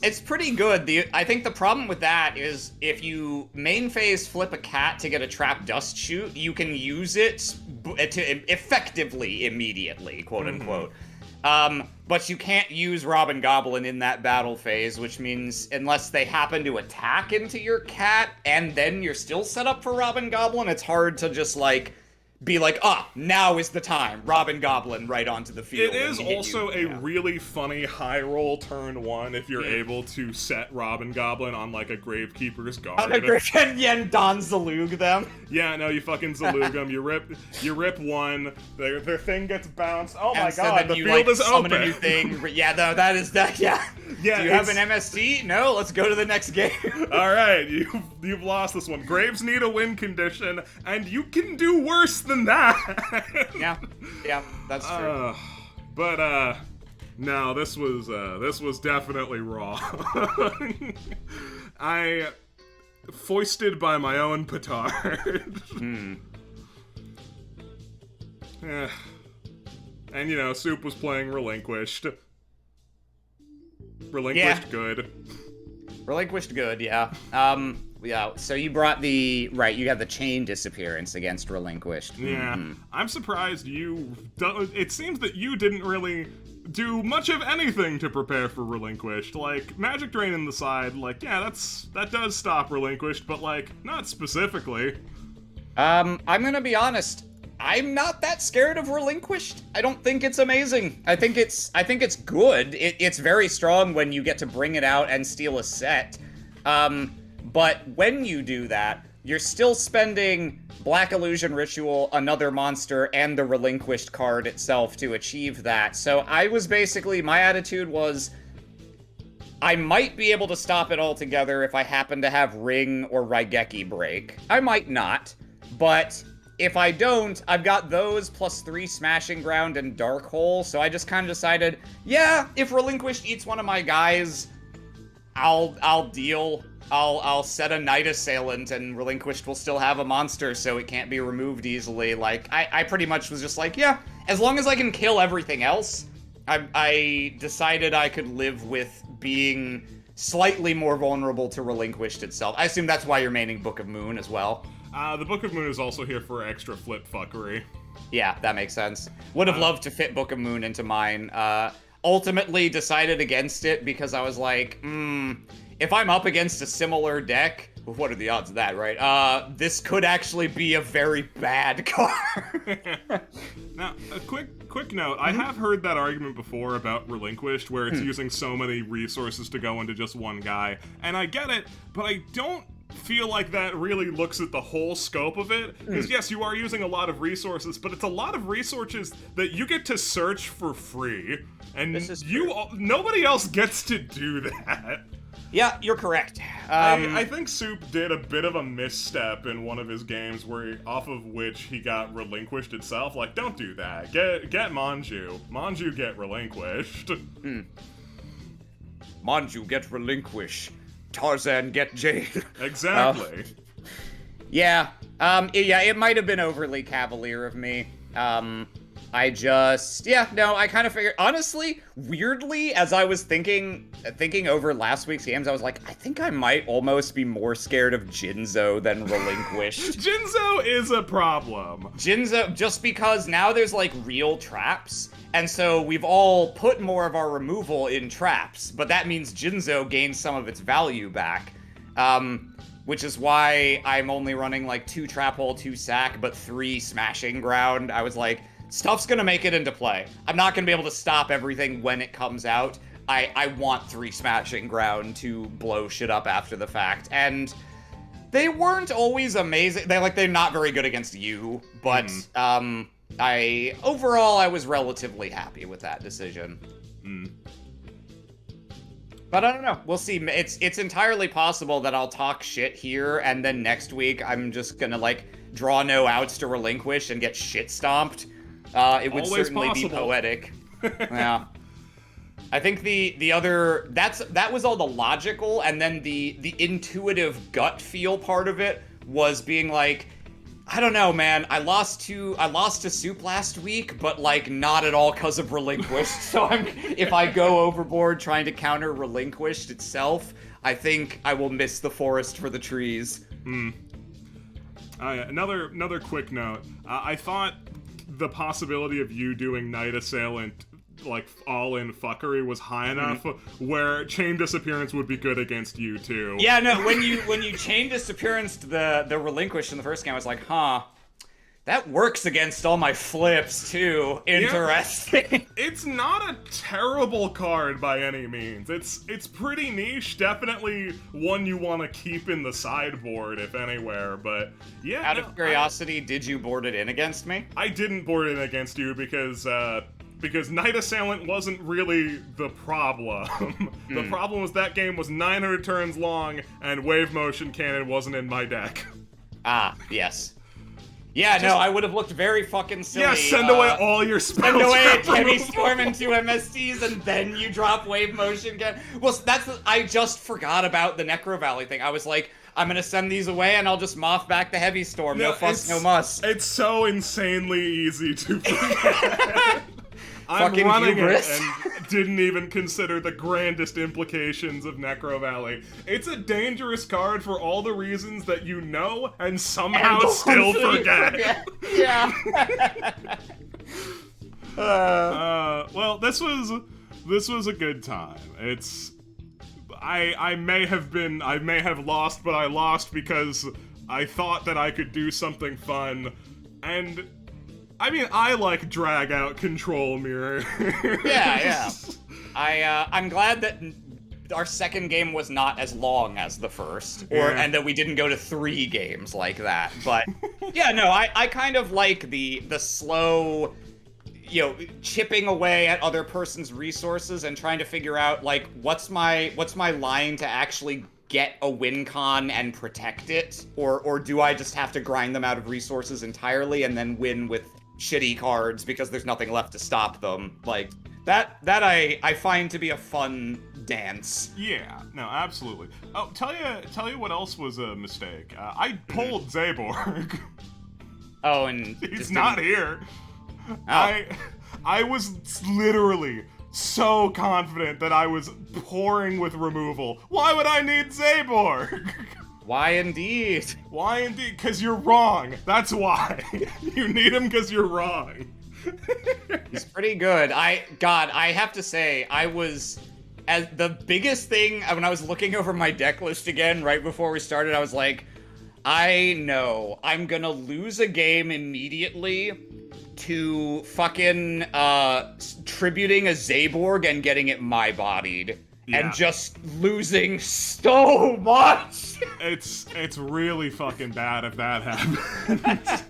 It's pretty good. I think the problem with that is if you main phase flip a cat to get a Trap Dust Shoot, you can use it to effectively immediately, quote unquote. But but you can't use Robin Goblin in that battle phase, which means unless they happen to attack into your cat and then you're still set up for Robin Goblin, it's hard to just like be like, now is the time. Robin Goblin right onto the field. It is also a really funny high roll turn 1 if you're able to set Robin Goblin on like a Gravekeeper's Guard. On a Griffin, and Don Zalug them. Yeah, no, you fucking Zalug them. You rip 1, their thing gets bounced. Oh my so god, the you, field like, is summon open. a new thing. Yeah, no, that is that. Yeah. Yeah. Do you have an MST? No. Let's go to the next game. All right, you've lost this one. Graves need a win condition, and you can do worse than that. Yeah, that's true. But no, this was definitely wrong. I foisted by my own petard. And you know, Soup was playing Relinquished. Good. Relinquished good, yeah. Yeah, so you brought you had the chain disappearance against Relinquished. Yeah, I'm surprised it seems that you didn't really do much of anything to prepare for Relinquished. Like, Magic Drain in the side, like, yeah, that does stop Relinquished, but like, not specifically. I'm gonna be honest, I'm not that scared of Relinquished. I don't think it's amazing. I think it's good. It's very strong when you get to bring it out and steal a set. But when you do that, you're still spending Black Illusion Ritual, another monster, and the Relinquished card itself to achieve that. So my attitude was, I might be able to stop it altogether if I happen to have Ring or Raigeki break. I might not, but if I don't, I've got those plus 3 Smashing Ground and Dark Hole, so I just kind of decided, yeah, if Relinquished eats one of my guys, I'll deal. I'll set a Night Assailant, and Relinquished will still have a monster, so it can't be removed easily. Like, I pretty much was just like, yeah, as long as I can kill everything else, I decided I could live with being slightly more vulnerable to Relinquished itself. I assume that's why you're maining Book of Moon as well. The Book of Moon is also here for extra flip fuckery. Yeah, that makes sense. Would have loved to fit Book of Moon into mine. Ultimately decided against it because I was like, if I'm up against a similar deck, what are the odds of that, right? This could actually be a very bad card. Now, a quick note. I have heard that argument before about Relinquished, where it's using so many resources to go into just one guy. And I get it, but I don't feel like that really looks at the whole scope of it. Because yes, you are using a lot of resources, but it's a lot of resources that you get to search for free. And nobody else gets to do that. Yeah, you're correct. I think Soup did a bit of a misstep in one of his games off of which he got Relinquished itself. Like, don't do that. Get Manju. Manju get Relinquished. Manju get Relinquish. Tarzan get Jade. Exactly. It might have been overly cavalier of me. I kind of figured, honestly, weirdly, as I was thinking over last week's games, I was like, I think I might almost be more scared of Jinzo than Relinquished. Jinzo is a problem. Jinzo, just because now there's, like, real traps, and so we've all put more of our removal in traps, but that means Jinzo gains some of its value back. Which is why I'm only running, like, 2 Trap Hole, 2 Sack, but 3 Smashing Ground. I was like, stuff's gonna make it into play. I'm not gonna be able to stop everything when it comes out. I want 3 Smashing Ground to blow shit up after the fact. And they weren't always amazing. They're not very good against you, but overall I was relatively happy with that decision. But I don't know. We'll see. It's entirely possible that I'll talk shit here, and then next week I'm just gonna, like, draw no outs to Relinquish and get shit stomped. It would Always certainly possible. be poetic. Yeah. I think that was all the logical, and then the intuitive gut feel part of it was being like, I don't know, man. I lost to Soup last week, but, like, not at all because of Relinquished. So if I go overboard trying to counter Relinquished itself, I think I will miss the forest for the trees. Another quick note. I thought the possibility of you doing Night Assailant like all-in fuckery was high enough where Chain Disappearance would be good against you too. Yeah, no, when you chain Disappearance to the Relinquish in the first game, I was like, huh, that works against all my flips too. Interesting. Yeah, it's not a terrible card by any means. It's pretty niche, definitely one you want to keep in the sideboard if anywhere, but yeah. Out of curiosity, did you board it in against me? I didn't board it against you because Night Assailant wasn't really the problem. The problem was that game was 900 turns long and Wave Motion Cannon wasn't in my deck. Ah, yes. Yeah, no, I would have looked very fucking silly. Yeah, send away all your spells. Send away a Heavy Storm and 2 MSTs, and then you drop Wave Motion again. Well, I just forgot about the Necro Valley thing. I was like, I'm gonna send these away, and I'll just moth back the Heavy Storm. No fuss, no muss. It's so insanely easy to forget. I'm Fucking running hubris. it and didn't even consider the grandest implications of Necro Valley. It's a dangerous card for all the reasons that you know and somehow And still forget. Yeah. Well, this was a good time. I may have lost, but I lost because I thought that I could do something fun, and I mean, I like drag out control mirror. Yeah. I'm glad that our second game was not as long as the first, and that we didn't go to 3 games like that. But yeah, no, I kind of like the slow, chipping away at other person's resources and trying to figure out like what's my line to actually get a win con and protect it, or do I just have to grind them out of resources entirely and then win with shitty cards because there's nothing left to stop them. Like that I find to be a fun dance. Yeah, no, absolutely. Oh, tell you what else was a mistake. I pulled Zaborg. Oh, and he's not here. Oh. I was literally so confident that I was pouring with removal. Why would I need Zaborg? Why indeed? Why indeed? Because you're wrong. That's why. You need him because you're wrong. He's pretty good. I have to say, as the biggest thing, when I was looking over my deck list again right before we started, I was like, I know I'm gonna lose a game immediately to fucking tributing a Zaborg and getting it my-bodied. Yeah. And just losing so much. It's really fucking bad if that happens.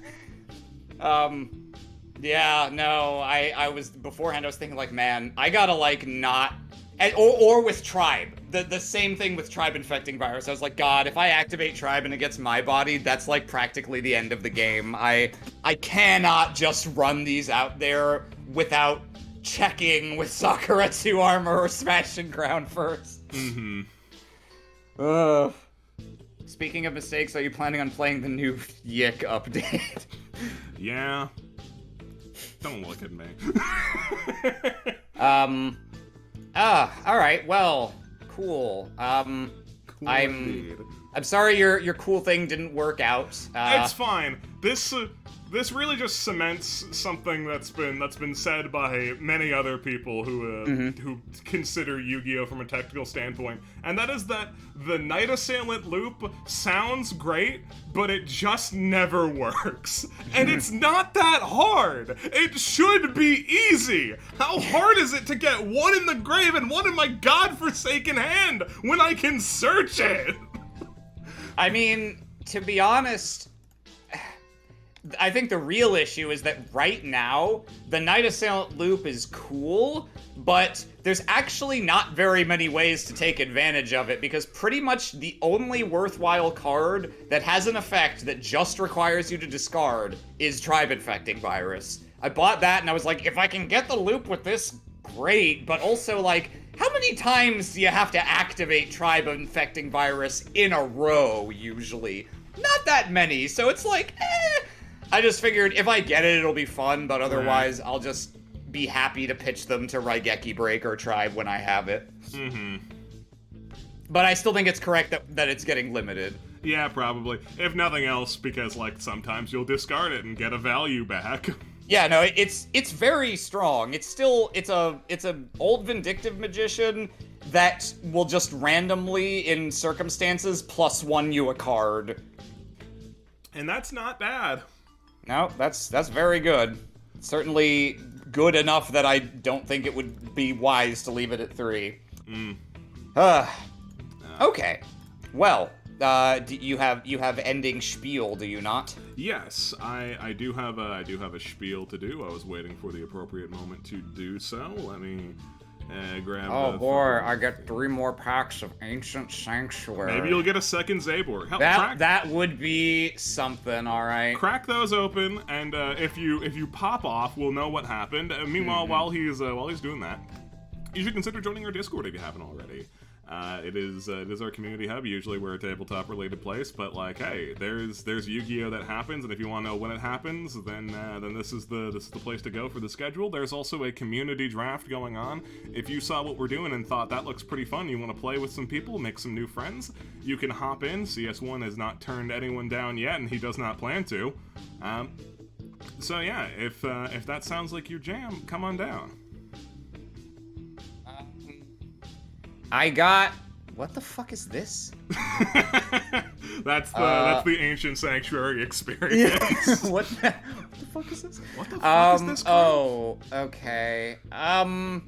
Yeah, no, I was beforehand. I was thinking like, man, I gotta like not, or with Tribe. The same thing with Tribe Infecting Virus. I was like, God, if I activate Tribe and it gets my body, that's like practically the end of the game. I cannot just run these out there without checking with Sakura 2 armor or Smashing Ground first. Speaking of mistakes, are you planning on playing the new Yik update? Yeah. Don't look at me. Alright, well, cool. Cool indeed. I'm sorry your cool thing didn't work out. It's fine. This really just cements something that's been said by many other people who consider Yu-Gi-Oh! From a technical standpoint, and that is that the Night Assailant loop sounds great, but it just never works. And it's not that hard. It should be easy. How hard is it to get one in the grave and one in my godforsaken hand when I can search it? I mean, to be honest, I think the real issue is that right now, the Night Assailant loop is cool, but there's actually not very many ways to take advantage of it, because pretty much the only worthwhile card that has an effect that just requires you to discard is Tribe Infecting Virus. I bought that and I was like, if I can get the loop with this, great, but also like, how many times do you have to activate Tribe Infecting Virus in a row, usually? Not that many, so it's like, I just figured if I get it, it'll be fun, but otherwise I'll just be happy to pitch them to Raigeki Break or Tribe when I have it. But I still think it's correct that it's getting limited. Yeah, probably. If nothing else, because, like, sometimes you'll discard it and get a value back. Yeah, no, it's very strong. It's a old vindictive magician that will just randomly, in circumstances, +1 you a card. And that's not bad. No, that's very good. Certainly good enough that I don't think it would be wise to leave it at 3. Okay. Well, you have ending spiel, do you not? Yes, I do have a spiel to do. I was waiting for the appropriate moment to do so. Let me grab. Oh boy, I get 3 more packs of Ancient Sanctuary. Maybe you'll get a second Zaborg. That would be something, all right. Crack those open, and if you pop off, we'll know what happened. Meanwhile, while he's doing that, you should consider joining our Discord if you haven't already. It is our community hub. Usually we're a tabletop related place, but like, hey, there's Yu-Gi-Oh that happens, and if you want to know when it happens, then this is the place to go for the schedule. There's also a community draft going on. If you saw what we're doing and thought that looks pretty fun, you want to play with some people, make some new friends, you can hop in. CS1 has not turned anyone down yet, and he does not plan to. So yeah, if that sounds like your jam, come on down. I got... What the fuck is this? That's the Ancient Sanctuary experience. What the fuck is this? What the fuck is this card? Oh, okay. And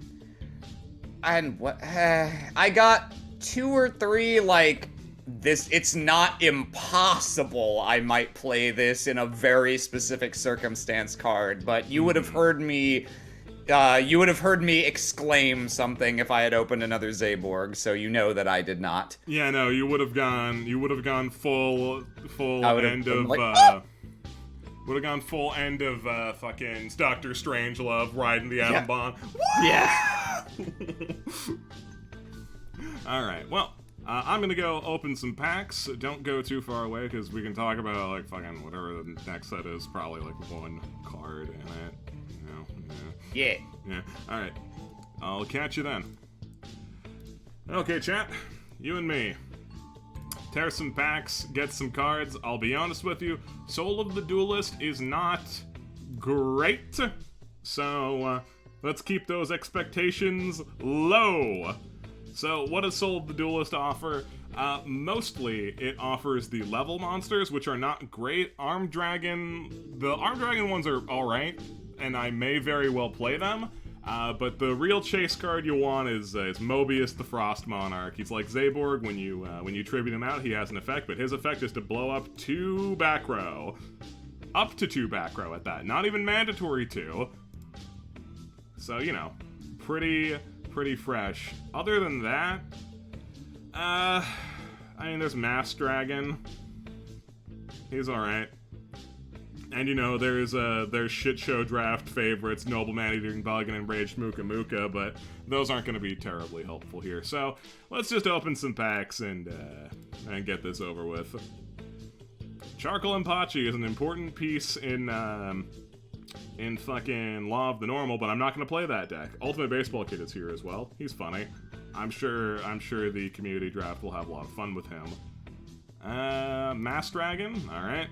what... I got 2 or 3, like... This... It's not impossible I might play this in a very specific circumstance card, but you would have heard me... you would have heard me exclaim something if I had opened another Zaborg, so you know that I did not. Yeah, no, you would have gone full end of like, would have gone full end of fucking Doctor Strangelove riding the atom bomb. Yeah. All right, well, I'm gonna go open some packs. Don't go too far away because we can talk about like fucking whatever the next set is. Probably like 1 card in it. Yeah. Yeah. All right. I'll catch you then. Okay, chat. You and me. Tear some packs, get some cards. I'll be honest with you, Soul of the Duelist is not great. So, let's keep those expectations low. So, what does Soul of the Duelist offer? Mostly, it offers the level monsters, which are not great. The Armed Dragon ones are alright, and I may very well play them. But the real chase card you want is Mobius the Frost Monarch. He's like Zaborg. When you tribute him out, he has an effect, but his effect is to blow up 2 back row. Up to 2 back row at that. Not even mandatory 2. So, you know, pretty fresh. Other than that, I mean, there's Mass Dragon. He's alright. And you know, there's shit show draft favorites, Noble Man-Eating Bug and Enraged Muka Muka, but those aren't going to be terribly helpful here. So let's just open some packs and get this over with. Charcoal Impachi is an important piece in fucking Law of the Normal, but I'm not going to play that deck. Ultimate Baseball Kid is here as well. He's funny. I'm sure the community draft will have a lot of fun with him. Mass Dragon, all right.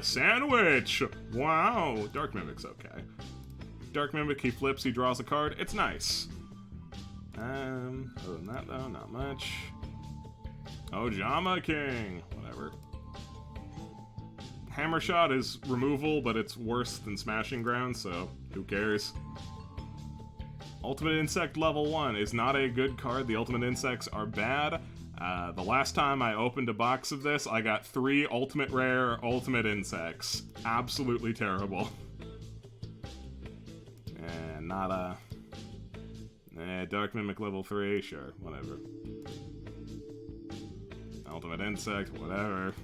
Sandwich! Wow! Dark Mimic's okay. Dark Mimic, he flips, he draws a card. It's nice. Other than that, though, not much. Ojama King! Whatever. Hammer Shot is removal, but it's worse than Smashing Ground, so who cares? Ultimate Insect level 1 is not a good card. The Ultimate Insects are bad. The last time I opened a box of this, I got 3 Ultimate Rare Ultimate Insects. Absolutely terrible. And not a... Dark Mimic level 3, sure, whatever. Ultimate Insect, whatever.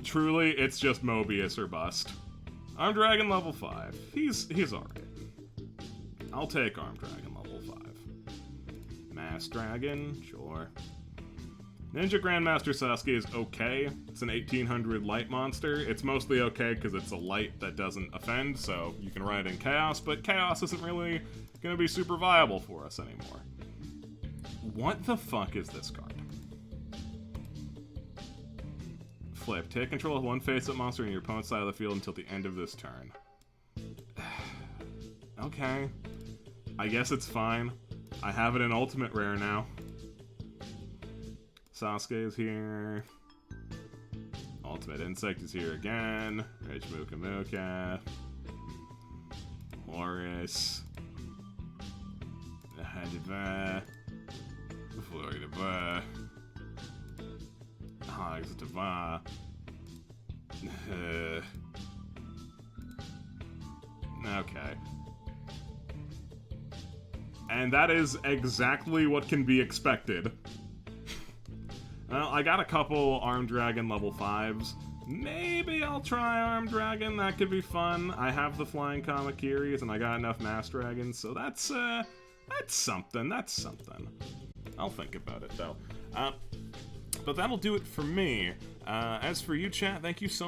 Truly, it's just Mobius or bust. Armed Dragon level 5. He's alright. I'll take Armed Dragon level 5. Mass Dragon, sure. Ninja Grandmaster Sasuke is okay. It's an 1800 light monster. It's mostly okay because it's a light that doesn't offend, so you can run it in Chaos, but Chaos isn't really going to be super viable for us anymore. What the fuck is this card? Flip. Take control of one face-up monster in your opponent's side of the field until the end of this turn. Okay. I guess it's fine. I have it in ultimate rare now. Sasuke is here. Ultimate Insect is here again. Rage Muka Muka. Horus. Florida. Hagstava. Okay. And that is exactly what can be expected. Well, I got a couple Armed Dragon level 5s. Maybe I'll try Armed Dragon, that could be fun. I have the Flying Kamakiris, and I got enough Mass Dragons, so that's something, I'll think about it, though. But that'll do it for me. As for you, chat, thank you so